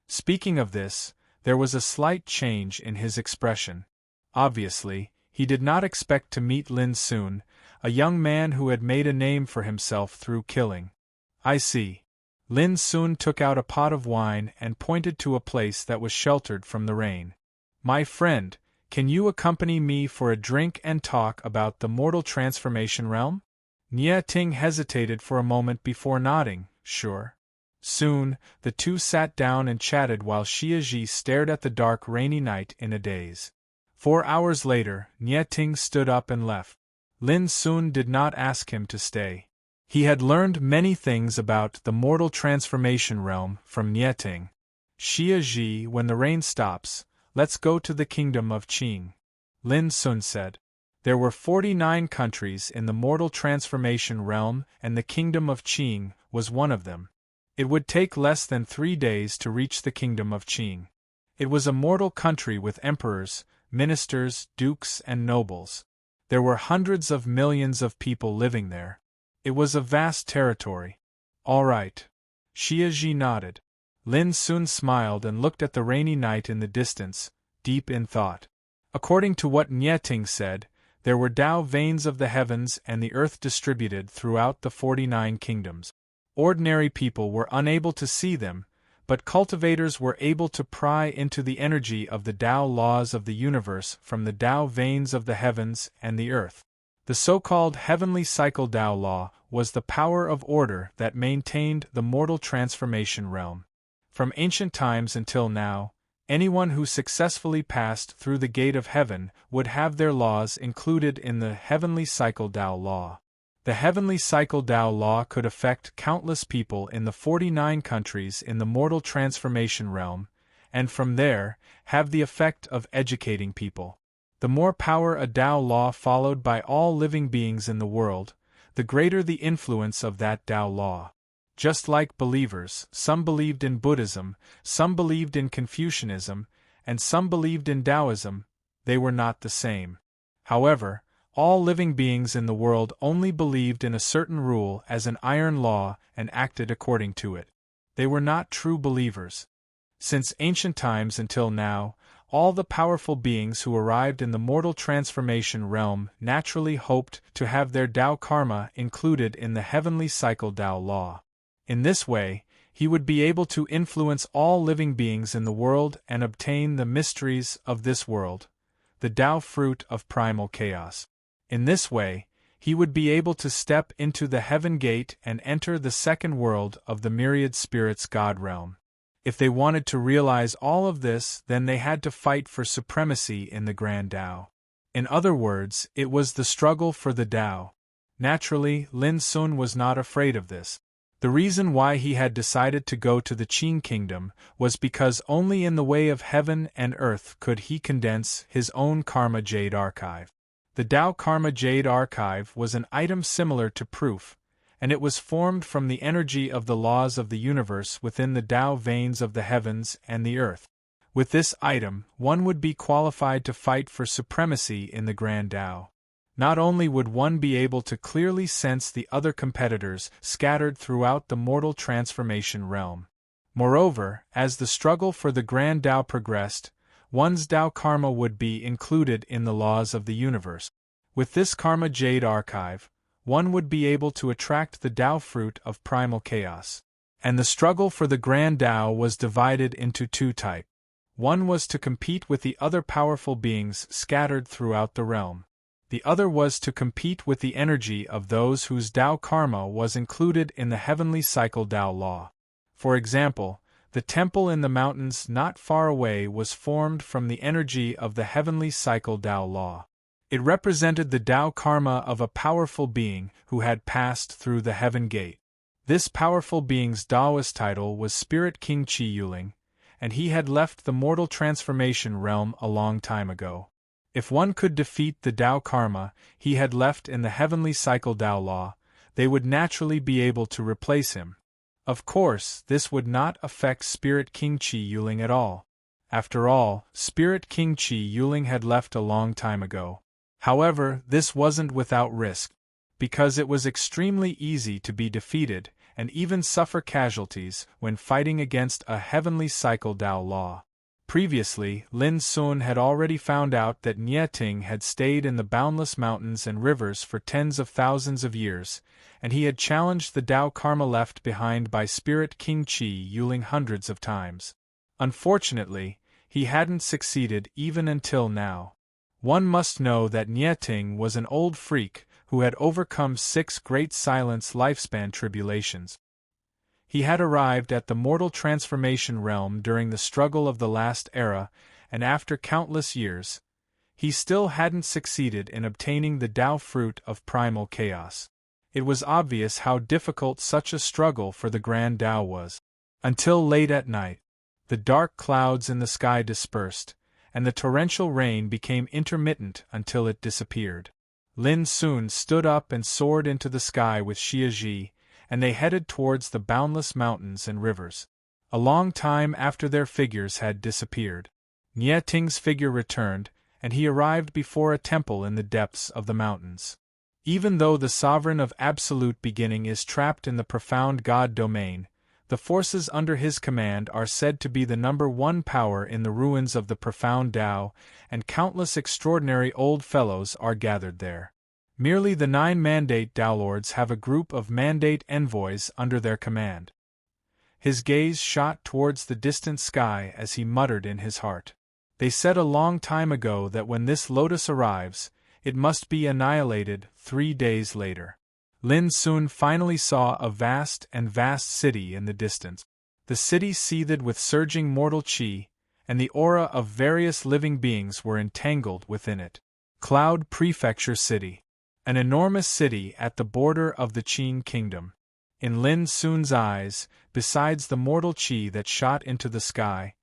Speaking of this, there was a slight change in his expression. Obviously, he did not expect to meet Lin Sun, a young man who had made a name for himself through killing. "I see." Lin Sun took out a pot of wine and pointed to a place that was sheltered from the rain. "My friend, can you accompany me for a drink and talk about the mortal transformation realm?" Nye Ting hesitated for a moment before nodding, "Sure." Soon, the two sat down and chatted while Xia Ji stared at the dark rainy night in a daze. 4 hours later, Nye Ting stood up and left. Lin Sun did not ask him to stay. He had learned many things about the mortal transformation realm from Nye Ting. "Xia Ji, when the rain stops, let's go to the kingdom of Qing," Lin Sun said. There were 49 countries in the mortal transformation realm, and the kingdom of Qing was one of them. It would take less than 3 days to reach the kingdom of Qing. It was a mortal country with emperors, ministers, dukes, and nobles. There were hundreds of millions of people living there. It was a vast territory. "All right." Xia Ji nodded. Lin Sun smiled and looked at the rainy night in the distance, deep in thought. According to what Nye Ting said, there were Tao veins of the heavens and the earth distributed throughout the 49 kingdoms. Ordinary people were unable to see them, but cultivators were able to pry into the energy of the Tao laws of the universe from the Tao veins of the heavens and the earth. The so-called heavenly cycle Tao law was the power of order that maintained the mortal transformation realm. From ancient times until now, anyone who successfully passed through the gate of heaven would have their laws included in the heavenly cycle Tao law. The heavenly cycle Tao law could affect countless people in the 49 countries in the mortal transformation realm, and from there, have the effect of educating people. The more power a Tao law followed by all living beings in the world, the greater the influence of that Tao law. Just like believers, some believed in Buddhism, some believed in Confucianism, and some believed in Taoism, they were not the same. However, all living beings in the world only believed in a certain rule as an iron law and acted according to it. They were not true believers. Since ancient times until now, all the powerful beings who arrived in the mortal transformation realm naturally hoped to have their Tao karma included in the heavenly cycle Tao law. In this way, he would be able to influence all living beings in the world and obtain the mysteries of this world, the Tao fruit of primal chaos. In this way, he would be able to step into the heaven gate and enter the second world of the myriad spirits God realm. If they wanted to realize all of this, then they had to fight for supremacy in the Grand Tao. In other words, it was the struggle for the Tao. Naturally, Lin Sun was not afraid of this. The reason why he had decided to go to the Qin kingdom was because only in the way of heaven and earth could he condense his own Karma Jade Archive. The Tao Karma Jade Archive was an item similar to proof, and it was formed from the energy of the laws of the universe within the Tao veins of the heavens and the earth. With this item, one would be qualified to fight for supremacy in the Grand Tao. Not only would one be able to clearly sense the other competitors scattered throughout the mortal transformation realm. Moreover, as the struggle for the Grand Tao progressed, one's Tao karma would be included in the laws of the universe. With this Karma Jade Archive, one would be able to attract the Tao fruit of primal chaos. And the struggle for the Grand Tao was divided into two types. One was to compete with the other powerful beings scattered throughout the realm. The other was to compete with the energy of those whose Tao karma was included in the heavenly cycle Tao law. For example, the temple in the mountains not far away was formed from the energy of the heavenly cycle Tao law. It represented the Tao karma of a powerful being who had passed through the heaven gate. This powerful being's Taoist title was Spirit King Qi Yuling, and he had left the mortal transformation realm a long time ago. If one could defeat the Tao karma he had left in the heavenly cycle Tao law, they would naturally be able to replace him. Of course, this would not affect Spirit King Qi Yuling at all. After all, Spirit King Qi Yuling had left a long time ago. However, this wasn't without risk, because it was extremely easy to be defeated and even suffer casualties when fighting against a heavenly cycle Tao law. Previously, Lin Sun had already found out that Nie Ting had stayed in the boundless mountains and rivers for tens of thousands of years, and he had challenged the Tao karma left behind by Spirit King Qi Yuling hundreds of times. Unfortunately, he hadn't succeeded even until now. One must know that Nie Ting was an old freak who had overcome 6 great silence lifespan tribulations. He had arrived at the mortal transformation realm during the struggle of the last era, and after countless years, he still hadn't succeeded in obtaining the Tao fruit of primal chaos. It was obvious how difficult such a struggle for the Grand Tao was. Until late at night, the dark clouds in the sky dispersed, and the torrential rain became intermittent until it disappeared. Lin Sun stood up and soared into the sky with Xia Ji, and they headed towards the boundless mountains and rivers. A long time after their figures had disappeared, Nie Ting's figure returned, and he arrived before a temple in the depths of the mountains. Even though the sovereign of absolute beginning is trapped in the profound God domain, the forces under his command are said to be the number one power in the ruins of the profound Tao, and countless extraordinary old fellows are gathered there. Merely the 9 mandate Tao Lords have a group of mandate envoys under their command. His gaze shot towards the distant sky as he muttered in his heart. They said a long time ago that when this lotus arrives, it must be annihilated 3 days later. Lin Sun finally saw a vast city in the distance. The city seethed with surging mortal qi, and the aura of various living beings were entangled within it. Cloud Prefecture City. An enormous city at the border of the Qin kingdom. In Lin Sun's eyes, besides the mortal qi that shot into the sky,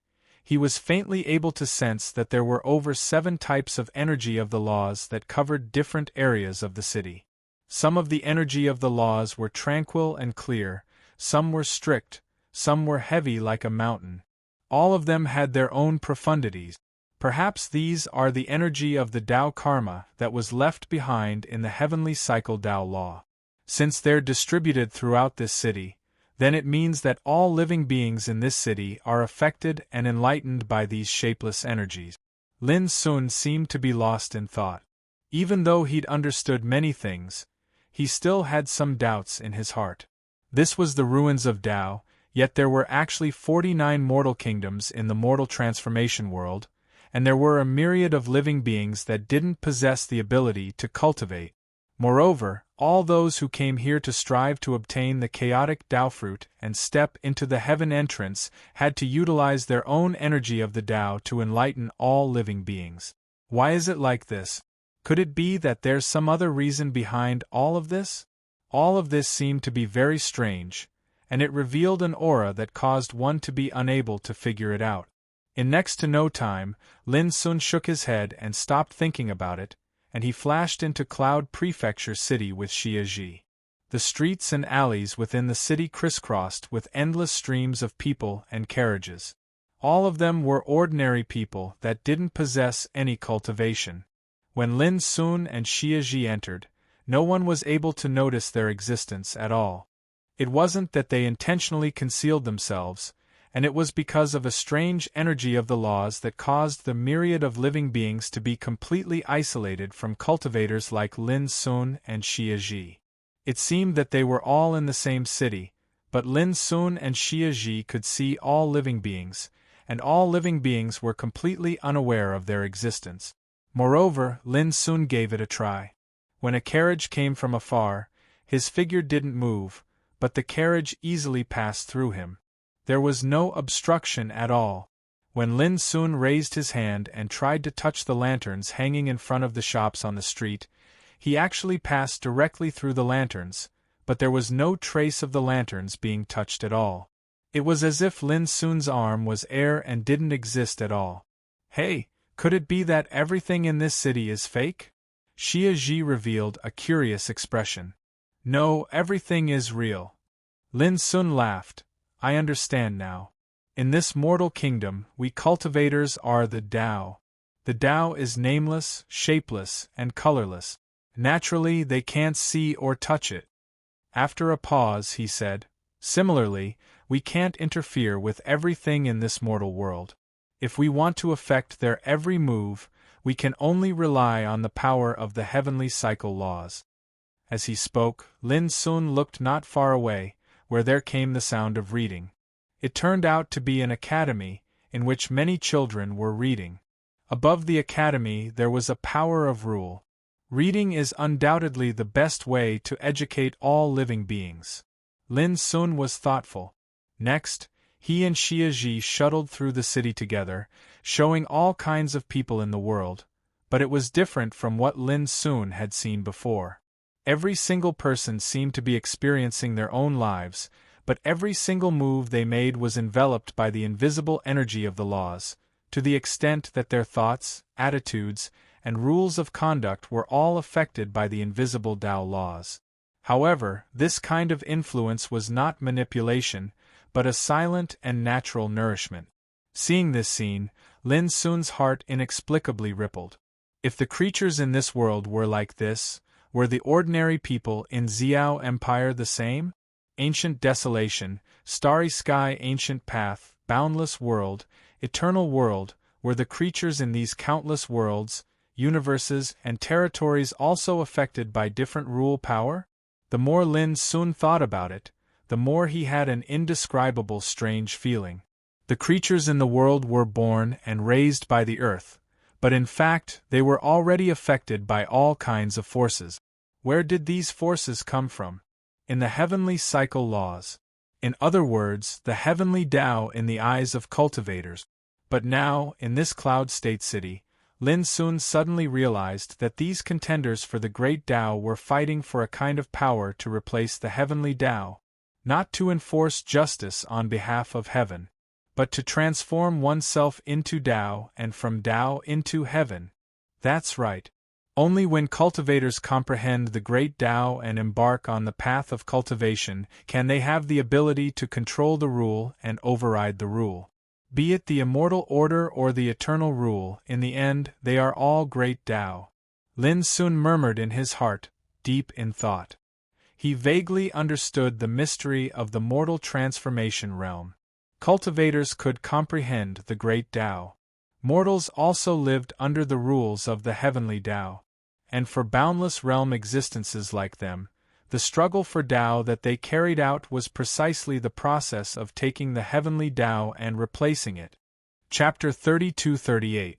he was faintly able to sense that there were over 7 types of energy of the laws that covered different areas of the city. Some of the energy of the laws were tranquil and clear, some were strict, some were heavy like a mountain. All of them had their own profundities. Perhaps these are the energy of the Tao karma that was left behind in the heavenly cycle Tao law. Since they're distributed throughout this city, then it means that all living beings in this city are affected and enlightened by these shapeless energies. Lin Sun seemed to be lost in thought. Even though he'd understood many things, he still had some doubts in his heart. This was the ruins of Tao, yet there were actually 49 mortal kingdoms in the mortal transformation world, and there were a myriad of living beings that didn't possess the ability to cultivate. Moreover, all those who came here to strive to obtain the chaotic Tao fruit and step into the heaven entrance had to utilize their own energy of the Tao to enlighten all living beings. Why is it like this? Could it be that there's some other reason behind all of this? All of this seemed to be very strange, and it revealed an aura that caused one to be unable to figure it out. In next to no time, Lin Sun shook his head and stopped thinking about it, and he flashed into Cloud Prefecture City with Xia Ji. The streets and alleys within the city crisscrossed with endless streams of people and carriages. All of them were ordinary people that didn't possess any cultivation. When Lin Sun and Xia Ji entered, no one was able to notice their existence at all. It wasn't that they intentionally concealed themselves, and it was because of a strange energy of the laws that caused the myriad of living beings to be completely isolated from cultivators like Lin Sun and Xia Ji. It seemed that they were all in the same city, but Lin Sun and Xia Ji could see all living beings, and all living beings were completely unaware of their existence. Moreover, Lin Sun gave it a try. When a carriage came from afar, his figure didn't move, but the carriage easily passed through him. There was no obstruction at all. When Lin Sun raised his hand and tried to touch the lanterns hanging in front of the shops on the street, he actually passed directly through the lanterns, but there was no trace of the lanterns being touched at all. It was as if Lin Sun's arm was air and didn't exist at all. Hey, could it be that everything in this city is fake? Xia Ji revealed a curious expression. No, everything is real. Lin Sun laughed. I understand now. In this mortal kingdom, we cultivators are the Tao. The Tao is nameless, shapeless, and colorless. Naturally, they can't see or touch it. After a pause, he said, similarly, we can't interfere with everything in this mortal world. If we want to affect their every move, we can only rely on the power of the heavenly cycle laws. As he spoke, Lin Sun looked not far away, where there came the sound of reading. It turned out to be an academy, in which many children were reading. Above the academy there was a power of rule. Reading is undoubtedly the best way to educate all living beings. Lin Sun was thoughtful. Next, he and Xia Ji shuttled through the city together, showing all kinds of people in the world, but it was different from what Lin Sun had seen before. Every single person seemed to be experiencing their own lives, but every single move they made was enveloped by the invisible energy of the laws, to the extent that their thoughts, attitudes, and rules of conduct were all affected by the invisible Tao laws. However, this kind of influence was not manipulation, but a silent and natural nourishment. Seeing this scene, Lin Sun's heart inexplicably rippled. If the creatures in this world were like this, were the ordinary people in Xiao Empire the same? Ancient desolation, starry sky, ancient path, boundless world, eternal world, were the creatures in these countless worlds, universes, and territories also affected by different rule power? The more Lin Sun thought about it, the more he had an indescribable strange feeling. The creatures in the world were born and raised by the earth, but in fact they were already affected by all kinds of forces. Where did these forces come from? In the heavenly cycle laws. In other words, the heavenly Tao in the eyes of cultivators. But now, in this cloud state city, Lin Sun suddenly realized that these contenders for the great Tao were fighting for a kind of power to replace the heavenly Tao, not to enforce justice on behalf of heaven, but to transform oneself into Tao and from Tao into heaven. That's right. Only when cultivators comprehend the great Tao and embark on the path of cultivation can they have the ability to control the rule and override the rule. Be it the immortal order or the eternal rule, in the end they are all great Tao. Lin Sun murmured in his heart, deep in thought. He vaguely understood the mystery of the mortal transformation realm. Cultivators could comprehend the great Tao. Mortals also lived under the rules of the heavenly Tao. And for boundless realm existences like them, the struggle for Tao that they carried out was precisely the process of taking the heavenly Tao and replacing it. Chapter 32-38.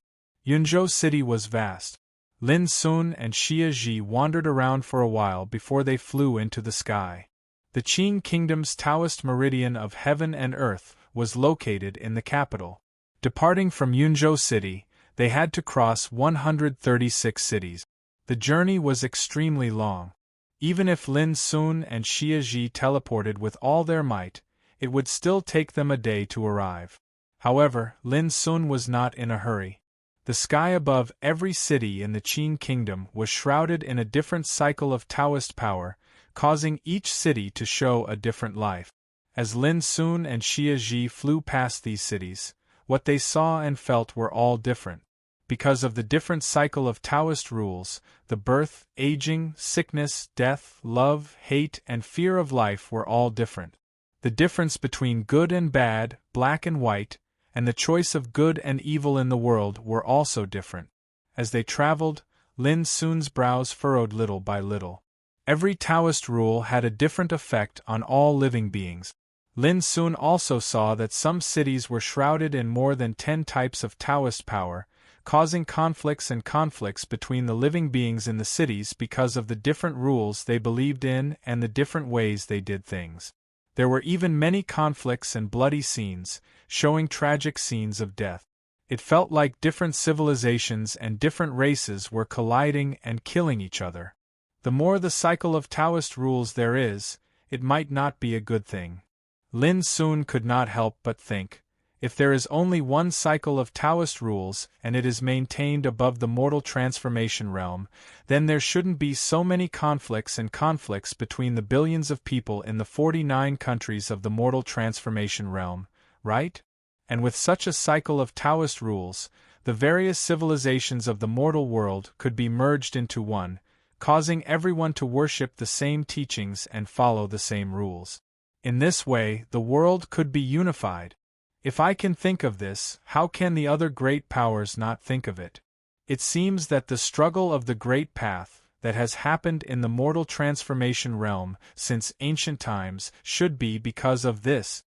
Yunzhou City was vast. Lin Sun and Xia Ji wandered around for a while before they flew into the sky. The Qing Kingdom's Taoist meridian of heaven and earth was located in the capital. Departing from Yunzhou City, they had to cross 136 cities. The journey was extremely long. Even if Lin Sun and Xia Ji teleported with all their might, it would still take them a day to arrive. However, Lin Sun was not in a hurry. The sky above every city in the Qin kingdom was shrouded in a different cycle of Taoist power, causing each city to show a different life. As Lin Sun and Xia Ji flew past these cities, what they saw and felt were all different. Because of the different cycle of Taoist rules, the birth, aging, sickness, death, love, hate, and fear of life were all different. The difference between good and bad, black and white, and the choice of good and evil in the world were also different. As they traveled, Lin Sun's brows furrowed little by little. Every Taoist rule had a different effect on all living beings. Lin Sun also saw that some cities were shrouded in more than 10 types of Taoist power, causing conflicts between the living beings in the cities because of the different rules they believed in and the different ways they did things. There were even many conflicts and bloody scenes, showing tragic scenes of death. It felt like different civilizations and different races were colliding and killing each other. The more the cycle of Taoist rules there is, it might not be a good thing. Lin Sun could not help but think, if there is only one cycle of Taoist rules and it is maintained above the mortal transformation realm, then there shouldn't be so many conflicts between the billions of people in the 49 countries of the mortal transformation realm, right? And with such a cycle of Taoist rules, the various civilizations of the mortal world could be merged into one, causing everyone to worship the same teachings and follow the same rules. In this way, the world could be unified. If I can think of this, how can the other great powers not think of it? It seems that the struggle of the great path that has happened in the mortal transformation realm since ancient times should be because of this.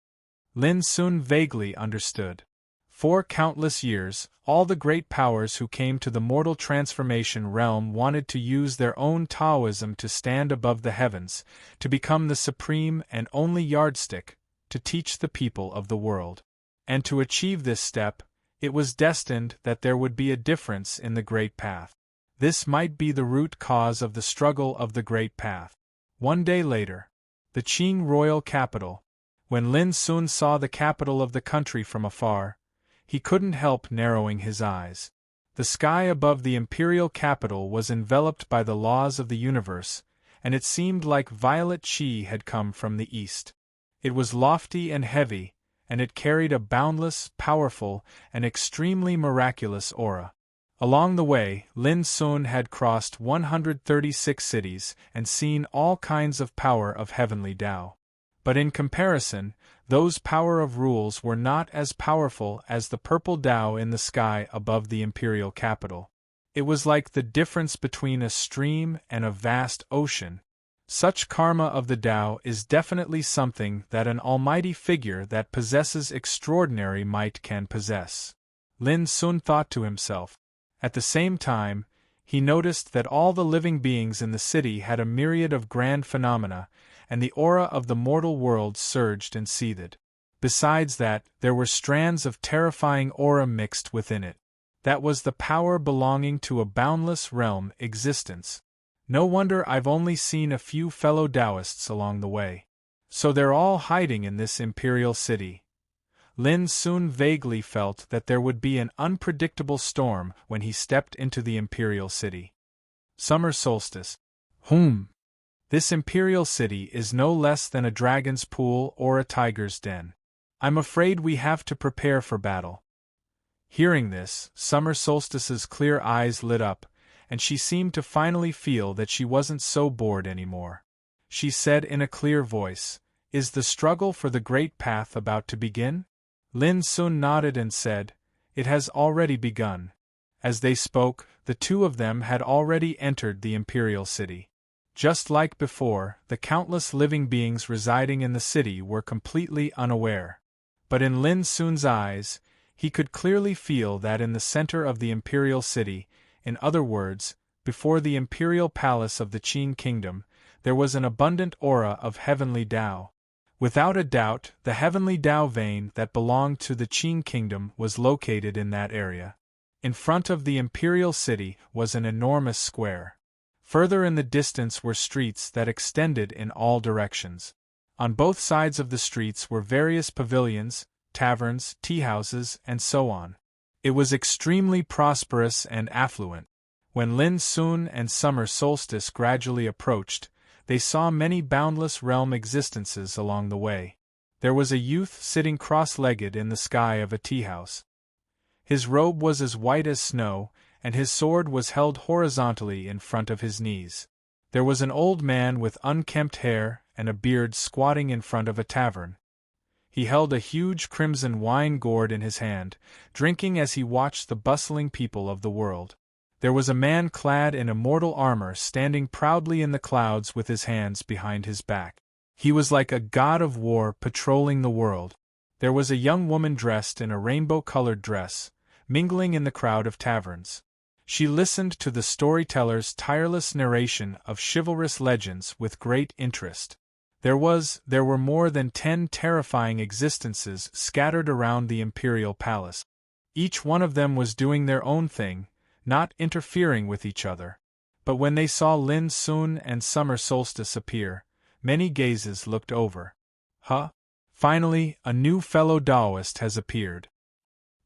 Lin Sun vaguely understood. For countless years, all the great powers who came to the mortal transformation realm wanted to use their own Taoism to stand above the heavens, to become the supreme and only yardstick, to teach the people of the world. And to achieve this step, it was destined that there would be a difference in the great path. This might be the root cause of the struggle of the great path. One day later, the Qing royal capital. When Lin Sun saw the capital of the country from afar, he couldn't help narrowing his eyes. The sky above the imperial capital was enveloped by the laws of the universe, and it seemed like violet qi had come from the east. It was lofty and heavy, and it carried a boundless, powerful, and extremely miraculous aura. Along the way, Lin Sun had crossed 136 cities and seen all kinds of power of heavenly Tao. But in comparison, those power of rules were not as powerful as the purple Tao in the sky above the imperial capital. It was like the difference between a stream and a vast ocean. Such karma of the Tao is definitely something that an almighty figure that possesses extraordinary might can possess. Lin Sun thought to himself. At the same time, he noticed that all the living beings in the city had a myriad of grand phenomena, and the aura of the mortal world surged and seethed. Besides that, there were strands of terrifying aura mixed within it. That was the power belonging to a boundless realm existence. No wonder I've only seen a few fellow Taoists along the way. So they're all hiding in this imperial city. Lin Sun vaguely felt that there would be an unpredictable storm when he stepped into the imperial city. Summer solstice. This imperial city is no less than a dragon's pool or a tiger's den. I'm afraid we have to prepare for battle. Hearing this, Summer Solstice's clear eyes lit up, and she seemed to finally feel that she wasn't so bored anymore. She said in a clear voice, "Is the struggle for the great path about to begin?" Lin Sun nodded and said, "It has already begun." As they spoke, the two of them had already entered the imperial city. Just like before, the countless living beings residing in the city were completely unaware. But in Lin Sun's eyes, he could clearly feel that in the center of the imperial city, in other words, before the imperial palace of the Qin kingdom, there was an abundant aura of heavenly Tao. Without a doubt, the heavenly Tao vein that belonged to the Qin kingdom was located in that area. In front of the imperial city was an enormous square. Further in the distance were streets that extended in all directions. On both sides of the streets were various pavilions, taverns, tea-houses, and so on. It was extremely prosperous and affluent. When Lin Sun and summer solstice gradually approached, they saw many boundless realm existences along the way. There was a youth sitting cross-legged in the sky of a tea-house. His robe was as white as snow, and his sword was held horizontally in front of his knees. There was an old man with unkempt hair and a beard squatting in front of a tavern. He held a huge crimson wine gourd in his hand, drinking as he watched the bustling people of the world. There was a man clad in immortal armor standing proudly in the clouds with his hands behind his back. He was like a god of war patrolling the world. There was a young woman dressed in a rainbow-colored dress, mingling in the crowd of taverns. She listened to the storyteller's tireless narration of chivalrous legends with great interest. There were more than 10 terrifying existences scattered around the imperial palace. Each one of them was doing their own thing, not interfering with each other. But when they saw Lin Sun and summer solstice appear, many gazes looked over. Huh? Finally, a new fellow Taoist has appeared.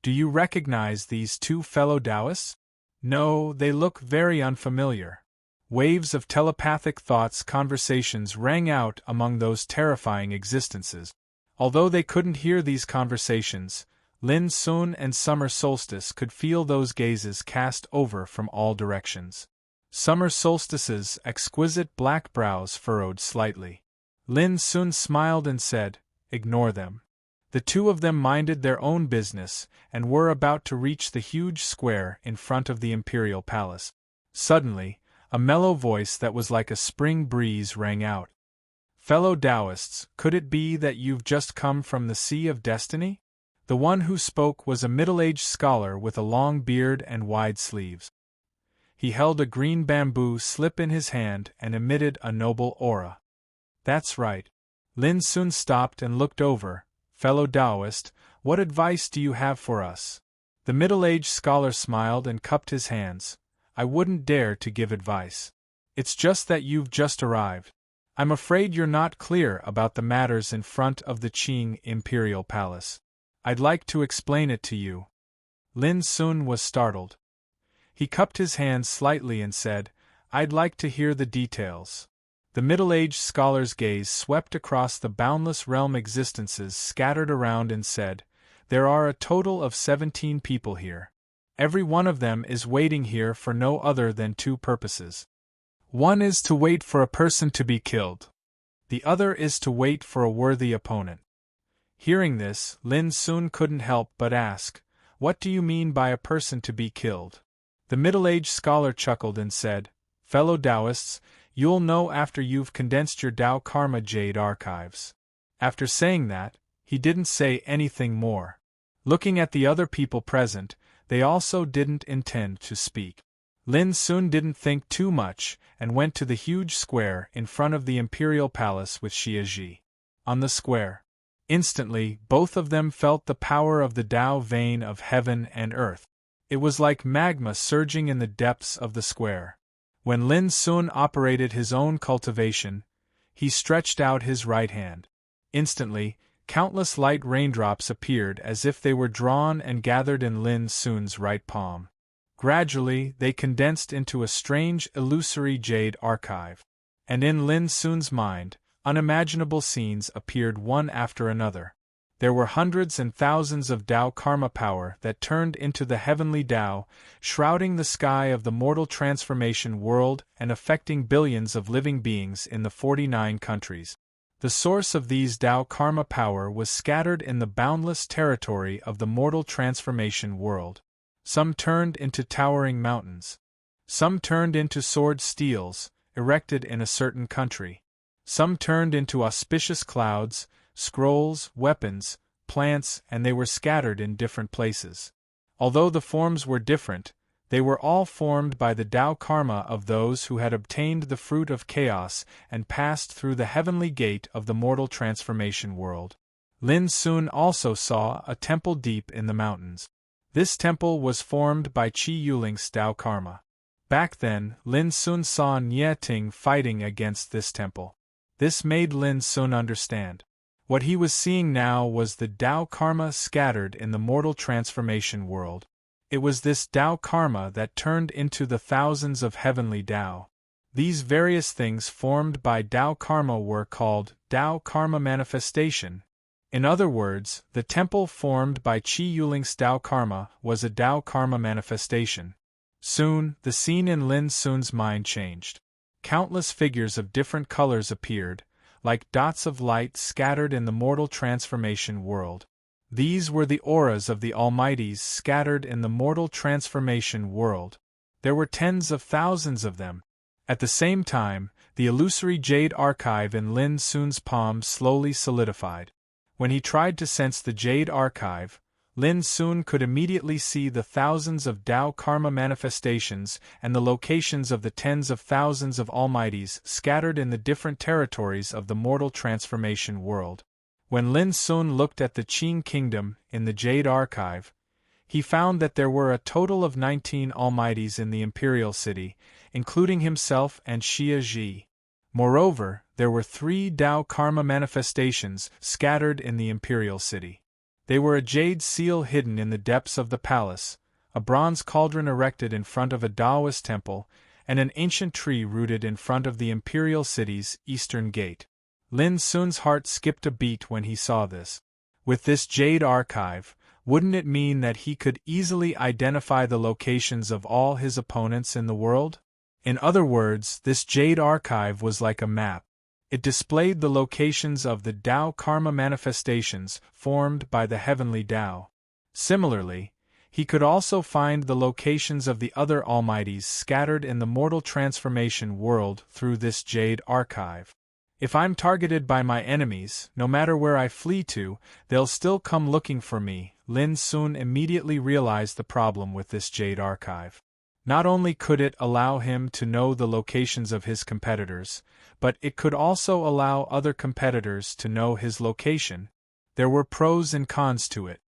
Do you recognize these two fellow Taoists? No, they look very unfamiliar. Waves of telepathic conversations rang out among those terrifying existences. Although they couldn't hear these conversations, Lin Sun and summer solstice could feel those gazes cast over from all directions. Summer solstice's exquisite black brows furrowed slightly. Lin Sun smiled and said, "Ignore them." The two of them minded their own business and were about to reach the huge square in front of the imperial palace. Suddenly, a mellow voice that was like a spring breeze rang out. "Fellow Taoists, could it be that you've just come from the Sea of Destiny?" The one who spoke was a middle-aged scholar with a long beard and wide sleeves. He held a green bamboo slip in his hand and emitted a noble aura. "That's right." Lin Sun stopped and looked over. "Fellow Taoist, what advice do you have for us?" The middle-aged scholar smiled and cupped his hands. "I wouldn't dare to give advice. It's just that you've just arrived. I'm afraid you're not clear about the matters in front of the Qing Imperial Palace. I'd like to explain it to you." Lin Sun was startled. He cupped his hands slightly and said, "I'd like to hear the details." The middle-aged scholar's gaze swept across the boundless realm existences scattered around and said, "There are a total of 17 people here. Every one of them is waiting here for no other than two purposes. One is to wait for a person to be killed. The other is to wait for a worthy opponent." Hearing this, Lin Sun couldn't help but ask, "What do you mean by a person to be killed?" The middle-aged scholar chuckled and said, "Fellow Taoists, you'll know after you've condensed your Tao Karma Jade archives." After saying that, he didn't say anything more. Looking at the other people present, they also didn't intend to speak. Lin Sun didn't think too much and went to the huge square in front of the imperial palace with Xia Ji. On the square, instantly both of them felt the power of the Tao vein of heaven and earth. It was like magma surging in the depths of the square. When Lin Sun operated his own cultivation, he stretched out his right hand. Instantly, countless light raindrops appeared as if they were drawn and gathered in Lin Sun's right palm. Gradually, they condensed into a strange, illusory jade archive. And in Lin Sun's mind, unimaginable scenes appeared one after another. There were hundreds and thousands of Tao karma power that turned into the heavenly Tao, shrouding the sky of the mortal transformation world and affecting billions of living beings in the 49 countries. The source of these Tao karma power was scattered in the boundless territory of the mortal transformation world. Some turned into towering mountains. Some turned into sword steels, erected in a certain country. Some turned into auspicious clouds, scrolls, weapons, plants, and they were scattered in different places. Although the forms were different, they were all formed by the Tao karma of those who had obtained the fruit of chaos and passed through the heavenly gate of the mortal transformation world. Lin Sun also saw a temple deep in the mountains. This temple was formed by Qi Yuling's Tao karma. Back then, Lin Sun saw Nye Ting fighting against this temple. This made Lin Sun understand. What he was seeing now was the Tao karma scattered in the mortal transformation world. It was this Tao karma that turned into the thousands of heavenly Tao. These various things formed by Tao karma were called Tao karma manifestation. In other words, the temple formed by Qi Yuling's Tao karma was a Tao karma manifestation. Soon, the scene in Lin Sun's mind changed. Countless figures of different colors appeared, like dots of light scattered in the mortal transformation world. These were the auras of the Almighties scattered in the mortal transformation world. There were tens of thousands of them. At the same time, the illusory jade archive in Lin Sun's palm slowly solidified. When he tried to sense the jade archive, Lin Sun could immediately see the thousands of Tao karma manifestations and the locations of the tens of thousands of Almighties scattered in the different territories of the mortal transformation world. When Lin Sun looked at the Qing kingdom in the Jade Archive, he found that there were a total of 19 Almighties in the imperial city, including himself and Xia Ji. Moreover, there were 3 Tao karma manifestations scattered in the imperial city. They were a jade seal hidden in the depths of the palace, a bronze cauldron erected in front of a Taoist temple, and an ancient tree rooted in front of the imperial city's eastern gate. Lin Sun's heart skipped a beat when he saw this. With this jade archive, wouldn't it mean that he could easily identify the locations of all his opponents in the world? In other words, this jade archive was like a map. It displayed the locations of the Tao karma manifestations formed by the heavenly Tao. Similarly, he could also find the locations of the other Almighties scattered in the mortal transformation world through this jade archive. If I'm targeted by my enemies, no matter where I flee to, they'll still come looking for me. Lin Sun immediately realized the problem with this jade archive. Not only could it allow him to know the locations of his competitors, but it could also allow other competitors to know his location. There were pros and cons to it.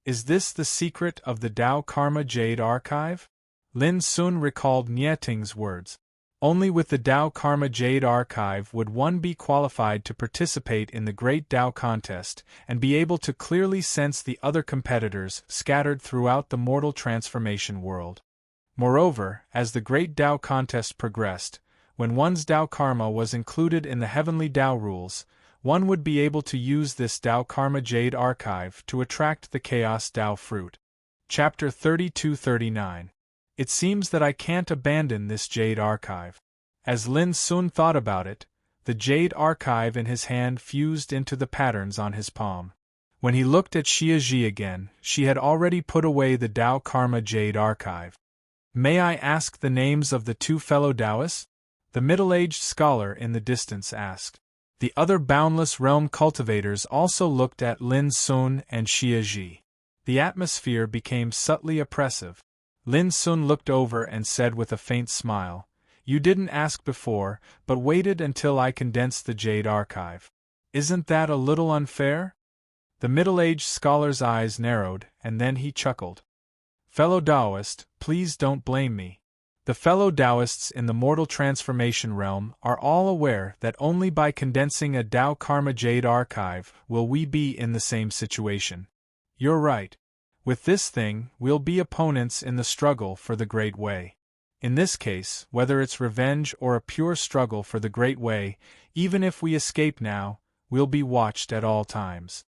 Is this the secret of the Tao Karma Jade Archive? Lin Sun recalled Nye Ting's words. Only with the Tao Karma Jade Archive would one be qualified to participate in the Great Tao Contest and be able to clearly sense the other competitors scattered throughout the mortal transformation world. Moreover, as the Great Tao Contest progressed, when one's Tao Karma was included in the heavenly Tao rules, one would be able to use this Tao Karma Jade Archive to attract the Chaos Tao fruit. Chapter 32-39. It seems that I can't abandon this Jade Archive. As Lin Sun thought about it, the Jade Archive in his hand fused into the patterns on his palm. When he looked at Xia Ji again, she had already put away the Tao Karma Jade Archive. May I ask the names of the 2 fellow Taoists? The middle-aged scholar in the distance asked. The other boundless realm cultivators also looked at Lin Sun and Xia Ji. The atmosphere became subtly oppressive. Lin Sun looked over and said with a faint smile, "You didn't ask before, but waited until I condensed the Jade Archive. Isn't that a little unfair?" The middle-aged scholar's eyes narrowed, and then he chuckled. "Fellow Taoist, please don't blame me. The fellow Taoists in the mortal transformation realm are all aware that only by condensing a Tao Karma Jade Archive will we be in the same situation. You're right. With this thing, we'll be opponents in the struggle for the Great Way. In this case, whether it's revenge or a pure struggle for the Great Way, even if we escape now, we'll be watched at all times."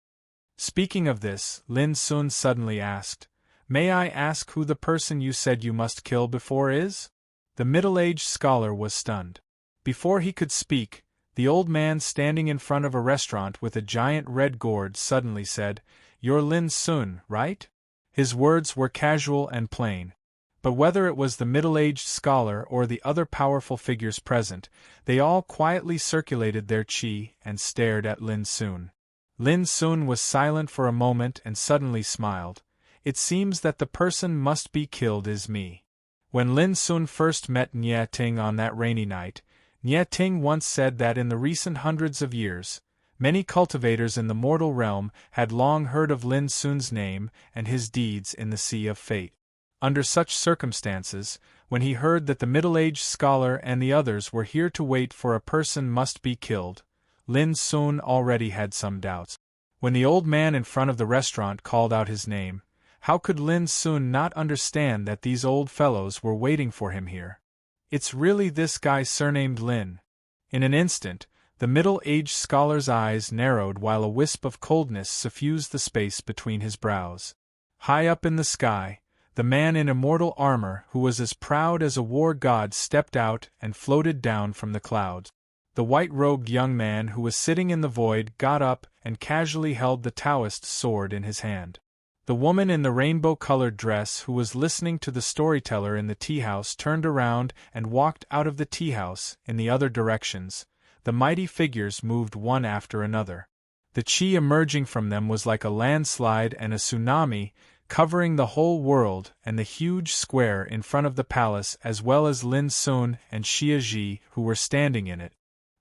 Speaking of this, Lin Sun suddenly asked, "May I ask who the person you said you must kill before is?" The middle-aged scholar was stunned. Before he could speak, the old man standing in front of a restaurant with a giant red gourd suddenly said, "You're Lin Sun, right?" His words were casual and plain. But whether it was the middle-aged scholar or the other powerful figures present, they all quietly circulated their qi and stared at Lin Sun. Lin Sun was silent for a moment and suddenly smiled. "It seems that the person must be killed is me." When Lin Sun first met Nye Ting on that rainy night, Nye Ting once said that in the recent hundreds of years, many cultivators in the mortal realm had long heard of Lin Sun's name and his deeds in the Sea of Fate. Under such circumstances, when he heard that the middle-aged scholar and the others were here to wait for a person must be killed, Lin Sun already had some doubts. When the old man in front of the restaurant called out his name, how could Lin Sun not understand that these old fellows were waiting for him here? It's really this guy surnamed Lin. In an instant, the middle-aged scholar's eyes narrowed while a wisp of coldness suffused the space between his brows. High up in the sky, the man in immortal armor who was as proud as a war god stepped out and floated down from the clouds. The white-robed young man who was sitting in the void got up and casually held the Taoist sword in his hand. The woman in the rainbow-colored dress who was listening to the storyteller in the tea-house turned around and walked out of the tea-house in the other directions. The mighty figures moved one after another. The chi emerging from them was like a landslide and a tsunami, covering the whole world and the huge square in front of the palace as well as Lin Sun and Xia Ji who were standing in it.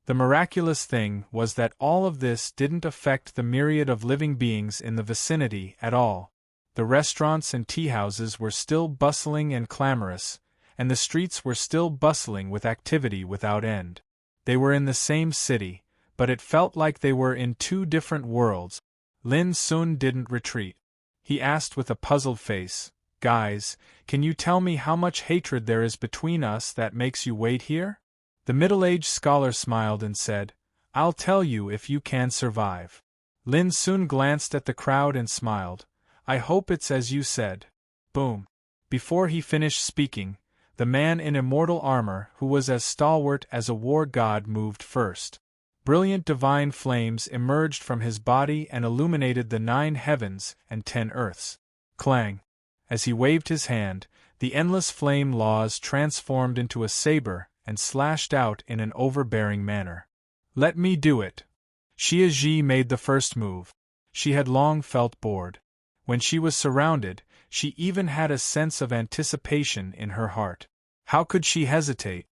The miraculous thing was that all of this didn't affect the myriad of living beings in the vicinity at all. The restaurants and tea-houses were still bustling and clamorous, and the streets were still bustling with activity without end. They were in the same city, but it felt like they were in two different worlds. Lin Sun didn't retreat. He asked with a puzzled face, "Guys, can you tell me how much hatred there is between us that makes you wait here?" The middle-aged scholar smiled and said, "I'll tell you if you can survive." Lin Sun glanced at the crowd and smiled, "I hope it's as you said." Boom. Before he finished speaking, the man in immortal armor who was as stalwart as a war god moved first. Brilliant divine flames emerged from his body and illuminated the 9 heavens and 10 earths. Clang! As he waved his hand, the endless flame laws transformed into a saber and slashed out in an overbearing manner. "Let me do it." Xia Ji made the first move. She had long felt bored. When she was surrounded, she even had a sense of anticipation in her heart. How could she hesitate?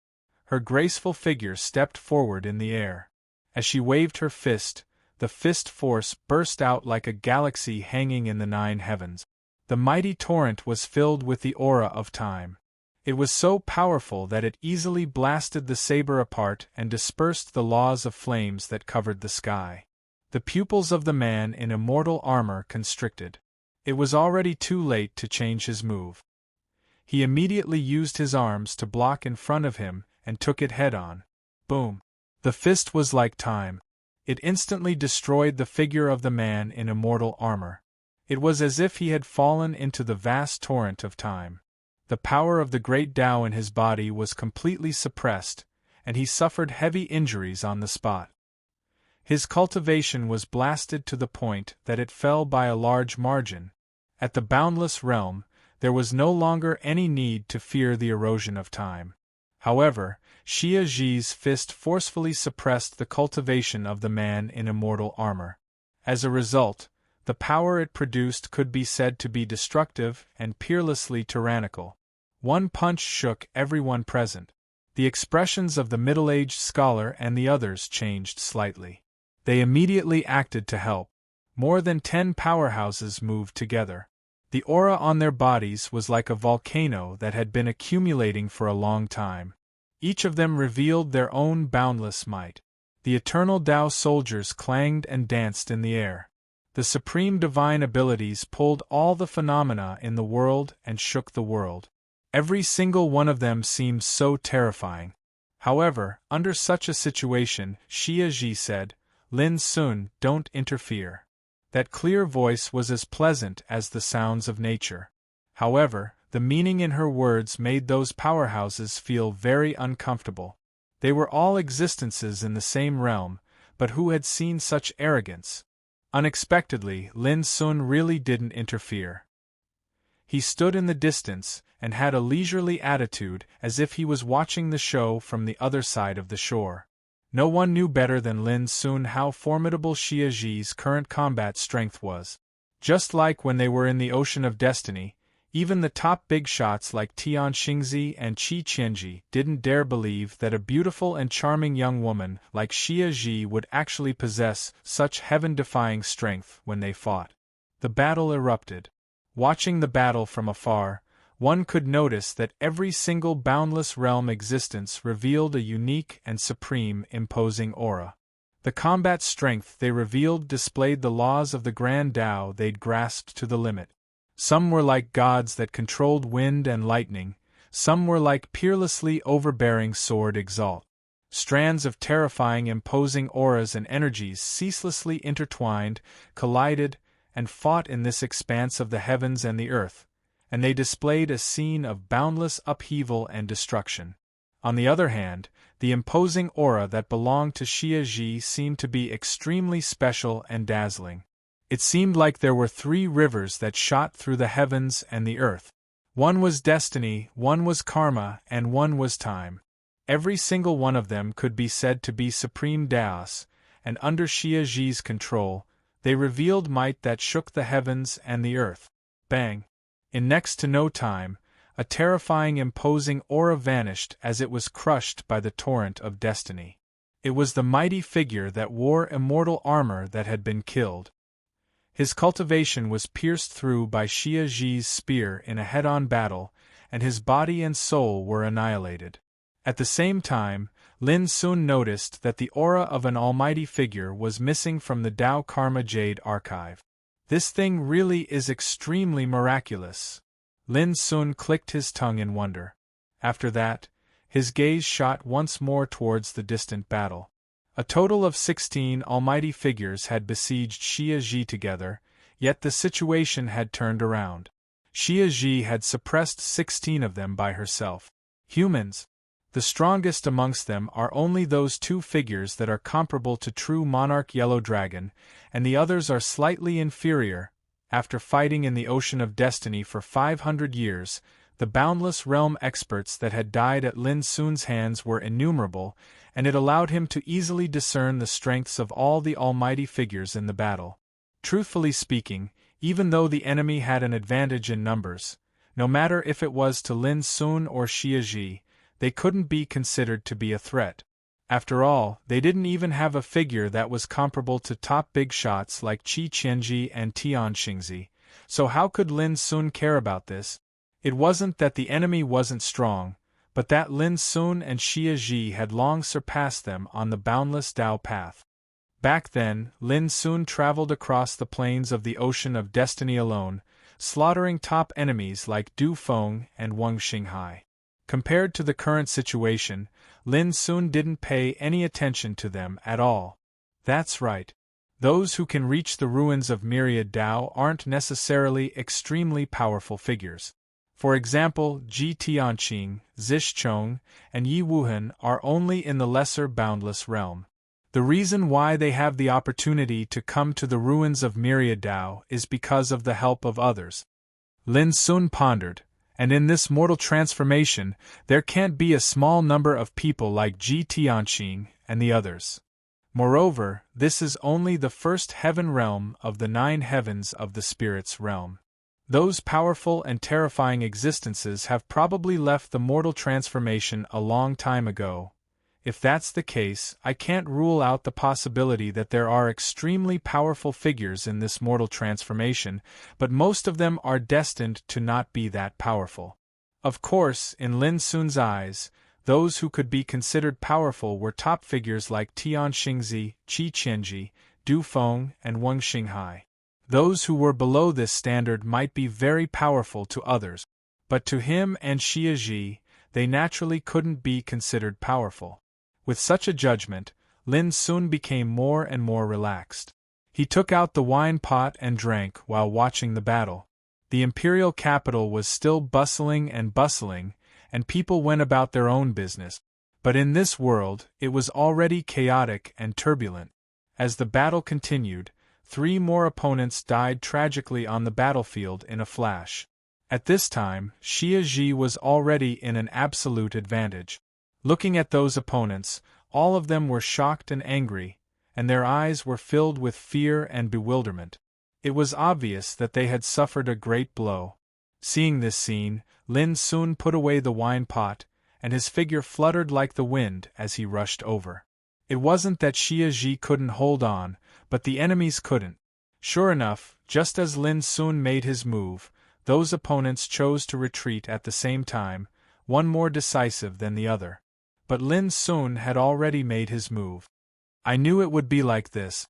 Her graceful figure stepped forward in the air. As she waved her fist, the fist force burst out like a galaxy hanging in the 9 heavens. The mighty torrent was filled with the aura of time. It was so powerful that it easily blasted the saber apart and dispersed the laws of flames that covered the sky. The pupils of the man in immortal armor constricted. It was already too late to change his move. He immediately used his arms to block in front of him and took it head-on. Boom! The fist was like time. It instantly destroyed the figure of the man in immortal armor. It was as if he had fallen into the vast torrent of time. The power of the great Tao in his body was completely suppressed, and he suffered heavy injuries on the spot. His cultivation was blasted to the point that it fell by a large margin. At the boundless realm, there was no longer any need to fear the erosion of time. However, Xia Ji's fist forcefully suppressed the cultivation of the man in immortal armor. As a result, the power it produced could be said to be destructive and peerlessly tyrannical. One punch shook everyone present. The expressions of the middle-aged scholar and the others changed slightly. They immediately acted to help. More than 10 powerhouses moved together. The aura on their bodies was like a volcano that had been accumulating for a long time. Each of them revealed their own boundless might. The eternal Tao soldiers clanged and danced in the air. The supreme divine abilities pulled all the phenomena in the world and shook the world. Every single one of them seemed so terrifying. However, under such a situation, Xia Ji said, "Lin Sun, don't interfere." That clear voice was as pleasant as the sounds of nature. However, the meaning in her words made those powerhouses feel very uncomfortable. They were all existences in the same realm, but who had seen such arrogance? Unexpectedly, Lin Sun really didn't interfere. He stood in the distance and had a leisurely attitude as if he was watching the show from the other side of the shore. No one knew better than Lin Sun how formidable Xia Ji's current combat strength was. Just like when they were in the Ocean of Destiny, even the top big shots like Tian Xingzi and Qi Qianji didn't dare believe that a beautiful and charming young woman like Xia Ji would actually possess such heaven-defying strength when they fought. The battle erupted. Watching the battle from afar, one could notice that every single boundless realm existence revealed a unique and supreme imposing aura. The combat strength they revealed displayed the laws of the grand Tao they'd grasped to the limit. Some were like gods that controlled wind and lightning, some were like peerlessly overbearing sword exalt. Strands of terrifying imposing auras and energies ceaselessly intertwined, collided, and fought in this expanse of the heavens and the earth, and they displayed a scene of boundless upheaval and destruction. On the other hand, the imposing aura that belonged to Xia Ji seemed to be extremely special and dazzling. It seemed like there were 3 rivers that shot through the heavens and the earth. One was destiny, one was karma, and one was time. Every single one of them could be said to be supreme Daos, and under Xia Ji's control, they revealed might that shook the heavens and the earth. Bang! In next to no time, a terrifying imposing aura vanished as it was crushed by the torrent of destiny. It was the mighty figure that wore immortal armor that had been killed. His cultivation was pierced through by Xia Ji's spear in a head-on battle, and his body and soul were annihilated. At the same time, Lin Sun noticed that the aura of an almighty figure was missing from the Tao Karma Jade archive. This thing really is extremely miraculous. Lin Sun clicked his tongue in wonder. After that, his gaze shot once more towards the distant battle. A total of 16 almighty figures had besieged Xia Ji together, yet the situation had turned around. Xia Ji had suppressed 16 of them by herself. Humans. The strongest amongst them are only those 2 figures that are comparable to true monarch Yellow Dragon, and the others are slightly inferior. After fighting in the Ocean of Destiny for 500 years, the boundless realm experts that had died at Lin Sun's hands were innumerable, and it allowed him to easily discern the strengths of all the almighty figures in the battle. Truthfully speaking, even though the enemy had an advantage in numbers, no matter if it was to Lin Sun or Xia Ji, they couldn't be considered to be a threat. After all, they didn't even have a figure that was comparable to top big shots like Qi Qianji and Tian Xingzi, so how could Lin Sun care about this? It wasn't that the enemy wasn't strong, but that Lin Sun and Xia Ji had long surpassed them on the boundless Tao path. Back then, Lin Sun traveled across the plains of the Ocean of Destiny alone, slaughtering top enemies like Du Feng and Wang Xinghai. Compared to the current situation, Lin Sun didn't pay any attention to them at all. That's right. Those who can reach the ruins of myriad Tao aren't necessarily extremely powerful figures. For example, Ji Tianqing, Zish Chong, and Yi Wuhan are only in the lesser boundless realm. The reason why they have the opportunity to come to the ruins of myriad Tao is because of the help of others. Lin Sun pondered. And in this mortal transformation, there can't be a small number of people like Ji Tianqing and the others. Moreover, this is only the first heaven realm of the 9 heavens of the spirit's realm. Those powerful and terrifying existences have probably left the mortal transformation a long time ago. If that's the case, I can't rule out the possibility that there are extremely powerful figures in this mortal transformation, but most of them are destined to not be that powerful. Of course, in Lin Sun's eyes, those who could be considered powerful were top figures like Tian Xingzi, Qi Qianji, Du Feng, and Wang Xinghai. Those who were below this standard might be very powerful to others, but to him and Xia Ji, they naturally couldn't be considered powerful. With such a judgment, Lin Sun became more and more relaxed. He took out the wine pot and drank while watching the battle. The imperial capital was still bustling, and people went about their own business. But in this world, it was already chaotic and turbulent. As the battle continued, 3 more opponents died tragically on the battlefield in a flash. At this time, Xia Ji was already in an absolute advantage. Looking at those opponents, all of them were shocked and angry, and their eyes were filled with fear and bewilderment. It was obvious that they had suffered a great blow. Seeing this scene, Lin Sun put away the wine pot, and his figure fluttered like the wind as he rushed over. It wasn't that Xia Ji couldn't hold on, but the enemies couldn't. Sure enough, just as Lin Sun made his move, Those opponents chose to retreat at the same time, one more decisive than the other. But Lin Sun had already made his move. I knew it would be like this.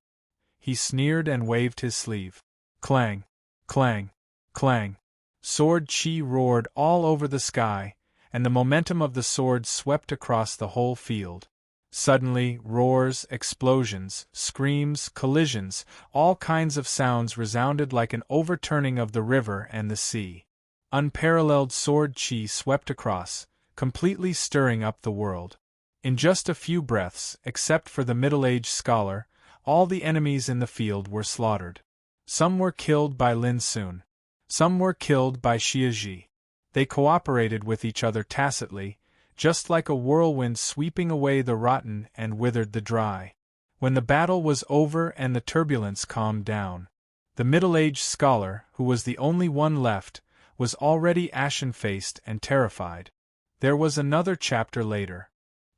He sneered and waved his sleeve. Clang! Clang! Clang! Sword chi roared all over the sky, and the momentum of the sword swept across the whole field. Suddenly, roars, explosions, screams, collisions, all kinds of sounds resounded like an overturning of the river and the sea. Unparalleled sword chi swept across, completely stirring up the world. In just a few breaths, except for the middle-aged scholar, all the enemies in the field were slaughtered. Some were killed by Lin Sun. Some were killed by Xiaji. They cooperated with each other tacitly, just like a whirlwind sweeping away the rotten and withered the dry. When the battle was over and the turbulence calmed down, the middle-aged scholar, who was the only one left, was already ashen-faced and terrified. There was another chapter later.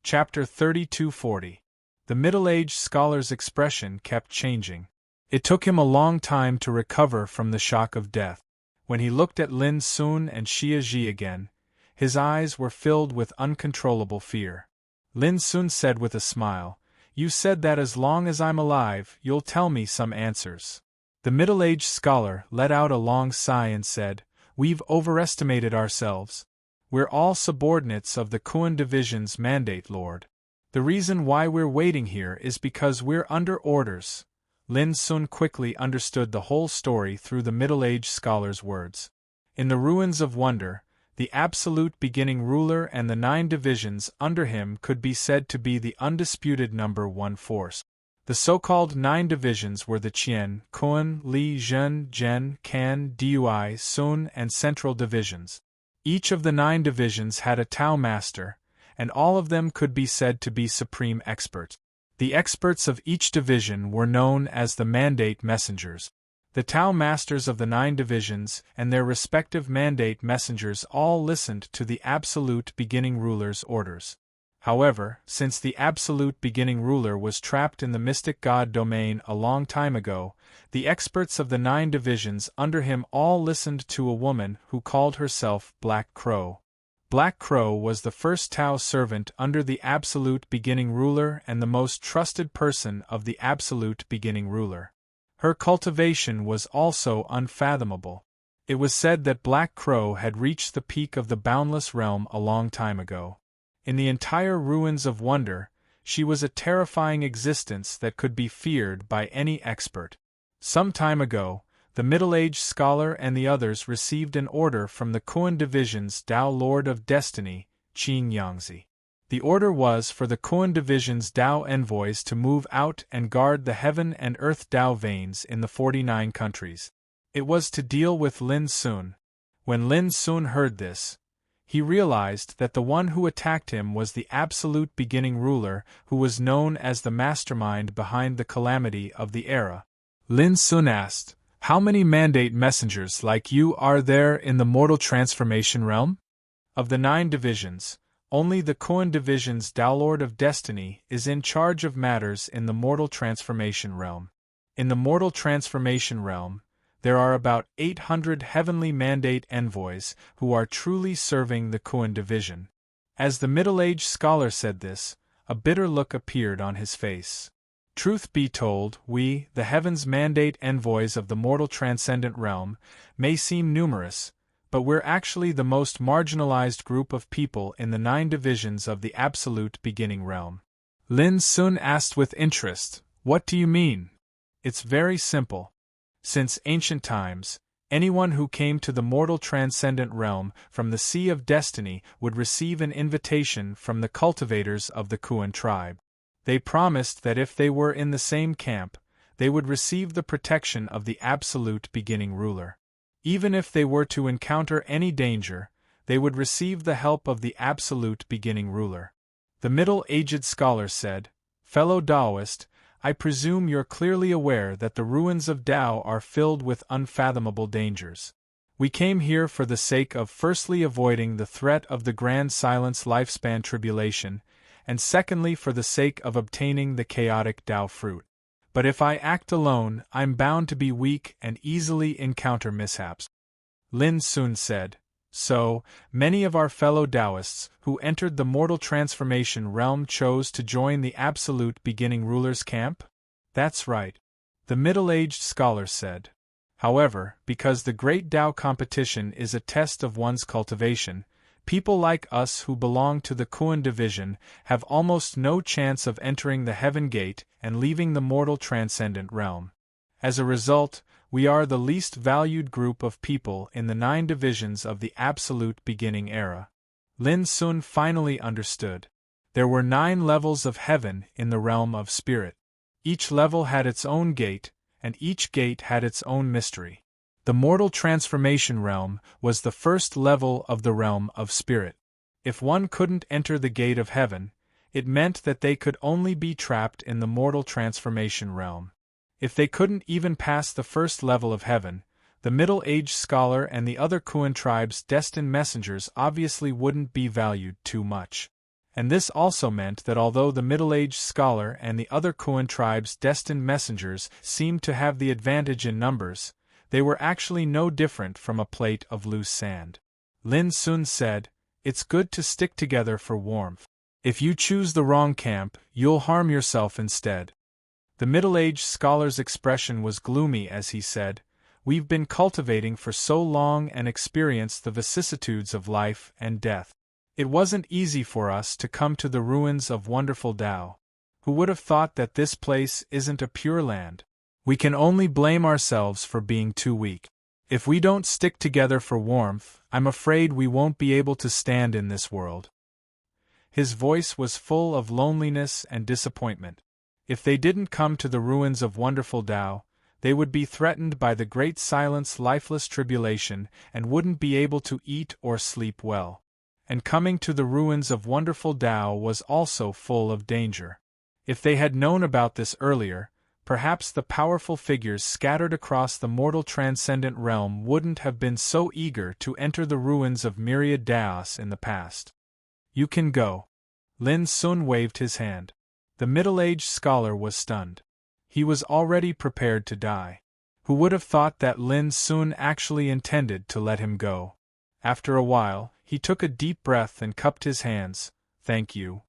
Chapter 3240. The middle-aged scholar's expression kept changing. It took him a long time to recover from the shock of death. When he looked at Lin Sun and Xiaji again, his eyes were filled with uncontrollable fear. Lin Sun said with a smile, "You said that as long as I'm alive, you'll tell me some answers." The middle-aged scholar let out a long sigh and said, "We've overestimated ourselves. We're all subordinates of the Kuan Division's mandate, Lord. The reason why we're waiting here is because we're under orders." Lin Sun quickly understood the whole story through the middle-aged scholar's words. In the ruins of wonder, the absolute beginning ruler and the 9 divisions under him could be said to be the undisputed number 1 force. The so-called 9 divisions were the Qian, Kuan, Li, Zhen, Zhen, Kan, Dui, Sun, and Central divisions. Each of the 9 divisions had a Tao master, and all of them could be said to be supreme experts. The experts of each division were known as the mandate messengers. The Tao masters of the 9 divisions and their respective mandate messengers all listened to the absolute beginning ruler's orders. However, since the absolute beginning ruler was trapped in the mystic god domain a long time ago, the experts of the 9 divisions under him all listened to a woman who called herself Black Crow. Black Crow was the first Tao servant under the absolute beginning ruler and the most trusted person of the absolute beginning ruler. Her cultivation was also unfathomable. It was said that Black Crow had reached the peak of the boundless realm a long time ago. In the entire ruins of wonder, she was a terrifying existence that could be feared by any expert. Some time ago, the middle-aged scholar and the others received an order from the Kuan Division's Tao Lord of Destiny, Qing Yangzi. The order was for the Kuan Division's Tao envoys to move out and guard the heaven and earth Tao veins in the 49 countries. It was to deal with Lin Sun. When Lin Sun heard this, he realized that the one who attacked him was the absolute beginning ruler who was known as the mastermind behind the calamity of the era. Lin Sun asked, "How many mandate messengers like you are there in the mortal transformation realm?" Of the 9 divisions, only the Kuan Division's Tao Lord of Destiny is in charge of matters in the mortal transformation realm. In the mortal transformation realm, there are about 800 heavenly mandate envoys who are truly serving the Kuan Division. As the middle-aged scholar said this, a bitter look appeared on his face. Truth be told, we, the heavens mandate envoys of the mortal transcendent realm, may seem numerous, but we're actually the most marginalized group of people in the 9 divisions of the absolute beginning realm. Lin Sun asked with interest, "What do you mean?" "It's very simple. Since ancient times, anyone who came to the mortal transcendent realm from the Sea of Destiny would receive an invitation from the cultivators of the Kuan tribe. They promised that if they were in the same camp, they would receive the protection of the absolute beginning ruler. Even if they were to encounter any danger, they would receive the help of the absolute beginning ruler." The middle-aged scholar said, "Fellow Taoist, I presume you're clearly aware that the ruins of Tao are filled with unfathomable dangers. We came here for the sake of firstly avoiding the threat of the Grand Silence lifespan tribulation, and secondly for the sake of obtaining the chaotic Tao fruit. But if I act alone, I'm bound to be weak and easily encounter mishaps. Lin Sun said. So, many of our fellow Taoists who entered the mortal transformation realm chose to join the absolute beginning ruler's camp? That's right. The middle-aged scholar said. However, because the great Tao competition is a test of one's cultivation, people like us who belong to the Kuan division have almost no chance of entering the heaven gate and leaving the mortal transcendent realm. As a result, we are the least valued group of people in the 9 divisions of the absolute beginning era. Lin Sun finally understood. There were 9 levels of heaven in the realm of spirit. Each level had its own gate, and each gate had its own mystery. The mortal transformation realm was the first level of the realm of spirit. If one couldn't enter the gate of heaven, it meant that they could only be trapped in the mortal transformation realm. If they couldn't even pass the first level of heaven, the middle-aged scholar and the other Kuan tribe's destined messengers obviously wouldn't be valued too much. And this also meant that although the middle-aged scholar and the other Kuan tribe's destined messengers seemed to have the advantage in numbers, they were actually no different from a plate of loose sand. Lin Sun said, "It's good to stick together for warmth. If you choose the wrong camp, you'll harm yourself instead." The middle-aged scholar's expression was gloomy as he said, "We've been cultivating for so long and experienced the vicissitudes of life and death. It wasn't easy for us to come to the ruins of wonderful Tao. Who would have thought that this place isn't a pure land? We can only blame ourselves for being too weak. If we don't stick together for warmth, I'm afraid we won't be able to stand in this world." His voice was full of loneliness and disappointment. If they didn't come to the ruins of wonderful Tao, they would be threatened by the great silence, lifeless tribulation, and wouldn't be able to eat or sleep well. And coming to the ruins of wonderful Tao was also full of danger. If they had known about this earlier, perhaps the powerful figures scattered across the mortal transcendent realm wouldn't have been so eager to enter the ruins of myriad Taos in the past. "You can go." Lin Sun waved his hand. The middle-aged scholar was stunned. He was already prepared to die. Who would have thought that Lin Sun actually intended to let him go? After a while, he took a deep breath and cupped his hands. "Thank you."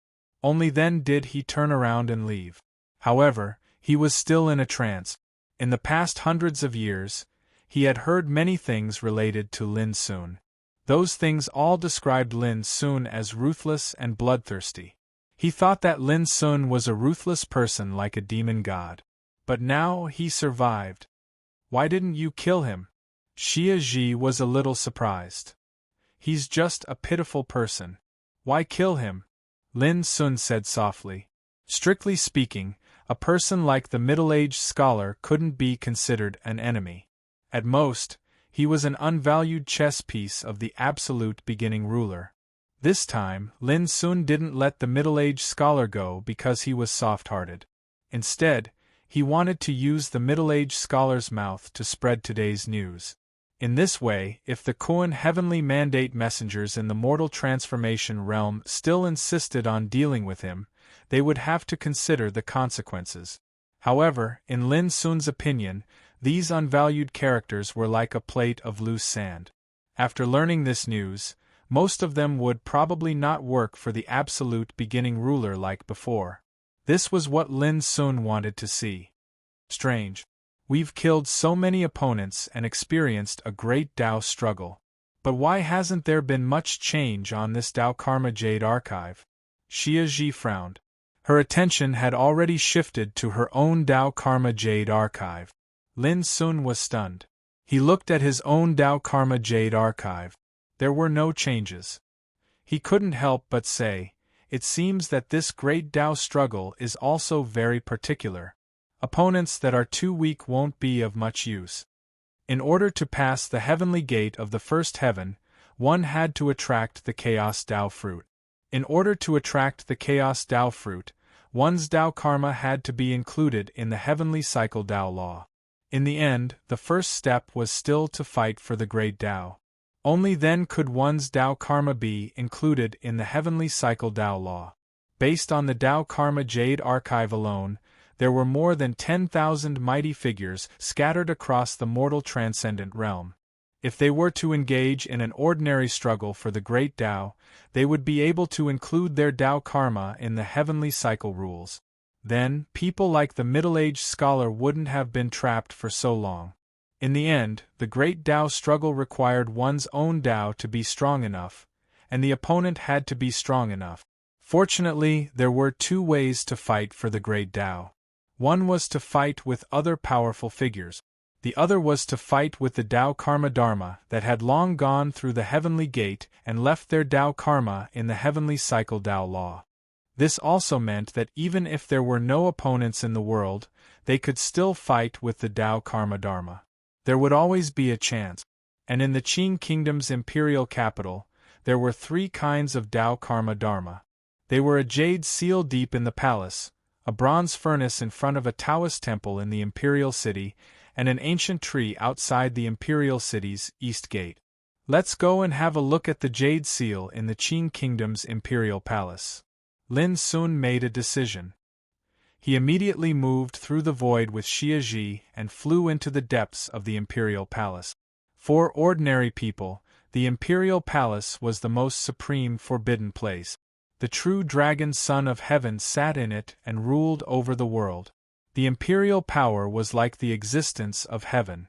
Only then did he turn around and leave. However, he was still in a trance. In the past hundreds of years, he had heard many things related to Lin Sun. Those things all described Lin Sun as ruthless and bloodthirsty. He thought that Lin Sun was a ruthless person like a demon god. But now he survived. "Why didn't you kill him?" Xia Ji was a little surprised. "He's just a pitiful person. Why kill him?" Lin Sun said softly. "Strictly speaking, a person like the middle-aged scholar couldn't be considered an enemy. At most, he was an unvalued chess piece of the absolute beginning ruler." This time, Lin Sun didn't let the middle-aged scholar go because he was soft-hearted. Instead, he wanted to use the middle-aged scholar's mouth to spread today's news. In this way, if the Kuan heavenly mandate messengers in the mortal transformation realm still insisted on dealing with him, they would have to consider the consequences. However, in Lin Sun's opinion, these unvalued characters were like a plate of loose sand. After learning this news, most of them would probably not work for the absolute beginning ruler like before. This was what Lin Sun wanted to see. "Strange. We've killed so many opponents and experienced a great Tao struggle. But why hasn't there been much change on this Tao Karma Jade archive?" Xia Ji frowned. Her attention had already shifted to her own Tao Karma Jade archive. Lin Sun was stunned. He looked at his own Tao Karma Jade archive. There were no changes. He couldn't help but say, "It seems that this great Tao struggle is also very particular. Opponents that are too weak won't be of much use." In order to pass the heavenly gate of the first heaven, one had to attract the Chaos Tao fruit. In order to attract the Chaos Tao fruit, one's Tao karma had to be included in the heavenly cycle Tao law. In the end, the first step was still to fight for the great Tao. Only then could one's Tao karma be included in the heavenly cycle Tao law. Based on the Tao Karma Jade archive alone, there were more than 10,000 mighty figures scattered across the mortal transcendent realm. If they were to engage in an ordinary struggle for the great Tao, they would be able to include their Tao karma in the heavenly cycle rules. Then, people like the middle-aged scholar wouldn't have been trapped for so long. In the end, the great Tao struggle required one's own Tao to be strong enough, and the opponent had to be strong enough. Fortunately, there were two ways to fight for the great Tao. One was to fight with other powerful figures. The other was to fight with the Tao Karma Dharma that had long gone through the heavenly gate and left their Tao Karma in the heavenly cycle Tao law. This also meant that even if there were no opponents in the world, they could still fight with the Tao Karma Dharma. There would always be a chance. And in the Qing Kingdom's imperial capital, there were three kinds of Tao Karma Dharma. They were a jade seal deep in the palace, a bronze furnace in front of a Taoist temple in the imperial city, and an ancient tree outside the imperial city's east gate. Let's go and have a look at the jade seal in the Qing Kingdom's imperial palace. Lin Sun made a decision. He immediately moved through the void with Xia Ji and flew into the depths of the imperial palace. For ordinary people, the imperial palace was the most supreme forbidden place. The true dragon son of heaven sat in it and ruled over the world. The imperial power was like the existence of heaven.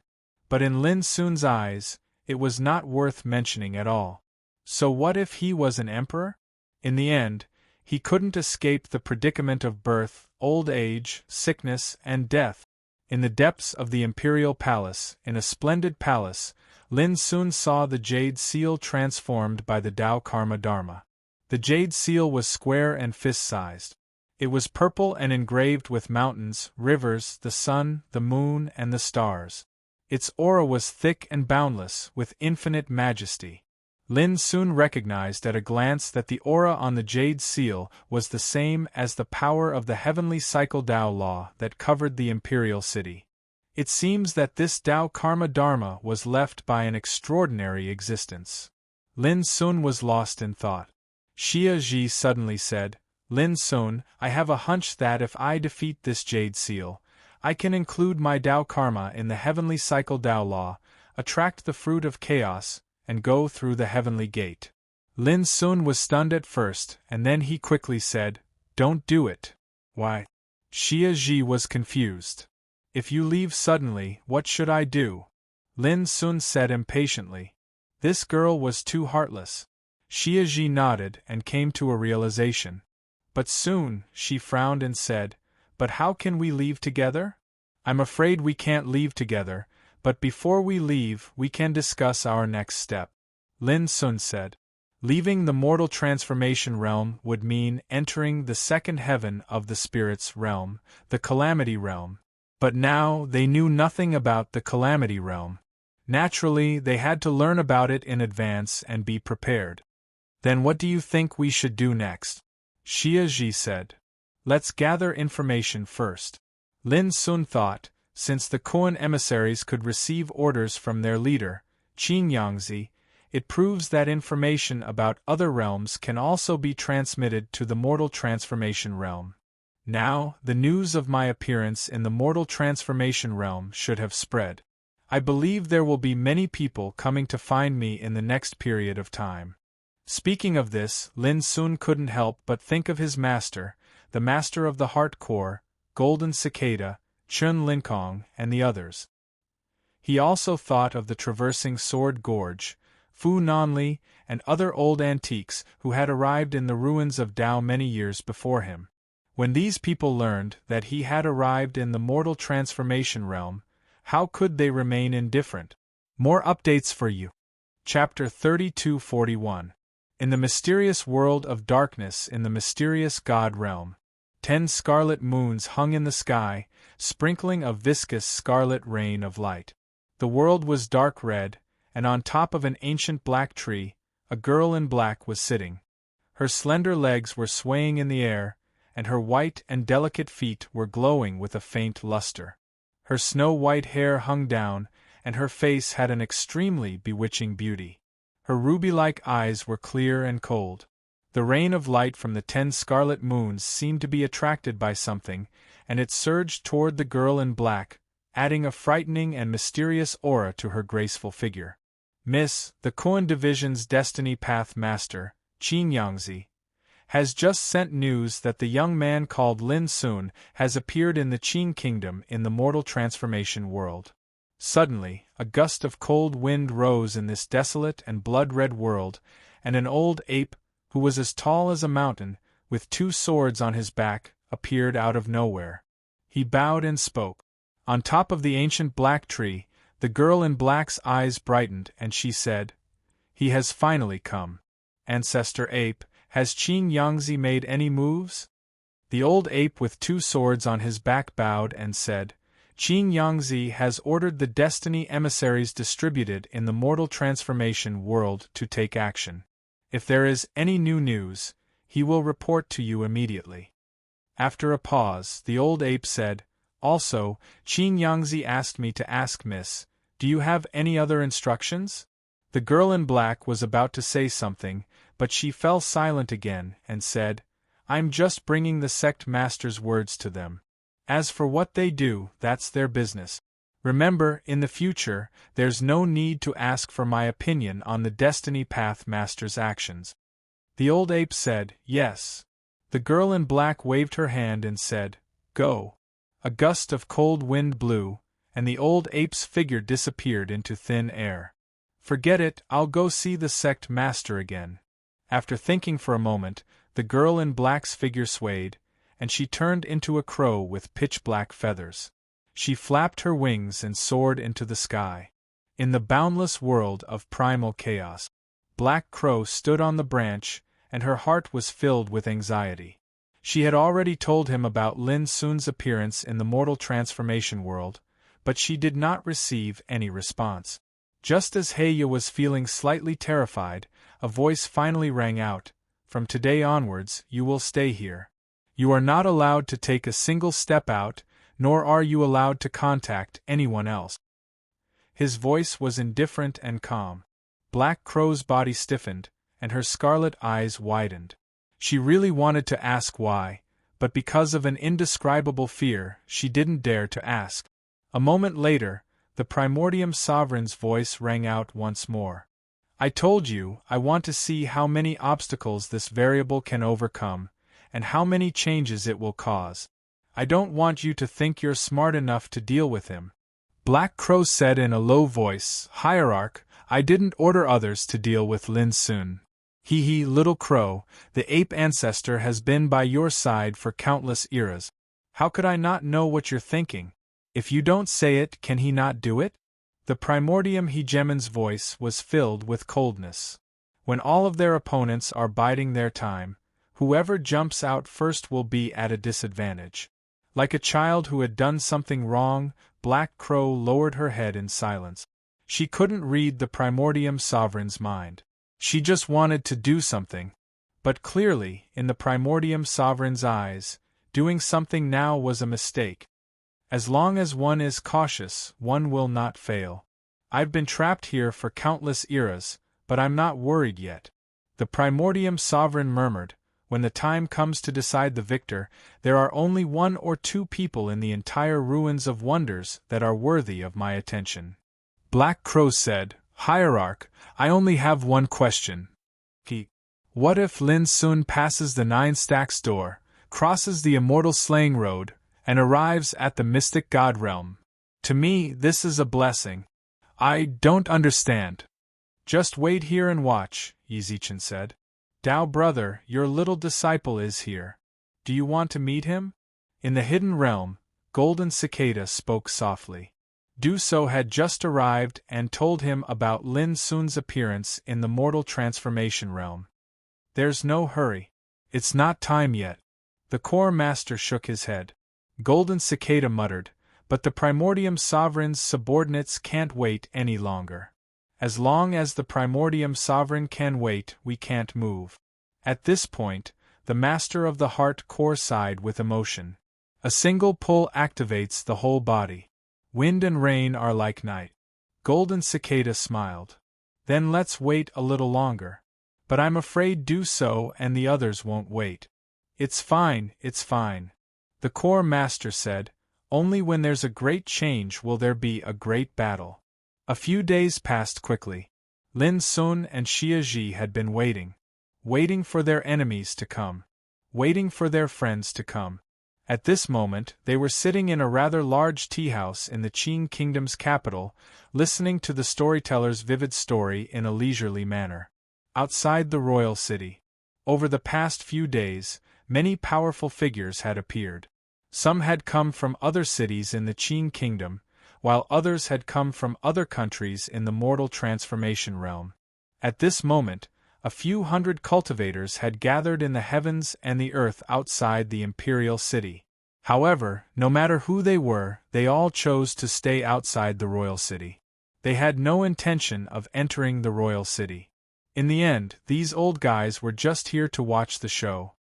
But in Lin Sun's eyes, it was not worth mentioning at all. So what if he was an emperor? In the end, he couldn't escape the predicament of birth, old age, sickness, and death. In the depths of the imperial palace, in a splendid palace, Lin Sun saw the jade seal transformed by the Tao Karma Dharma. The jade seal was square and fist-sized. It was purple and engraved with mountains, rivers, the sun, the moon, and the stars. Its aura was thick and boundless, with infinite majesty. Lin Sun recognized at a glance that the aura on the jade seal was the same as the power of the heavenly cycle Tao law that covered the imperial city. It seems that this Tao Karma Dharma was left by an extraordinary existence. Lin Sun was lost in thought. Xia Ji suddenly said, Lin Sun, I have a hunch that if I defeat this jade seal, I can include my Tao Karma in the heavenly cycle Tao law, attract the fruit of chaos, and go through the heavenly gate. Lin Sun was stunned at first, and then he quickly said, Don't do it. Why? Xia Ji was confused. If you leave suddenly, what should I do? Lin Sun said impatiently. This girl was too heartless. Xia Ji nodded and came to a realization. But soon, she frowned and said, But how can we leave together? I'm afraid we can't leave together, but before we leave, we can discuss our next step. Lin Sun said. Leaving the mortal transformation realm would mean entering the second heaven of the spirit's realm, the calamity realm. But now they knew nothing about the calamity realm. Naturally, they had to learn about it in advance and be prepared. Then what do you think we should do next? Xia Ji said. Let's gather information first. Lin Sun thought, since the Kuan emissaries could receive orders from their leader, Qin Yangzi, it proves that information about other realms can also be transmitted to the mortal transformation realm. Now, the news of my appearance in the mortal transformation realm should have spread. I believe there will be many people coming to find me in the next period of time. Speaking of this, Lin Sun couldn't help but think of his master, the master of the heart core, Golden Cicada, Chun Linkong, and the others. He also thought of the traversing Sword Gorge, Fu Nanli, and other old antiques who had arrived in the ruins of Tao many years before him. When these people learned that he had arrived in the mortal transformation realm, how could they remain indifferent? More updates for you. Chapter 3241. In the mysterious world of darkness in the mysterious God realm, 10 scarlet moons hung in the sky, sprinkling a viscous scarlet rain of light. The world was dark red, and on top of an ancient black tree, a girl in black was sitting. Her slender legs were swaying in the air, and her white and delicate feet were glowing with a faint luster. Her snow-white hair hung down, and her face had an extremely bewitching beauty. Her ruby-like eyes were clear and cold. The rain of light from the 10 scarlet moons seemed to be attracted by something, and it surged toward the girl in black, adding a frightening and mysterious aura to her graceful figure. Miss, the Koan Division's Destiny Path Master, Qin Yangzi, has just sent news that the young man called Lin Sun has appeared in the Qin Kingdom in the mortal transformation world. Suddenly, a gust of cold wind rose in this desolate and blood-red world, and an old ape, who was as tall as a mountain, with 2 swords on his back, appeared out of nowhere. He bowed and spoke. On top of the ancient black tree, the girl in black's eyes brightened and she said, "He has finally come. Ancestor Ape, has Qin Yangzi made any moves?" The old ape with 2 swords on his back bowed and said, "Qin Yangzi has ordered the destiny emissaries distributed in the mortal transformation world to take action. If there is any new news, he will report to you immediately." After a pause, the old ape said, "Also, Qin Yangzi asked me to ask Miss, do you have any other instructions?" The girl in black was about to say something, but she fell silent again and said, "I'm just bringing the sect master's words to them. As for what they do, that's their business. Remember, in the future, there's no need to ask for my opinion on the Destiny Path Master's actions." The old ape said, "Yes." The girl in black waved her hand and said, "Go." A gust of cold wind blew, and the old ape's figure disappeared into thin air. "Forget it, I'll go see the sect master again." After thinking for a moment, the girl in black's figure swayed, and she turned into a crow with pitch-black feathers. She flapped her wings and soared into the sky. In the boundless world of primal chaos, Black Crow stood on the branch, and her heart was filled with anxiety. She had already told him about Lin Sun's appearance in the mortal transformation world, but she did not receive any response. Just as Heya was feeling slightly terrified, a voice finally rang out, "From today onwards, you will stay here. You are not allowed to take a single step out, nor are you allowed to contact anyone else." His voice was indifferent and calm. Black Crow's body stiffened, and her scarlet eyes widened. She really wanted to ask why, but because of an indescribable fear, she didn't dare to ask. A moment later, the Primordium Sovereign's voice rang out once more. "I told you, I want to see how many obstacles this variable can overcome, and how many changes it will cause. I don't want you to think you're smart enough to deal with him." Black Crow said in a low voice, "Hierarch, I didn't order others to deal with Lin Sun. He, Little Crow, the ape ancestor has been by your side for countless eras. How could I not know what you're thinking? If you don't say it, can he not do it?" The Primordium Hegemon's voice was filled with coldness. "When all of their opponents are biding their time, whoever jumps out first will be at a disadvantage." Like a child who had done something wrong, Black Crow lowered her head in silence. She couldn't read the Primordium Sovereign's mind. She just wanted to do something. But clearly, in the Primordium Sovereign's eyes, doing something now was a mistake. As long as one is cautious, one will not fail. "I've been trapped here for countless eras, but I'm not worried yet." The Primordium Sovereign murmured, "When the time comes to decide the victor, there are only 1 or 2 people in the entire ruins of wonders that are worthy of my attention." Black Crow said, "Hierarch, I only have one question. What if Lin Sun passes the 9 Stacks door, crosses the immortal slaying road, and arrives at the mystic god realm? To me, this is a blessing. I don't understand." "Just wait here and watch," Yizichin said. "Dao brother, your little disciple is here. Do you want to meet him?" In the hidden realm, Golden Cicada spoke softly. Duso had just arrived and told him about Lin Sun's appearance in the mortal transformation realm. "There's no hurry. It's not time yet." The Core Master shook his head. Golden Cicada muttered, "But the Primordium Sovereign's subordinates can't wait any longer. As long as the Primordium Sovereign can wait, we can't move." At this point, the Master of the Heart Core sighed with emotion. "A single pull activates the whole body. Wind and rain are like night." Golden Cicada smiled. "Then let's wait a little longer. But I'm afraid Duso and the others won't wait." It's fine," the Core Master said. "Only when there's a great change will there be a great battle." A few days passed quickly. Lin Sun and Xia Ji had been waiting. Waiting for their enemies to come. Waiting for their friends to come. At this moment, they were sitting in a rather large tea-house in the Qing Kingdom's capital, listening to the storyteller's vivid story in a leisurely manner. Outside the royal city. Over the past few days, many powerful figures had appeared. Some had come from other cities in the Qing Kingdom, while others had come from other countries in the mortal transformation realm. At this moment, a few hundred cultivators had gathered in the heavens and the earth outside the imperial city. However, no matter who they were, they all chose to stay outside the royal city. They had no intention of entering the royal city. In the end, these old guys were just here to watch the show.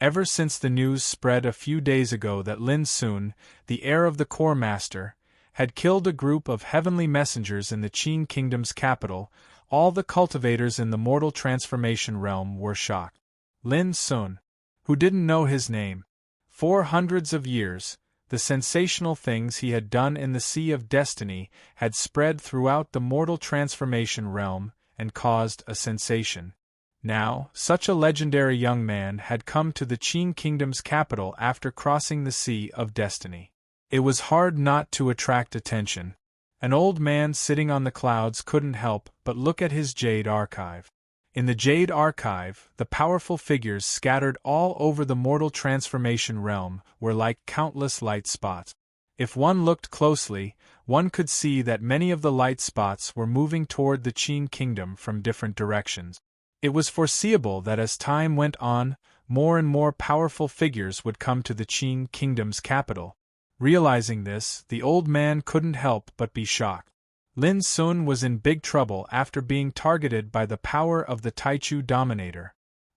Ever since the news spread a few days ago that Lin Sun, the heir of the core master, had killed a group of heavenly messengers in the Qing Kingdom's capital, all the cultivators in the mortal transformation realm were shocked. Lin Sun, who didn't know his name, for hundreds of years, the sensational things he had done in the Sea of Destiny had spread throughout the mortal transformation realm and caused a sensation. Now, such a legendary young man had come to the Qing Kingdom's capital after crossing the Sea of Destiny. It was hard not to attract attention. An old man sitting on the clouds couldn't help but look at his jade archive. In the jade archive, the powerful figures scattered all over the mortal transformation realm were like countless light spots. If one looked closely, one could see that many of the light spots were moving toward the Qing Kingdom from different directions. It was foreseeable that as time went on, more and more powerful figures would come to the Qing Kingdom's capital. Realizing this, the old man couldn't help but be shocked. Lin Sun was in big trouble after being targeted by the power of the Taichu Dominator.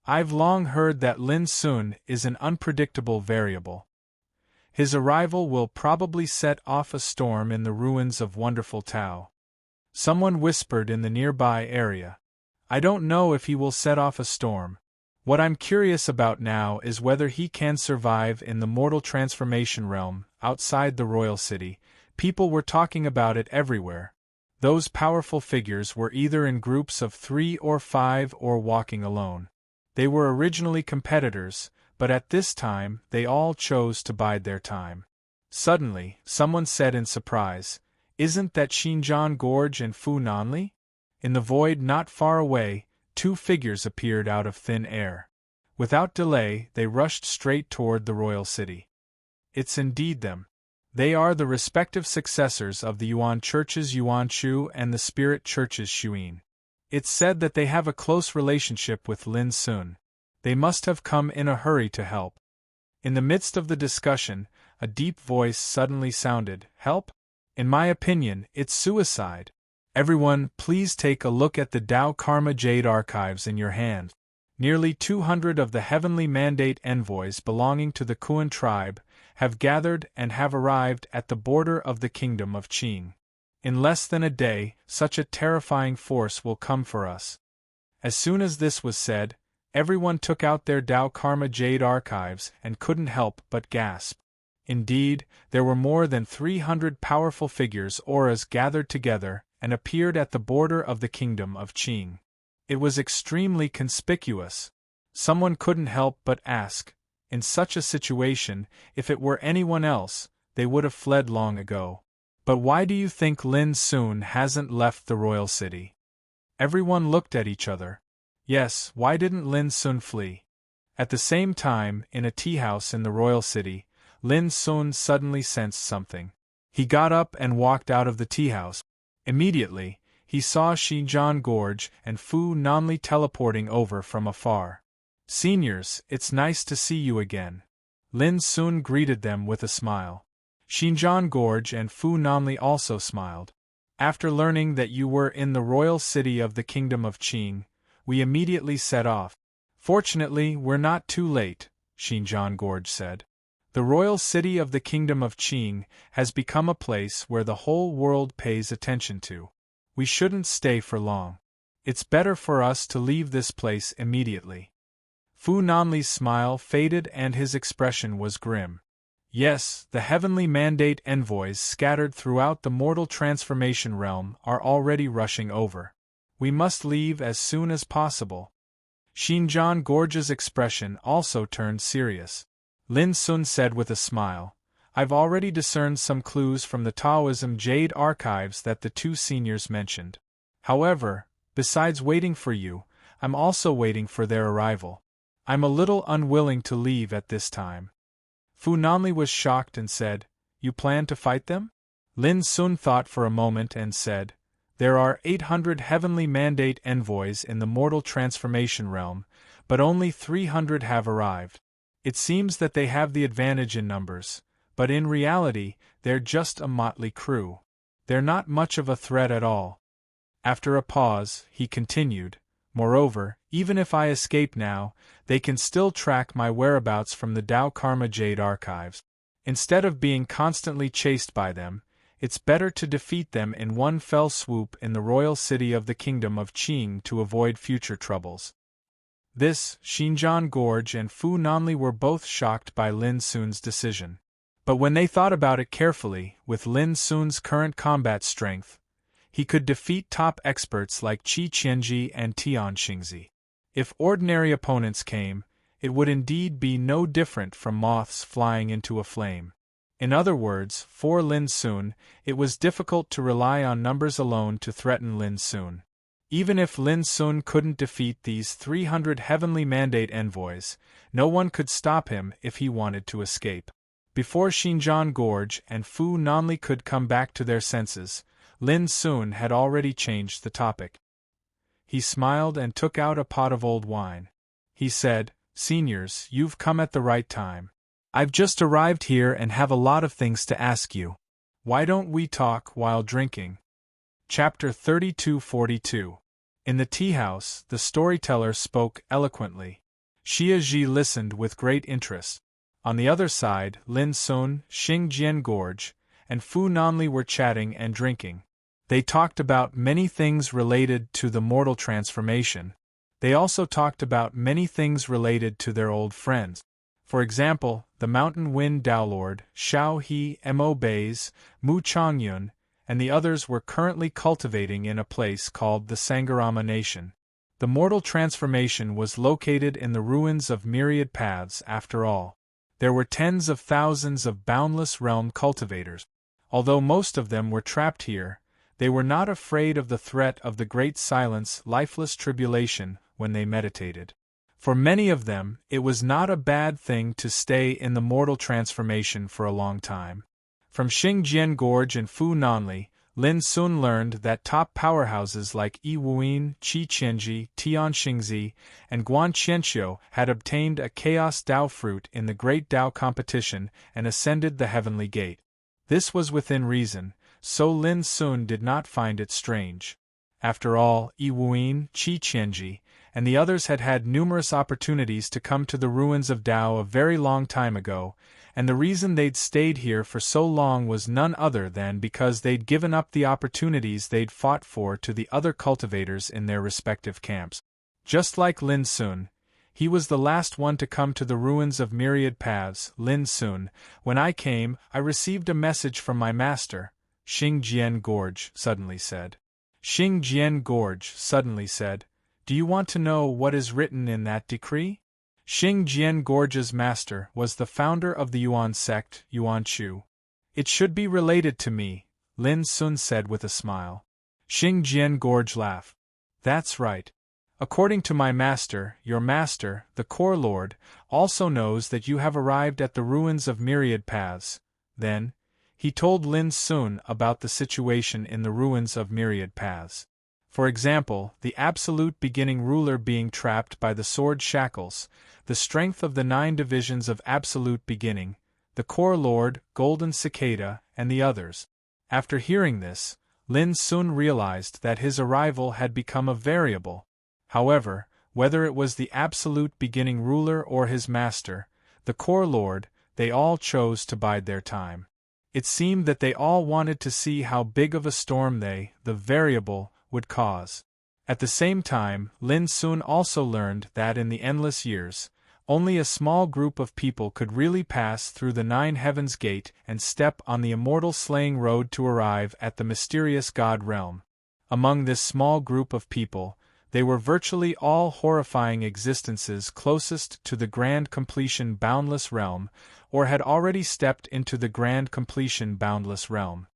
I've long heard that Lin Sun is an unpredictable variable. His arrival will probably set off a storm in the ruins of wonderful Tao. Someone whispered in the nearby area. I don't know if he will set off a storm. What I'm curious about now is whether he can survive in the mortal transformation realm, outside the royal city. People were talking about it everywhere. Those powerful figures were either in groups of 3 or 5 or walking alone. They were originally competitors, but at this time they all chose to bide their time. Suddenly, someone said in surprise, "Isn't that Xinjiang Gorge and Fu Nanli?" In the void not far away, 2 figures appeared out of thin air. Without delay, they rushed straight toward the royal city. It's indeed them. They are the respective successors of the Yuan Church's Yuan Shu and the Spirit Church's Shuin. It's said that they have a close relationship with Lin Sun. They must have come in a hurry to help. In the midst of the discussion, a deep voice suddenly sounded, "Help? In my opinion, it's suicide. Everyone, please take a look at the Tao Karma Jade archives in your hand." Nearly 200 of the heavenly mandate envoys belonging to the Kuan tribe have gathered and have arrived at the border of the kingdom of Qing. In less than a day, such a terrifying force will come for us. As soon as this was said, everyone took out their Tao Karma Jade archives and couldn't help but gasp. Indeed, there were more than 300 powerful figures auras gathered together and appeared at the border of the kingdom of Qing. It was extremely conspicuous. Someone couldn't help but ask, in such a situation, if it were anyone else, they would have fled long ago. But why do you think Lin Sun hasn't left the royal city? Everyone looked at each other. Yes, why didn't Lin Sun flee? At the same time, in a tea-house in the royal city, Lin Sun suddenly sensed something. He got up and walked out of the tea-house. Immediately, he saw Xinjiang Gorge and Fu Nanli teleporting over from afar. "Seniors, it's nice to see you again." Lin Sun greeted them with a smile. Xinjiang Gorge and Fu Nanli also smiled. "After learning that you were in the royal city of the kingdom of Qing, we immediately set off. Fortunately, we're not too late," Xinjiang Gorge said. "The royal city of the kingdom of Qing has become a place where the whole world pays attention to. We shouldn't stay for long. It's better for us to leave this place immediately." Fu Nanli's smile faded and his expression was grim. Yes, the heavenly mandate envoys scattered throughout the mortal transformation realm are already rushing over. We must leave as soon as possible. Xinjiang Gorge's expression also turned serious. Lin Sun said with a smile, I've already discerned some clues from the Taoism Jade archives that the two seniors mentioned. However, besides waiting for you, I'm also waiting for their arrival. I'm a little unwilling to leave at this time. Fu Nanli was shocked and said, You plan to fight them? Lin Sun thought for a moment and said, There are 800 heavenly mandate envoys in the mortal transformation realm, but only 300 have arrived. It seems that they have the advantage in numbers, but in reality, they're just a motley crew. They're not much of a threat at all. After a pause, he continued, Moreover, even if I escape now, they can still track my whereabouts from the Tao Karma Jade archives. Instead of being constantly chased by them, it's better to defeat them in one fell swoop in the royal city of the kingdom of Qing to avoid future troubles. This, Xinjiang Gorge and Fu Nanli were both shocked by Lin Sun's decision. But when they thought about it carefully, with Lin Sun's current combat strength, he could defeat top experts like Qi Qianji and Tian Xingzi. If ordinary opponents came, it would indeed be no different from moths flying into a flame. In other words, for Lin Sun, it was difficult to rely on numbers alone to threaten Lin Sun. Even if Lin Sun couldn't defeat these 300 heavenly mandate envoys, no one could stop him if he wanted to escape. Before Xinjiang Gorge and Fu Nanli could come back to their senses, Lin Sun had already changed the topic. He smiled and took out a pot of old wine. He said, Seniors, you've come at the right time. I've just arrived here and have a lot of things to ask you. Why don't we talk while drinking? Chapter 32-42. In the tea-house, the storyteller spoke eloquently. Xie Zhi listened with great interest. On the other side, Lin Sun, Xinjiang Gorge, and Fu Nanli were chatting and drinking. They talked about many things related to the mortal transformation. They also talked about many things related to their old friends. For example, the Mountain Wind Daolord, Xiao He, Mo Beis, Mu Changyun, and the others were currently cultivating in a place called the Sangarama Nation. The mortal transformation was located in the ruins of myriad paths after all. There were tens of thousands of boundless realm cultivators. Although most of them were trapped here, they were not afraid of the threat of the great silence, lifeless tribulation, when they meditated. For many of them, it was not a bad thing to stay in the mortal transformation for a long time. From Xinjiang Gorge and Fu Nanli, Lin Sun learned that top powerhouses like Yi Wuyin, Qi Qianji, Tian Xingzi, and Guan Qianqiu had obtained a Chaos Dao fruit in the Great Dao competition and ascended the Heavenly Gate. This was within reason, so Lin Sun did not find it strange. After all, Yi Wuyin, Qi Qianji, and the others had had numerous opportunities to come to the ruins of Dao a very long time ago, and the reason they'd stayed here for so long was none other than because they'd given up the opportunities they'd fought for to the other cultivators in their respective camps. Just like Lin Sun, he was the last one to come to the ruins of myriad paths. Lin Sun, when I came, I received a message from my master, Xinjiang Gorge suddenly said. Xinjiang Gorge suddenly said, Do you want to know what is written in that decree? Xinjiang Gorge's master was the founder of the Yuan sect, Yuan Chu. It should be related to me, Lin Sun said with a smile. Xinjiang Gorge laughed. That's right. According to my master, your master, the Core Lord, also knows that you have arrived at the ruins of myriad paths. Then, he told Lin Sun about the situation in the ruins of myriad paths. For example, the absolute beginning ruler being trapped by the sword shackles, the strength of the 9 divisions of absolute beginning, the Core Lord, Golden Cicada, and the others. After hearing this, Lin Sun realized that his arrival had become a variable. However, whether it was the absolute beginning ruler or his master, the Core Lord, they all chose to bide their time. It seemed that they all wanted to see how big of a storm they, the variable, would cause. At the same time, Lin Sun also learned that in the endless years, only a small group of people could really pass through the 9 Heavens Gate and step on the immortal slaying road to arrive at the mysterious God realm. Among this small group of people, they were virtually all horrifying existences closest to the grand completion boundless realm, or had already stepped into the grand completion boundless realm.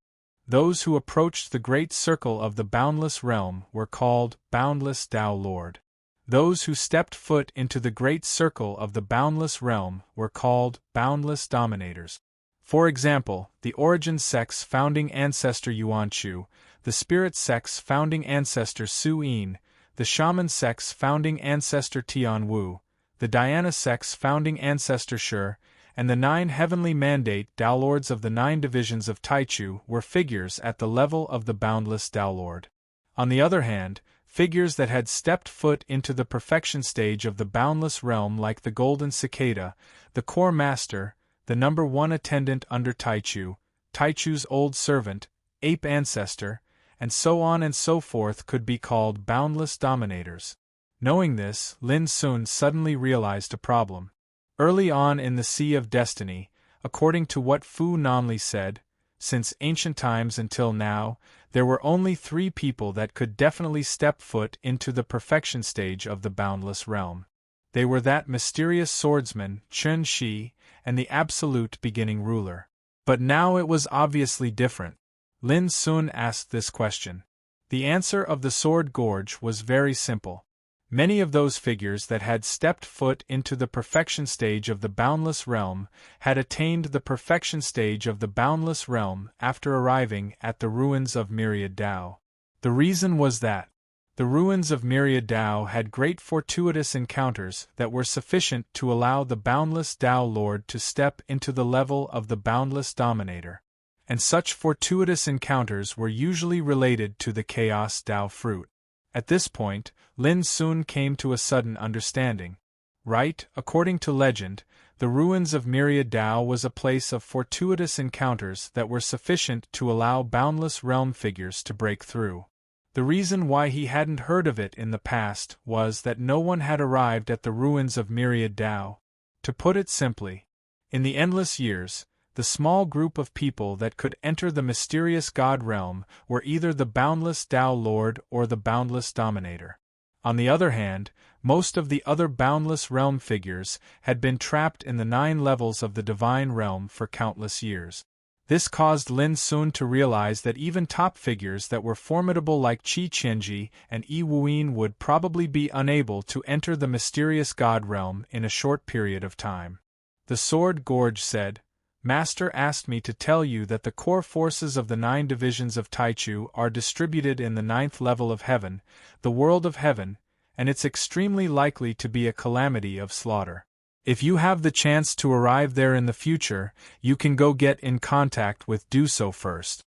Those who approached the great circle of the boundless realm were called boundless Tao Lord. Those who stepped foot into the great circle of the boundless realm were called boundless dominators. For example, the origin sect's founding ancestor Yuan Chu, the spirit sect's founding ancestor Su Yin, the shaman sect's founding ancestor Tian Wu, the Dhyana sect's founding ancestor Shi, and the 9 heavenly mandate Tao Lords of the 9 divisions of Taichu were figures at the level of the boundless Tao Lord. On the other hand, figures that had stepped foot into the perfection stage of the boundless realm like the golden cicada, the core master, the number 1 attendant under Taichu, Taichu's old servant, ape ancestor, and so on and so forth could be called boundless dominators. Knowing this, Lin Sun suddenly realized a problem. Early on in the Sea of Destiny, according to what Fu Nanli said, since ancient times until now, there were only 3 people that could definitely step foot into the perfection stage of the boundless realm. They were that mysterious swordsman, Chen Shi, and the absolute beginning ruler. But now it was obviously different. Lin Sun asked this question. The answer of the Sword Gorge was very simple. Many of those figures that had stepped foot into the perfection stage of the boundless realm had attained the perfection stage of the boundless realm after arriving at the ruins of Myriad Tao. The reason was that the ruins of Myriad Tao had great fortuitous encounters that were sufficient to allow the boundless Tao Lord to step into the level of the boundless dominator. And such fortuitous encounters were usually related to the Chaos Tao fruit. At this point, Lin Sun came to a sudden understanding. Right, according to legend, the ruins of Myriad Tao was a place of fortuitous encounters that were sufficient to allow boundless realm figures to break through. The reason why he hadn't heard of it in the past was that no one had arrived at the ruins of Myriad Tao. To put it simply, in the endless years, the small group of people that could enter the mysterious God realm were either the boundless Tao Lord or the boundless dominator. On the other hand, most of the other boundless realm figures had been trapped in the 9 levels of the divine realm for countless years. This caused Lin Sun to realize that even top figures that were formidable like Qi Qianji and Yi Wuyin would probably be unable to enter the mysterious God realm in a short period of time. The Sword Gorge said, "Master asked me to tell you that the core forces of the 9 divisions of Taichu are distributed in the 9th level of heaven, the world of heaven, and it's extremely likely to be a calamity of slaughter. If you have the chance to arrive there in the future, you can go get in contact with Do So first."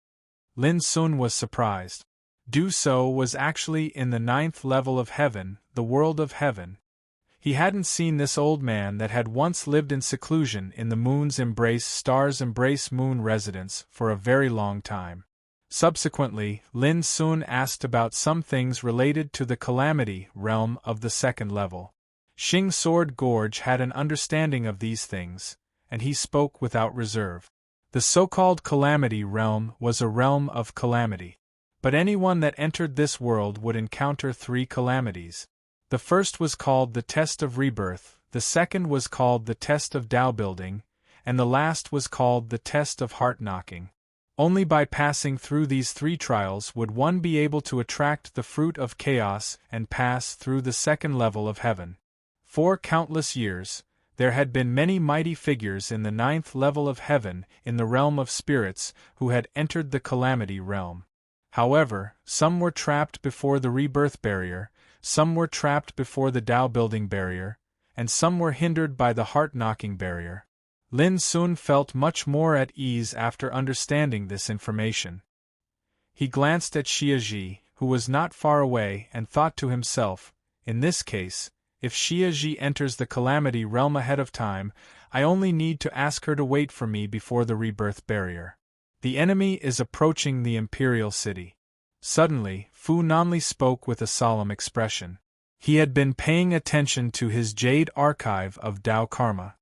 Lin Sun was surprised. Do So was actually in the 9th level of heaven, the world of heaven. He hadn't seen this old man that had once lived in seclusion in the Moon's Embrace Star's Embrace Moon residence for a very long time. Subsequently, Lin Sun asked about some things related to the Calamity realm of the 2nd level. Xing Sword Gorge had an understanding of these things, and he spoke without reserve. The so-called Calamity realm was a realm of calamity. But anyone that entered this world would encounter 3 calamities. The first was called the Test of Rebirth, the second was called the Test of Tao Building, and the last was called the Test of Heart Knocking. Only by passing through these 3 trials would one be able to attract the fruit of chaos and pass through the 2nd level of heaven. For countless years, there had been many mighty figures in the 9th level of heaven in the realm of spirits who had entered the Calamity realm. However, some were trapped before the rebirth barrier, some were trapped before the Tao building barrier, and some were hindered by the heart-knocking barrier. Lin Sun felt much more at ease after understanding this information. He glanced at Xia Ji, who was not far away, and thought to himself, in this case, if Xia Ji enters the Calamity realm ahead of time, I only need to ask her to wait for me before the rebirth barrier. The enemy is approaching the Imperial City. Suddenly, Fu Nanli spoke with a solemn expression. He had been paying attention to his jade archive of Tao Karma.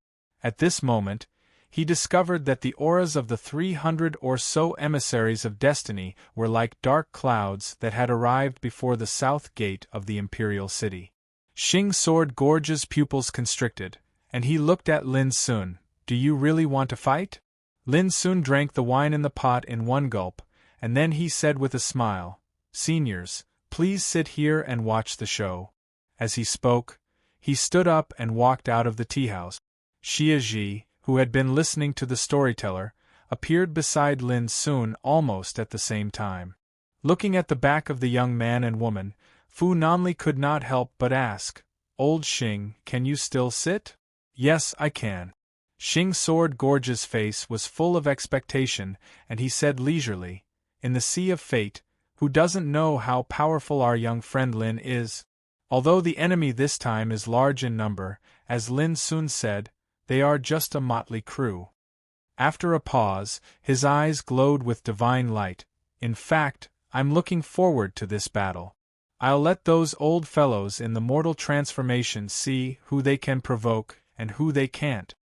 At this moment, he discovered that the auras of the 300 or so emissaries of destiny were like dark clouds that had arrived before the south gate of the imperial city. Xing Sword Gorge's pupils constricted, and he looked at Lin Sun. "Do you really want to fight?" Lin Sun drank the wine in the pot in one gulp, and then he said with a smile, "Seniors, please sit here and watch the show." As he spoke, he stood up and walked out of the tea-house. Xia Ji, who had been listening to the storyteller, appeared beside Lin Sun almost at the same time. Looking at the back of the young man and woman, Fu Nanli could not help but ask, "Old Xing, can you still sit?" "Yes, I can." Xing Sword Gorge's face was full of expectation, and he said leisurely, "In the sea of fate, who doesn't know how powerful our young friend Lin is? Although the enemy this time is large in number, as Lin Sun said, they are just a motley crew." After a pause, his eyes glowed with divine light. "In fact, I'm looking forward to this battle. I'll let those old fellows in the mortal transformation see who they can provoke and who they can't."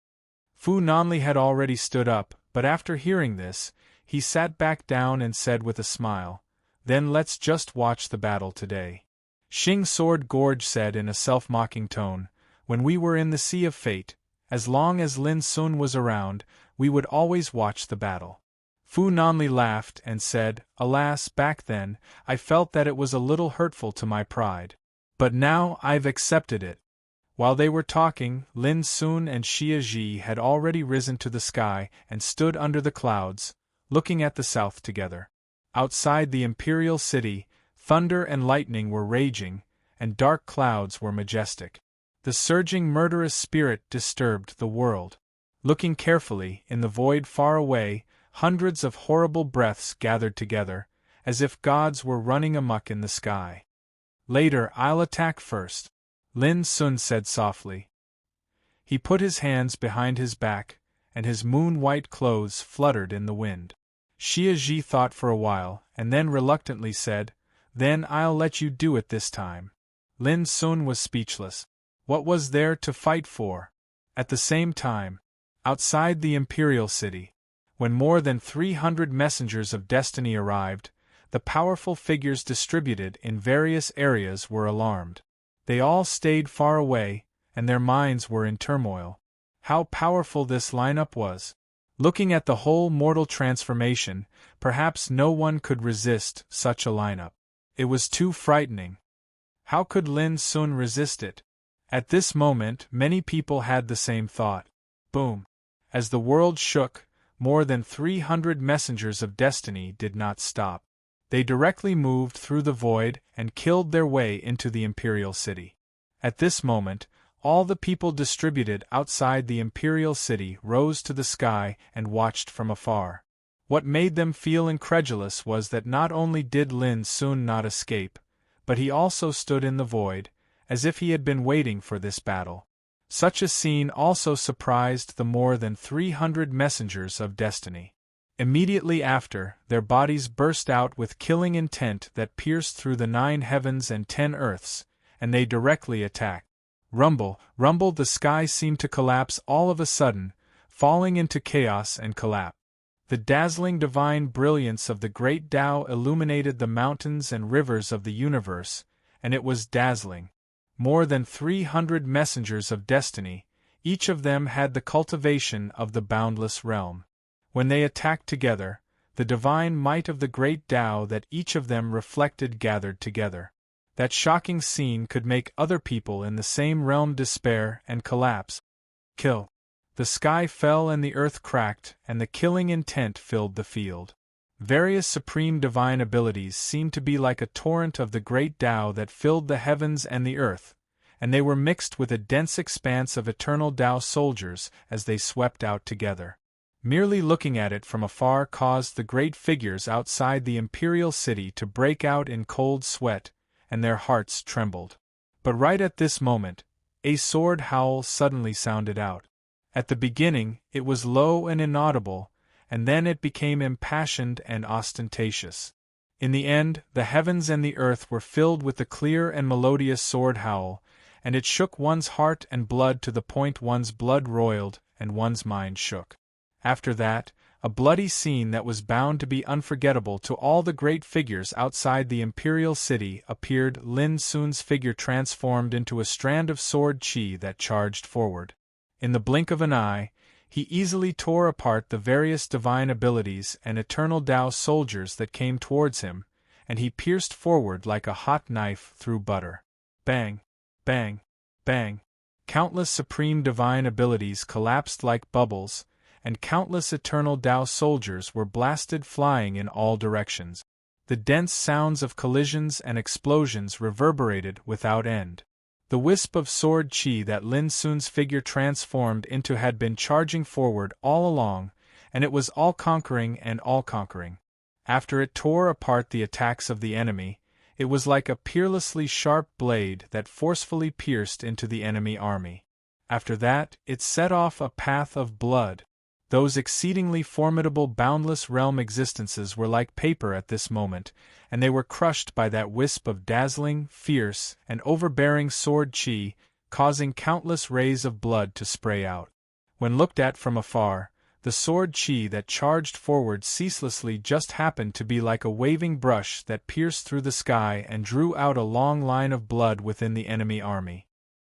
Fu Nanli had already stood up, but after hearing this, he sat back down and said with a smile, "Then let's just watch the battle today." Xing Sword Gorge said in a self-mocking tone, "When we were in the Sea of Fate, as long as Lin Sun was around, we would always watch the battle." Fu Nanli laughed and said, "Alas, back then, I felt that it was a little hurtful to my pride. But now I've accepted it." While they were talking, Lin Sun and Xia Ji had already risen to the sky and stood under the clouds, looking at the south together. Outside the imperial city, thunder and lightning were raging, and dark clouds were majestic. The surging murderous spirit disturbed the world. Looking carefully, in the void far away, hundreds of horrible breaths gathered together, as if gods were running amok in the sky. "Later I'll attack first," Lin Sun said softly. He put his hands behind his back, and his moon-white clothes fluttered in the wind. Xia Ji thought for a while, and then reluctantly said, "Then I'll let you do it this time." Lin Sun was speechless. What was there to fight for? At the same time, outside the imperial city, when more than 300 messengers of destiny arrived, the powerful figures distributed in various areas were alarmed. They all stayed far away, and their minds were in turmoil. How powerful this lineup was! Looking at the whole mortal transformation, perhaps no one could resist such a lineup. It was too frightening. How could Lin Sun resist it? At this moment, many people had the same thought. Boom! As the world shook, more than 300 messengers of destiny did not stop. They directly moved through the void and killed their way into the imperial city. At this moment, all the people distributed outside the imperial city rose to the sky and watched from afar. What made them feel incredulous was that not only did Lin Sun not escape, but he also stood in the void, as if he had been waiting for this battle. Such a scene also surprised the more than 300 messengers of destiny. Immediately after, their bodies burst out with killing intent that pierced through the 9 heavens and 10 earths, and they directly attacked. Rumble, rumble, the sky seemed to collapse all of a sudden, falling into chaos and collapse. The dazzling divine brilliance of the great Tao illuminated the mountains and rivers of the universe, and it was dazzling. More than 300 messengers of destiny, each of them had the cultivation of the boundless realm. When they attacked together, the divine might of the great Tao that each of them reflected gathered together. That shocking scene could make other people in the same realm despair and collapse. Kill. The sky fell and the earth cracked, and the killing intent filled the field. Various supreme divine abilities seemed to be like a torrent of the great Tao that filled the heavens and the earth, and they were mixed with a dense expanse of eternal Tao soldiers as they swept out together. Merely looking at it from afar caused the great figures outside the imperial city to break out in cold sweat, and their hearts trembled. But right at this moment, a sword howl suddenly sounded out. At the beginning, it was low and inaudible, and then it became impassioned and ostentatious. In the end, the heavens and the earth were filled with the clear and melodious sword howl, and it shook one's heart and blood to the point one's blood roiled and one's mind shook. After that, a bloody scene that was bound to be unforgettable to all the great figures outside the imperial city appeared. Lin Sun's figure transformed into a strand of sword chi that charged forward. In the blink of an eye, he easily tore apart the various divine abilities and eternal Tao soldiers that came towards him, and he pierced forward like a hot knife through butter. Bang! Bang! Bang! Countless supreme divine abilities collapsed like bubbles, and countless eternal Tao soldiers were blasted flying in all directions. The dense sounds of collisions and explosions reverberated without end. The wisp of sword chi that Lin Sun's figure transformed into had been charging forward all along, and it was all-conquering and all-conquering. After it tore apart the attacks of the enemy, it was like a peerlessly sharp blade that forcefully pierced into the enemy army. After that, it set off a path of blood. Those exceedingly formidable boundless realm existences were like paper at this moment, and they were crushed by that wisp of dazzling, fierce, and overbearing sword chi, causing countless rays of blood to spray out. When looked at from afar, the sword chi that charged forward ceaselessly just happened to be like a waving brush that pierced through the sky and drew out a long line of blood within the enemy army.